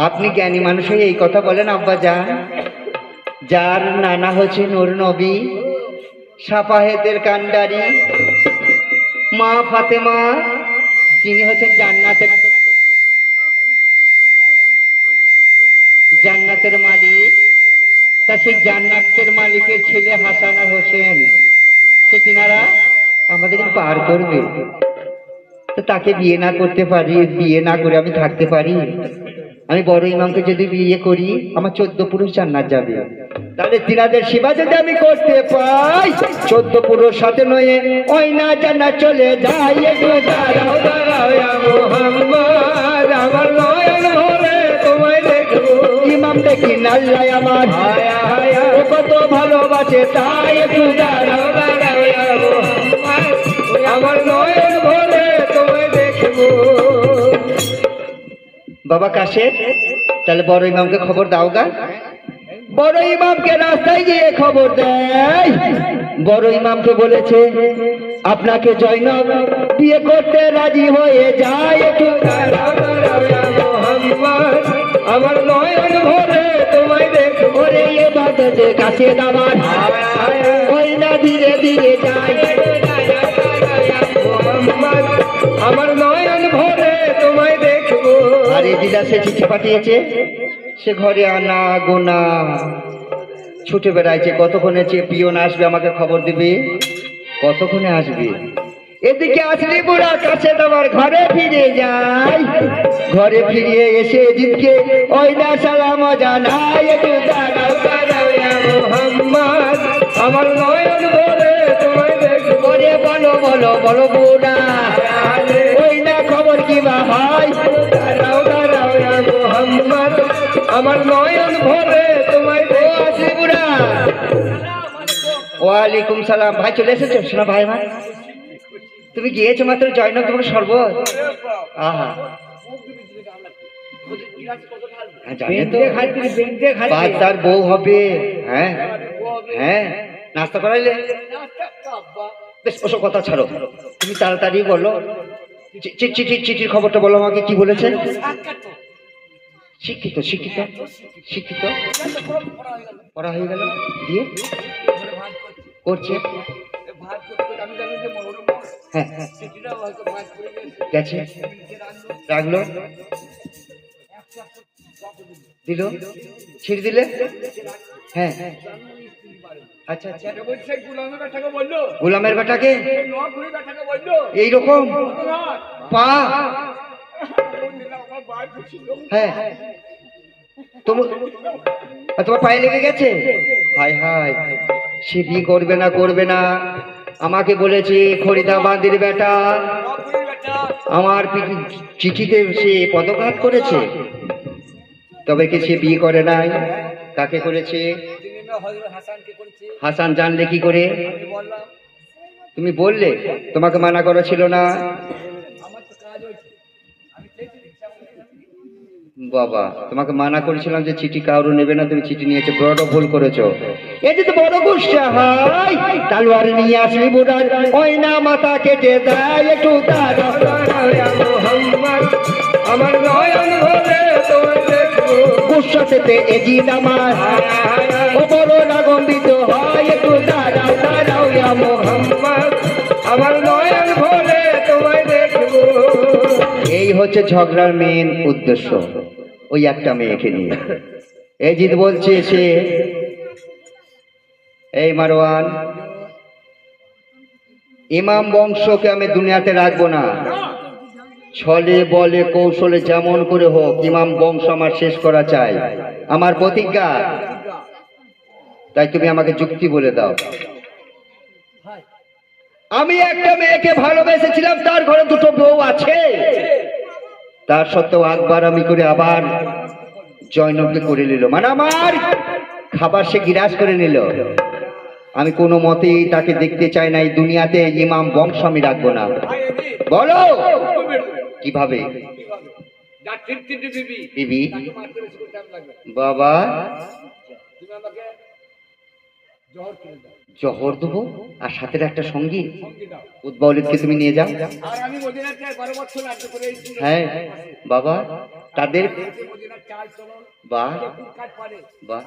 আপনি জ্ঞানী মানুষ হয়ে এই কথা বলেন আব্বা যান? যার নানা হচ্ছে নূর নবী, সাফাহেতের কান্ডারি, মা ফাতেমা, যিনি হচ্ছেন জান্নাতের মালিক। তা সেই জান্নাতের মালিকের ছেলে হাসান আর হোসেন, সে তিনারা আমাদেরকে পার করবে। তো তাকে বিয়ে না করতে পারি, বিয়ে না করে আমি থাকতে পারি? আমি বড় ইমামকে যদি বিয়ে করি, আমার 14 পুরুষ জান্নাত যাবে। তাহলে তিনাদের সেবা যদি আমি করতে পাই, 14 পুরুষ সাথে নয়ে ওই না জান্নাত চলে যায়। একটু দাঁড়াও দাঁড়াও ইয়া মুহাম্মদ, আমার নয়ন ভরে তোমায় দেখবো। ইমাম দেখি আল্লাহ আমার ও কত ভালোবাসে, তাই একটু দাঁড়াও দাঁড়াও ইয়া মুহাম্মদ, আমার নয়ন ভরে তোমায় দেখবো। বাবা কাশের, তাহলে বড় ইমামকে খবর দাও গা। বড় ইমামকে রাস্তায় গিয়ে খবর দেয়। বড় ইমামকে বলেছে আপনাকে জয়নব বিয়ে করতে রাজি হয়ে যায়। একটু দাঁড়াও দাঁড়াও ইয়া মুহাম্মদ, আমার নয়ন ভরে তোমায় দেখবো। ওরে ইবাদতে কাছে দাবার ওই না ধীরে ধীরে যায়। মুহাম্মদ, আমার নয়ন ভরে তোমায় দেখবো। আর এই দিদা সে চিঠি পাঠিয়েছে, সে ঘরে আনা গোনা ছুটে বেড়াইছে। কতক্ষণে পিয়ন আসবে আমাকে খবর দিবে, কতক্ষণে আসবে। এদিকে আসলি বুড়া কাছে তোমার ঘরে ফিরে যায়। ঘরে ফিরিয়ে এসে জিতকে ওই না সালাম জানাই। একটু দাঁড়াও দাঁড়াও ইয়া মুহাম্মদ, আমার নয়ন ভরে তোমায় দেখবো। রে বলো বলো বলো বুড়া, ওই না খবর কি বা হয়? দাঁড়াও দাঁড়াও ইয়া মুহাম্মদ, আমার নয়ন ভরে তোমায় দেখবো। আসলি বুড়া, ওয়ালাইকুম সালাম। ভাই চলে এসেছো? শোনা ভাই, ভাই তুমি গিয়েছো মাত্র জয়নব তোমাকে শরবত। আহা জানে তো, বাচ্চার বউ হবে। হ্যাঁ হ্যাঁ, নাস্তা করাইলে? বেশ, ওসব কথা ছাড়ো, তুমি তাড়াতাড়ি বলো চিঠির খবরটা বলো আমাকে, কি বলেছে? শিক্ষিত শিক্ষিত শিক্ষিত পড়া হয়ে গেল, দিয়ে করছে। হ্যাঁ গেছে, রাখলো, দিল, ছিঁড়ে দিলে। হ্যাঁ আচ্ছা আচ্ছা, গোলামের বেটাকে এইরকম পা। হ্যাঁ তোমার পায়ে লেগে গেছে? হায় হায়, সে বিয়ে করবে না করবে না, আমাকে বলেছে খরিদাবাদের বেটা, আমার চিঠিতে সে পদঘাত করেছে, তবে কি সে বিয়ে করে নাই? কাকে করেছে? হাসান জানলে কি করে? তুমি বললে, তোমাকে মানা করা ছিল না? বাবা, তোমাকে মানা করেছিলাম যে চিঠি কারো নেবে না, তুমি চিঠি নিয়েছো, বড় ভুল করেছো। এই যে তো বড় গুসা হয়, তালোয়ার নিয়ে আসবি বুড়ার, ওই না মাথা কেটে দেয় একটু আমার নয়ন ভরে গুসাতে এজিদ আমার, ও বড় রাগম্বিত হয়, একটু দাঁড়াও দাঁড়াও ইয়া মোহাম্মদ, আমার নয়ন ভরে তোমায় দেখবো। এই হচ্ছে ঝগড়ার মেন উদ্দেশ্য, ওই একটা মেয়েকে নিয়ে। এজিদ বলছে সে, এই মারওয়ান, ইমাম বংশকে আমি দুনিয়াতে রাখবো না, ছলে বলে কৌশলে যেমন করে হোক ইমাম বংশ আমার শেষ করা চাই, আমার প্রতিজ্ঞা। তাই তুমি আমাকে যুক্তি বলে দাও। আমি একটা মেয়েকে ভালোবেসেছিলাম, তার ঘরে দুটো বউ আছে, তার সত্ত্বেও আকবার আমি করে আবার জয়নবকে করে নিল, মানে আমার খাবার সে গিরাস করে নিল। আমি কোনো মতেই তাকে দেখতে চাই না, এই দুনিয়াতে ইমাম বংশ আমি রাখবো না। বলো কিভাবে? বিবি বাবা, জহর দেবো আর সাথে একটা সঙ্গী উদ্বাউলিদকে তুমি নিয়ে যাও। হ্যাঁ বাবা, তাদের বাহ বাহ,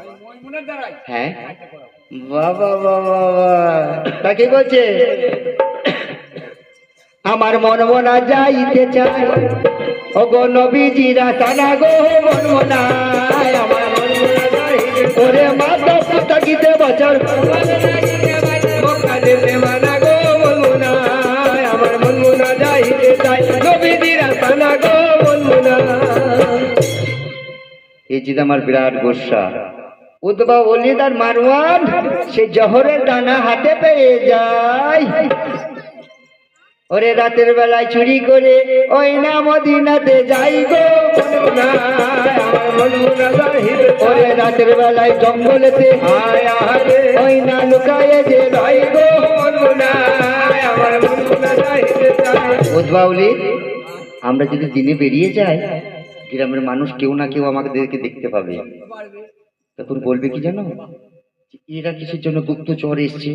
হ্যাঁ বাবা বাবা, তাকে বলছে আমার মন মনা যাইতে চাই, ও গো নবীজিরা তানা গো মন মনা, আমার মন মনা যাইতে, ওরে মাতা পুতা গীতে বছর মানা গো মন মনা, আমার মন মনা যাইতে চাই, নবীজিরা তানা গো মন মনা। এই জিদ আমার বিরাট গোসা। উদ্বা ওলিদ আর মারওয়ান সে জহরের দানা হাতে পেয়ে যায়, ওরে রাতের বেলায় চুরি করে ওই না মদিনাতে যাই গো, ওরে রাতের বেলায় জঙ্গলেতে ওই না লুকায়ে যে যাই গো। উদ্বাউলি, আমরা যদি দিনে বেরিয়ে যাই, গ্রামের মানুষ কেউ না কেউ আমাদেরকে দেখতে পাবে, তখন বলবে কি জানো, এরা কিসের জন্য গুপ্তচর এসছে,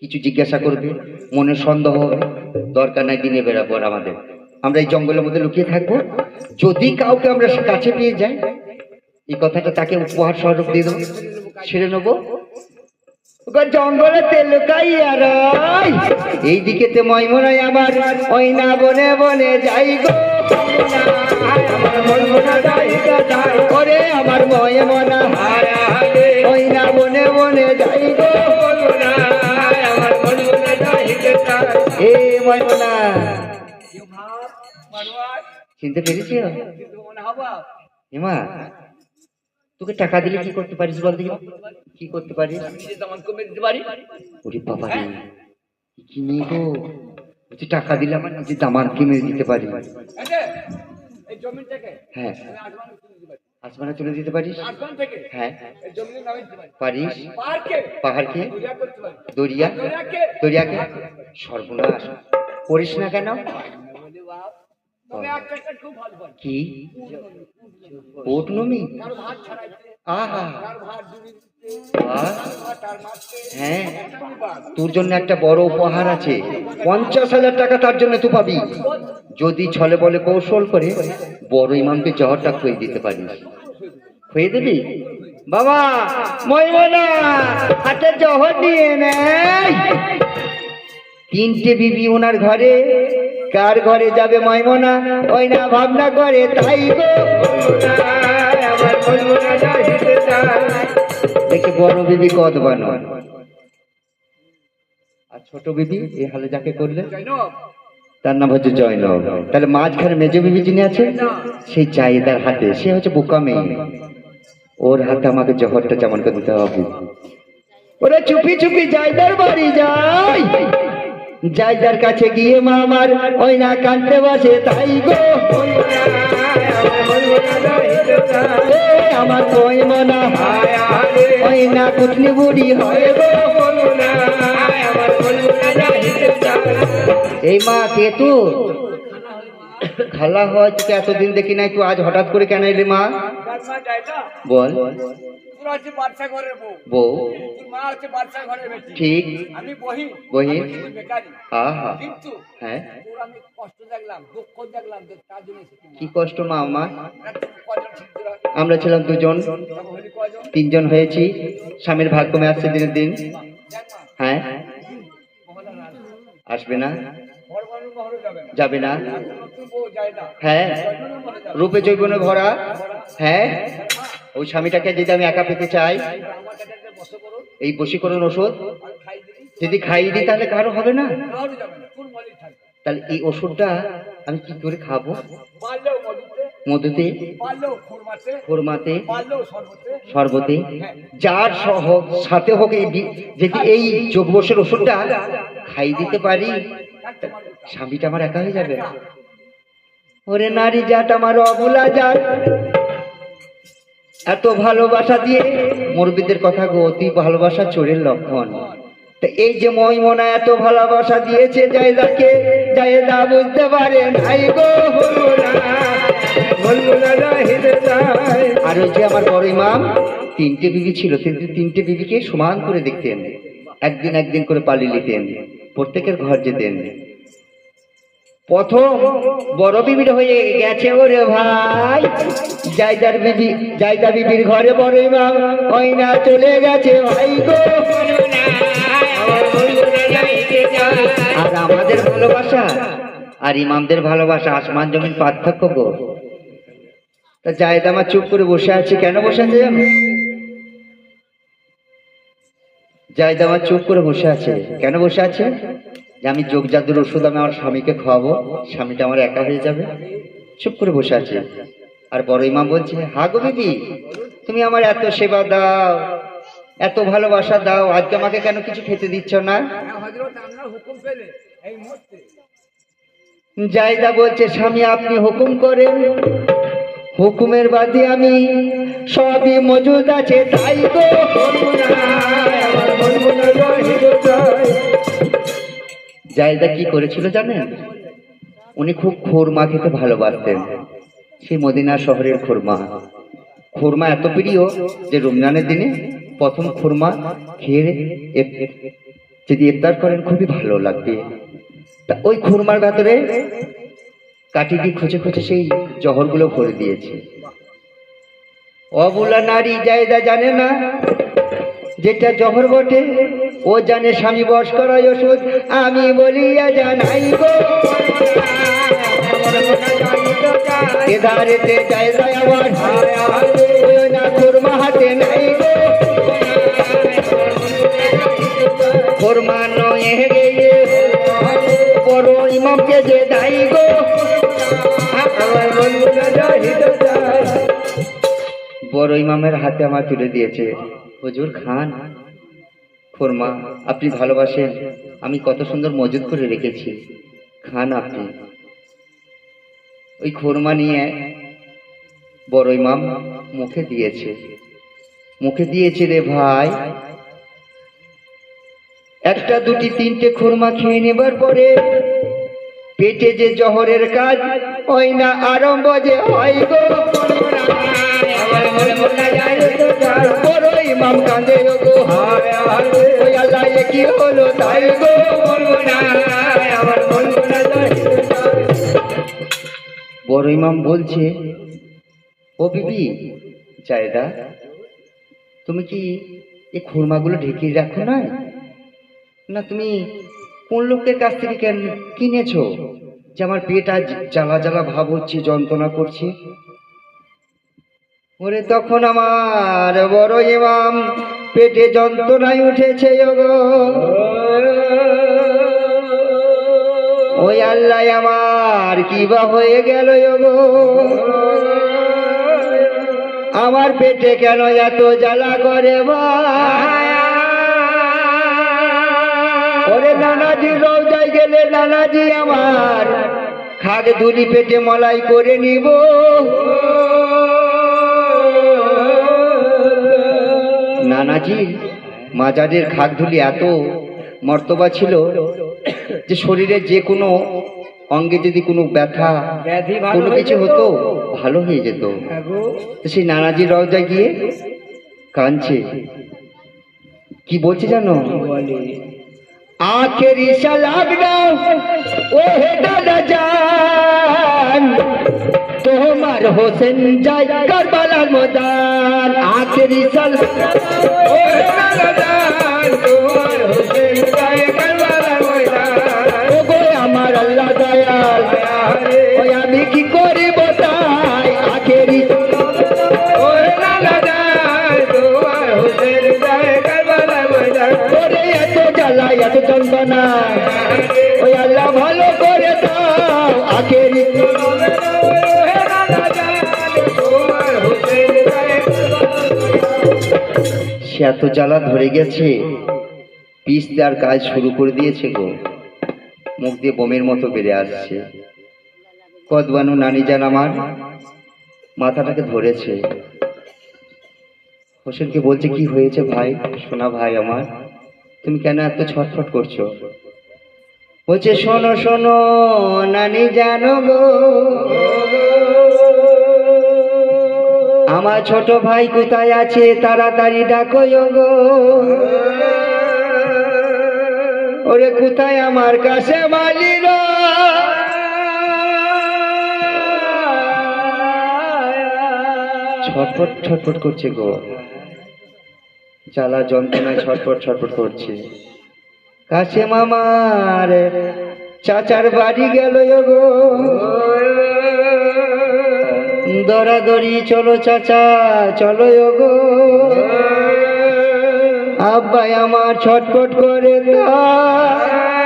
কিছু জিজ্ঞাসা করবে, মনে সন্দেহ হবে। দরকার নাই দিনে বেরাবো আর আমাদের, আমরা এই জঙ্গলের মধ্যে লুকিয়ে থাকবো, যদি কাউকে আমরা কাছে পেয়ে যাই, এই কথাটা তাকে উপহার স্বরূপ দিয়ে দেবো, ছেড়ে নেবো। জঙ্গলে লুকাইয়া রয়, এই দিকেতে ময়মনাই আমার, ওই না বনে বনে যাই গো, ওরে আমার ময়মনা, ওই না বনে বনে যাই গো, এ ময়মনা, চিনতে পেরেছি? হিমা, তোকে টাকা দিলে কি করতে পারিস বল দেখি, কি করতে পারিস? ওরে বাবা রে, কি নিয়ে গো, বলছি টাকা দিলে আমার নিজে দামান কিনে দিতে পারি। হ্যাঁ, আসমানে তুলে দিতে পারিস? হ্যাঁ পারিস। পাহাড়কে, দরিয়া, দরিয়াকে? সর্বনাশ, করিস না কেন? কি পৌর্ণমি? আহা তার ভাত জুড়ি দিচ্ছে, বাহ, তার মারছে, হ্যাঁ এখনই বাদ। তোর জন্য একটা বড় উপহার আছে, 50,000 টাকা তার জন্য তুই পাবি যদি ছলে বলে কৌশল করে বড় ইমামকে জহরটা খুঁয়ে দিতে পারিস। খুঁয়ে দিবি? বাবা ময়মনা হাতে জহর দিয়ে নেই। 3টে বিবি ওনার ঘরে, কার ঘরে যাবে ময়মনা? ওই না ভাবনা করে তাই গো আমার বলবো না যাইতে চাই। দেখে বড় বিবি কদ বানো, আর ছোট বিবি এই হালে যাকে করলে জৈনব, তার নাম হচ্ছে জয়নব। তাহলে মাঝখানে মেজো বিবি যিনি আছে সেই জায়েদার হাতে, সে হচ্ছে বোকা মেয়ে, ওর হাতে আমাকে জহরটা যেমন করে দিতে হবে। ওরা চুপি চুপি জায়দার বাড়ি যাই, জায়দার কাছে গিয়ে মা আমার ওই না কাঁদতে বসে তাই গো আমার কই মনা ওই না কুটনি বুড়ি হয় গো। এই মা কে তু? খালা হয় তোকে এতদিন দেখি নাই, তুই আজ হঠাৎ করে কেন এলি মা? তার মা যাইতা, বল। তোর হচ্ছে বাদশা ঘরের বউ, বউ তোর মা হচ্ছে বাদশা ঘরের বেটি, ঠিক, আমি বহি বহি, আমি শুধু বেকারি। আহা কিন্তু হ্যাঁ তোর আমি কষ্ট দেখলাম, দুঃখ দেখলাম, তো তার জন্য এসেছি মা। কি কষ্ট মা আমার? না, তুই কজন ছিল তোরা? আমরা ছিলাম দুজন, তখন হলি কজন? 3জন হয়েছি, স্বামীর ভাগ কমে আসছে দিনের দিন। দেখ মা, হ্যাঁ মহলা না, আসবে না, ঘর বানানো মহলে যাবে না। যাবে না, এখন নতুন বউ যায় না, হ্যাঁ জৈনবের মহলে যাবে। রূপে জৈবনে ভরা, হ্যাঁ ওই স্বামীটাকে যদি আমি একা পেতে চাই, আমার কাছে একটা বসে করো, এই বশীকরণ ওষুধ আমি খাই দিই, যদি খাইয়ে দিই তাহলে কারো হবে না। কারো যাবে না, তোর মহলেই থাকবে। তাহলে এই ওষুধটা আমি কি করে খাবো? পারলেও মধুতে, মধুতে, পারলেও খুরমাতে, কোরমাতে, পারলেও শরবতে, শরবতে, যার সাথে হোক যদি এই যোগবশের ওষুধটা খাই দিতে পারি, থাকতে পারবে। স্বামীটা আমার একা হয়ে যাবে। ওরে নারী জাত আমার অবলা জাত, এত ভালোবাসা দিয়ে মুরব্বিদের কথা গো, অতি ভালোবাসা চোরের লক্ষণ। তা এই যে ময়মনা এত ভালোবাসা দিয়েছে জায়দাকে, জায়দা বুঝতে পারে নাই গো। আর ওই যে আমার বড় ইমাম 3টে বিবি ছিল, 3টে বিবিকে সমান করে দেখতেন, একদিন একদিন করে পালিয়ে নিতেন, প্রত্যেকের ঘর যেতেন। প্রথম বড় বিবির হয়ে গেছে ওরে ভাই, জায়দার বিবি, জায়দা বিবির ঘরে বড় ইমাম ওই না চলে গেছে ভাই গো। আর আমাদের ভালোবাসা আর ইমামদের ভালোবাসা আসমান জমিন পার্থক্য গো। তা জায়দা আমার চুপ করে বসে আছে, কেন বসে আছে জানো? জায়দা আমার চুপ করে বসে আছে, কেন বসে আছে? যে আমি যোগ জাদুর ওষুধ আমি আমার স্বামীকে খাওয়াবো, স্বামীটা আমার একা হয়ে যাবে, চুপ করে বসে আছে। আর বড় ইমাম বলছে, হা গো বিবি, তুমি আমার এত সেবা দাও, এত ভালোবাসা দাও, আজকে আমাকে কেন কিছু খেতে দিচ্ছ না? হ্যাঁ হযরত, আপনার হুকুম পেলে এই মুহূর্তে। জায়দা বলছে, স্বামী আপনি হুকুম করেন, হুকুমের বাদে আমি সবই মজুদ আছে তাই গো। জায়দা কি করেছিল জানেন? উনি খুব খুরমা খেতে ভালোবাসতেন, সেই মদিনা শহরের খুরমা। খুরমা এত প্রিয় যে রমজানের দিনে প্রথম খুরমা খেয়ে যদি ইফতার করেন খুবই ভালো লাগবে। তা ওই খুরমার ভেতরে কাঠি দিয়ে খুঁজে খুঁজে সেই জহরগুলো ভরে দিয়েছে। অবলা নারী জায়দা জানে না যেটা জহর বটে, ও জানে স্বামী বশ করাই ওষুধ, আমি বলিয়া জানাই গো। এধারেতে জায়দা আবার ওই না খুরমা হাতে নাই গো। খুরমা নয় গিয়ে বড় ইমামকে যে দাই গো। বড় ইমামের হাতে আমার তুলে দিয়েছে, হুজুর খান খুরমা, আপনি ভালোবাসেন, আমি কত সুন্দর মজুদ করে রেখেছি, খান আপনি। ওই খুরমা নিয়ে বড় ইমাম মুখে দিয়েছে, মুখে দিয়েছে রে ভাই। একটা দুটি তিনটে খুরমা খেয়ে নেবার পরে পেটে যে জহরের কাজ ওই না আরম্ভ যে হয় গো। ইমাম কাঁদে গো হায় হায় ওই আল্লাহ এ কি হলো তাই গো বলবো না আমার বলবো না বড় ইমাম বলছে, ও বিবি জায়দা, তুমি কি এই খুরমাগুলো ঢেকে রাখো না? না তুমি কোন লোকের কাছ থেকে কিনেছো যে আমার পেট আজ জ্বালা জ্বালা ভাব হচ্ছে, যন্ত্রণা করছে? ওরে তখন আমার বড় ইমাম পেটে যন্ত্রণায় উঠেছে গো। ওই আল্লাহ আমার কি বা হয়ে গেল গো, আমার পেটে কেন এত জ্বালা করে বা? ওরে নানাজি রওজায় গেলে নানাজি আমার খাগ ধুলি পেটে মলাই করে নিব। নানাজি মাজারের খাগ ধুলি এত মর্তবা ছিল যে শরীরে যে কোনো অঙ্গে যদি কোনো ব্যথা ব্যাধি ভালো কোনো হয়ে কিছু যেত। হতো ভালো হয়ে যেত। হ্যাঁ গো। তো সেই নানাজি রওজায় গিয়ে কাঁদছে, কি বলছে জানো? আখেরি সালাম দাও ও হে দাদা জান, তোমার হোসেন যায় কারবালার ময়দান। আখেরি সালাম ও দাদা জান, তোমার হোসেন যায় কারবালার ময়দান। ও গো আমার আল্লাহ দয়াল, ওই আমি কি করিব তাই? আখেরি ও দাদা জান, তোমার হোসেন যায় কারবালার ময়দান। ওরে এত জ্বালা এত যন্ত্রণা, ওই আল্লাহ ভালো করে দাও। আখেরি সে এত জ্বালা ধরে গেছে, পিস দেওয়ার কাজ শুরু করে দিয়েছে গো। মুখ দিয়ে বোমের মতো বেড়ে আসছে। কদবানু নানি জান আমার মাথাটাকে ধরেছে। হোসেনকে বলছে, কি হয়েছে ভাই? শোনা ভাই আমার, তুমি কেন এত ছটফট করছো? বলছে, শোনো শোনো নানি জানো গো, আমার ছোট ভাই কোথায় আছে? তাড়াতাড়ি ডাকো গো। ওরে কোথায় আমার কাছে মালিরা? ছটফট ছটফট করছে গো, জ্বালা যন্ত্রণায় ছটফট ছটফট করছে। কাছে মামার চাচার বাড়ি গেল গো। দরাদরি চলো চাচা চলো গো। আব্বাই আমার ছটফট করে তাই।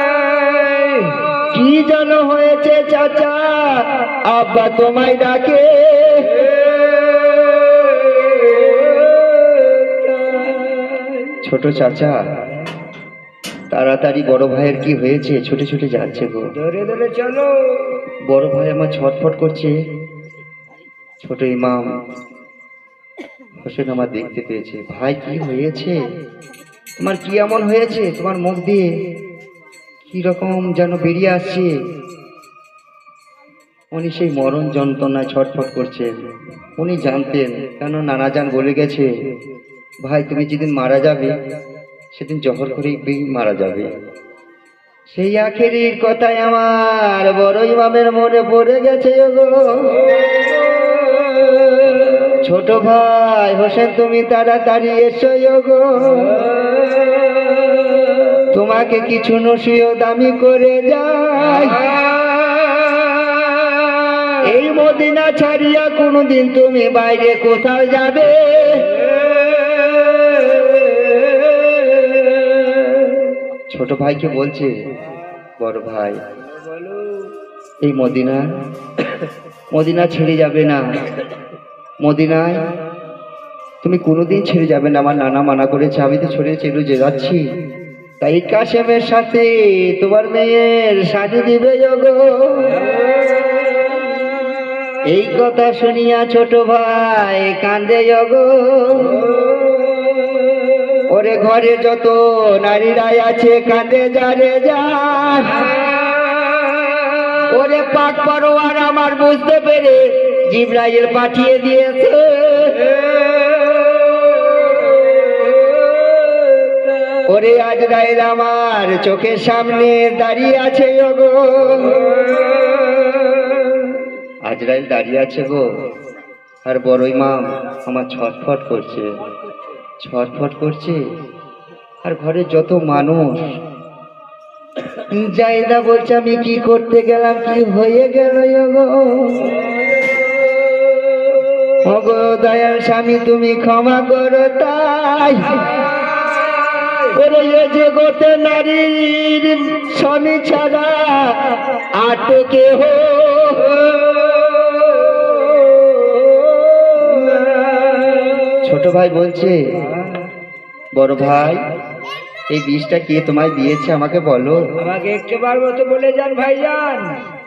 কি যেন হয়েছে চাচা? আব্বা তোমায় ডাকে। ছোট চাচা তাড়াতাড়ি বড় ভাইয়ের কি হয়েছে? ছুটে ছুটে যাচ্ছে গো। ধরে ধরে চলো। বড় ভাই আমার ছটফট করছে। ছোট ইমাম হোসেন আমার দেখতে পেয়েছে। ভাই কি হয়েছে তোমার? কি এমন হয়েছে? তোমার মুখ দিয়ে কি রকম যেন বেরিয়ে আসছে। উনি সেই মরণ যন্ত্রণায় ছটফট করছেন। উনি জানতেন, কেন নানাজান বলে গেছে, ভাই তুমি যেদিন মারা যাবে সেদিন জহর করেই মারা যাবে। সেই আখেরির কথায় আমার বড় ইমামের মনে পড়ে গেছে গো। ছোট ভাই হোসেন তুমি তাড়াতাড়ি এসো গো, তোমাকে কিছু নসিহত আমি করে যাই। এই মদিনা ছাড়িয়া কোনোদিন তুমি বাইরে কোথাও যাবে? ছোট ভাইকে বলছে, বড় ভাই এই মদিনা ছেড়ে যাবে না। মদিনায় তুমি কোনোদিন ছেড়ে যাবে না। আমার নানা মানা করেছে, আমি তো ছেড়ে যে যাচ্ছি। তাই কাশেমের সাথে তোমার মেয়ের শাদি দিবে গো। এই কথা শুনিয়া ছোট ভাই কান্দে গো। ওরে ঘরে যত নারীরাই আছে কাঁদে যারে যা। ওরে পাক পরোয়ার আমার বুঝতে পেরে জিবরাইল পাঠিয়ে দিয়েছে। ওরে আজরাইল আমার চোখের সামনে দাঁড়িয়ে আছে গো, আজরাইল দাঁড়িয়ে আছে গো। আর বড় ইমাম আমার ছটফট করছে, ছটফট করছে। আর ঘরে যত মানুষ, জায়দা বলছে আমি কি করতে গেলাম, কি হয়ে গেল গো। ওগো দয়াল স্বামী তুমি ক্ষমা করো তাই, ওরে এ যে গোতে নারীর স্বামী ছাড়া আটকে হো। ছোট ভাই বলছে, বড় ভাই এই বিষটা কে তোমায় দিয়েছে আমাকে বলো। আমাকে একবার মতো বলে যান ভাইজান।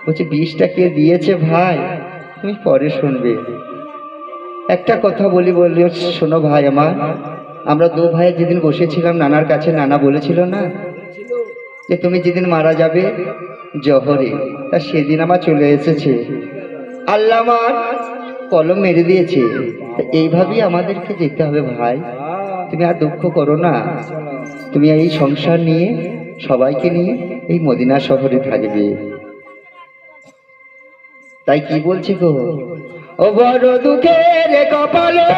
বলছে বিষটা কে দিয়েছে ভাই তুমি পরে শুনবে, একটা কথা বলি বললে শোনো ভাই আমার। আমরা দু ভাই যেদিন বসেছিলাম নানার কাছে, নানা বলেছিল না যে তুমি যেদিন মারা যাবে জহরে, তা সেদিন আমার চলে এসেছে। আল্লাহ আমার কলম মেরে দিয়েছে, তা এইভাবেই আমাদেরকে যেতে হবে ভাই। তুমি আর দুঃখ করো না, তুমি এই সংসার নিয়ে সবাইকে নিয়ে এই মদিনা শহরে থাকবে। তাই কি বলছি গো, ও বড় দুঃখের কপালে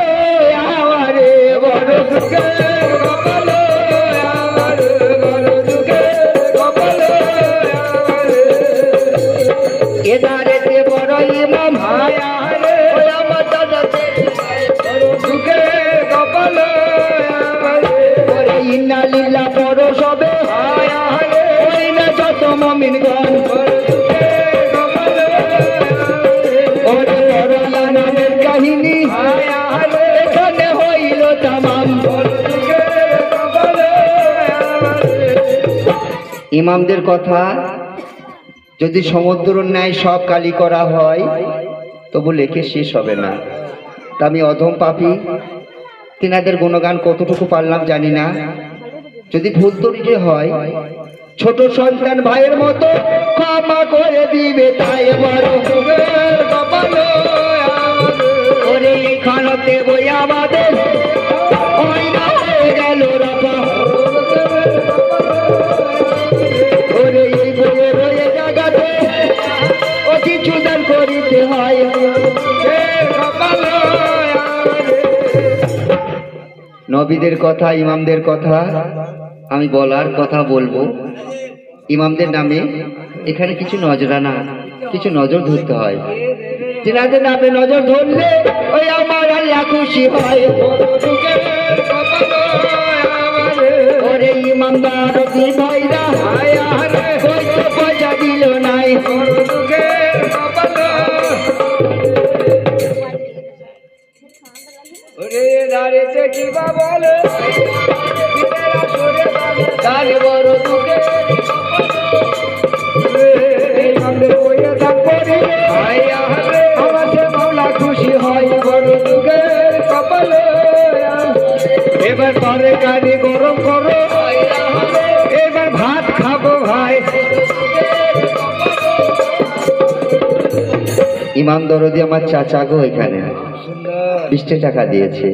আমারে, বড় দুঃখের কপালে আমারে, বড় দুঃখের কপালে আমারে। এদারেতে বড় ইমাম হায়া রে, আমার দাদাতে বড় দুঃখের কপালে আমারে। ওরে ইন্না লিল্লাহ বড় সবে হায়া রে, ওই না যত মুমিনগণ বড় দুঃখের কপালে আমারে। ওরে বড় ইমামের কাহিনী হায়া রে, এখানে হইল তামাম বড় দুঃখের কপালে আমারে। ইমামদের কথা যদি সমুদ্র ন্যায় সব কালি করা হয় তবু লেখে শেষ হবে না। তা আমি অধম পাপী, তিনাদের গুণগান কতটুকু পারলাম জানি না। যদি ভুল ত্রুটি হয় ছোট সন্তান ভাইয়ের মতো ক্ষমা করে দিবে তাই বড় দুঃখের কপালে আমাদের। ওরে এখানতে বই আমাদের ওই না হয়ে গেল রপা, ওরে এই বইয়ে রয়ে জাগাতে ও কিছু দান করিতে হয়। নবীদের কথা ইমামদের কথা আমি বলার কথা বলবো। ইমামদের নামে এখানে কিছু নজরানা, কিছু নজর ধরতে হয়। তিনাদের নামে নজর ধরলে ওই আমার আল্লাহ খুশি হয়। ওরে ইমামদার ভাইরা ওই তো পয়সা দিল নাই, ওরে দাঁড়িয়েছে কি বা বলে তারে বড় দুঃখে মাওলা খুশি হয় বড় দুঃখের কপালে। এবার তরকারি গরম করো, এবার ভাত খাবো ভাই। ইমাম দরদি আমার চাচা গো এখানে 20 টাকা দিয়েছে,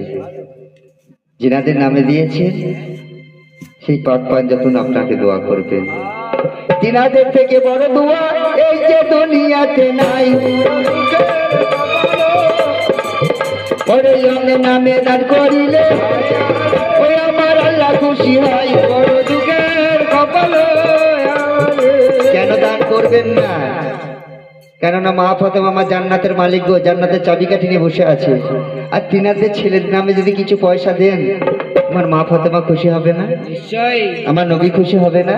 যিনাদের নামে দিয়েছে সেই পাক পাঞ্জাতুন আপনাকে দোয়া করবেন। তিনাদের থেকে বড় দোয়া এই যে দুনিয়াতে নাই। ওরে ইমামের নামে দান করিলে ওই আমার আল্লাহ খুশি হয় বড় দুঃখের কপালে আমাদের। কেন দান করবেন না? কেননা মা ফাতেমা আমার জান্নাতের মালিক গো, জান্নাতের চাবিকাঠি নিয়ে বসে আছে। আর তিনাদের ছেলের নামে যদি কিছু পয়সা দেন আমার মা ফাতেমা খুশি হবে না? নিশ্চয়ই আমার নবী খুশি হবে না?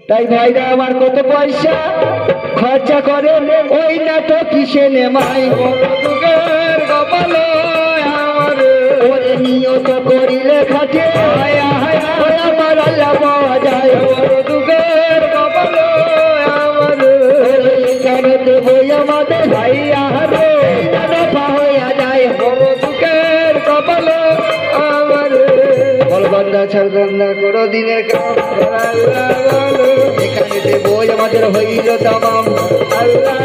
তাই ভাইরা আমার কত পয়সা খরচা করেন ওই নাটক কিসে নেমাই বড় দুঃখের কপালে আমারে। ওরে নিয়ত করিলে খাটে ওই আমার আল্লাহ পাওয়া যায় বড় দুঃখের কপালে আমারে। কেন দেবই আমাদের ভাইয়া রে দফা হইয়া যায় বড় দুঃখের কপালে আমারে। বলবান্দা ছাড়বান্দা করো দিনের কাম, এখানে দেবই আমাদের হইল তামাম। আল্লাহ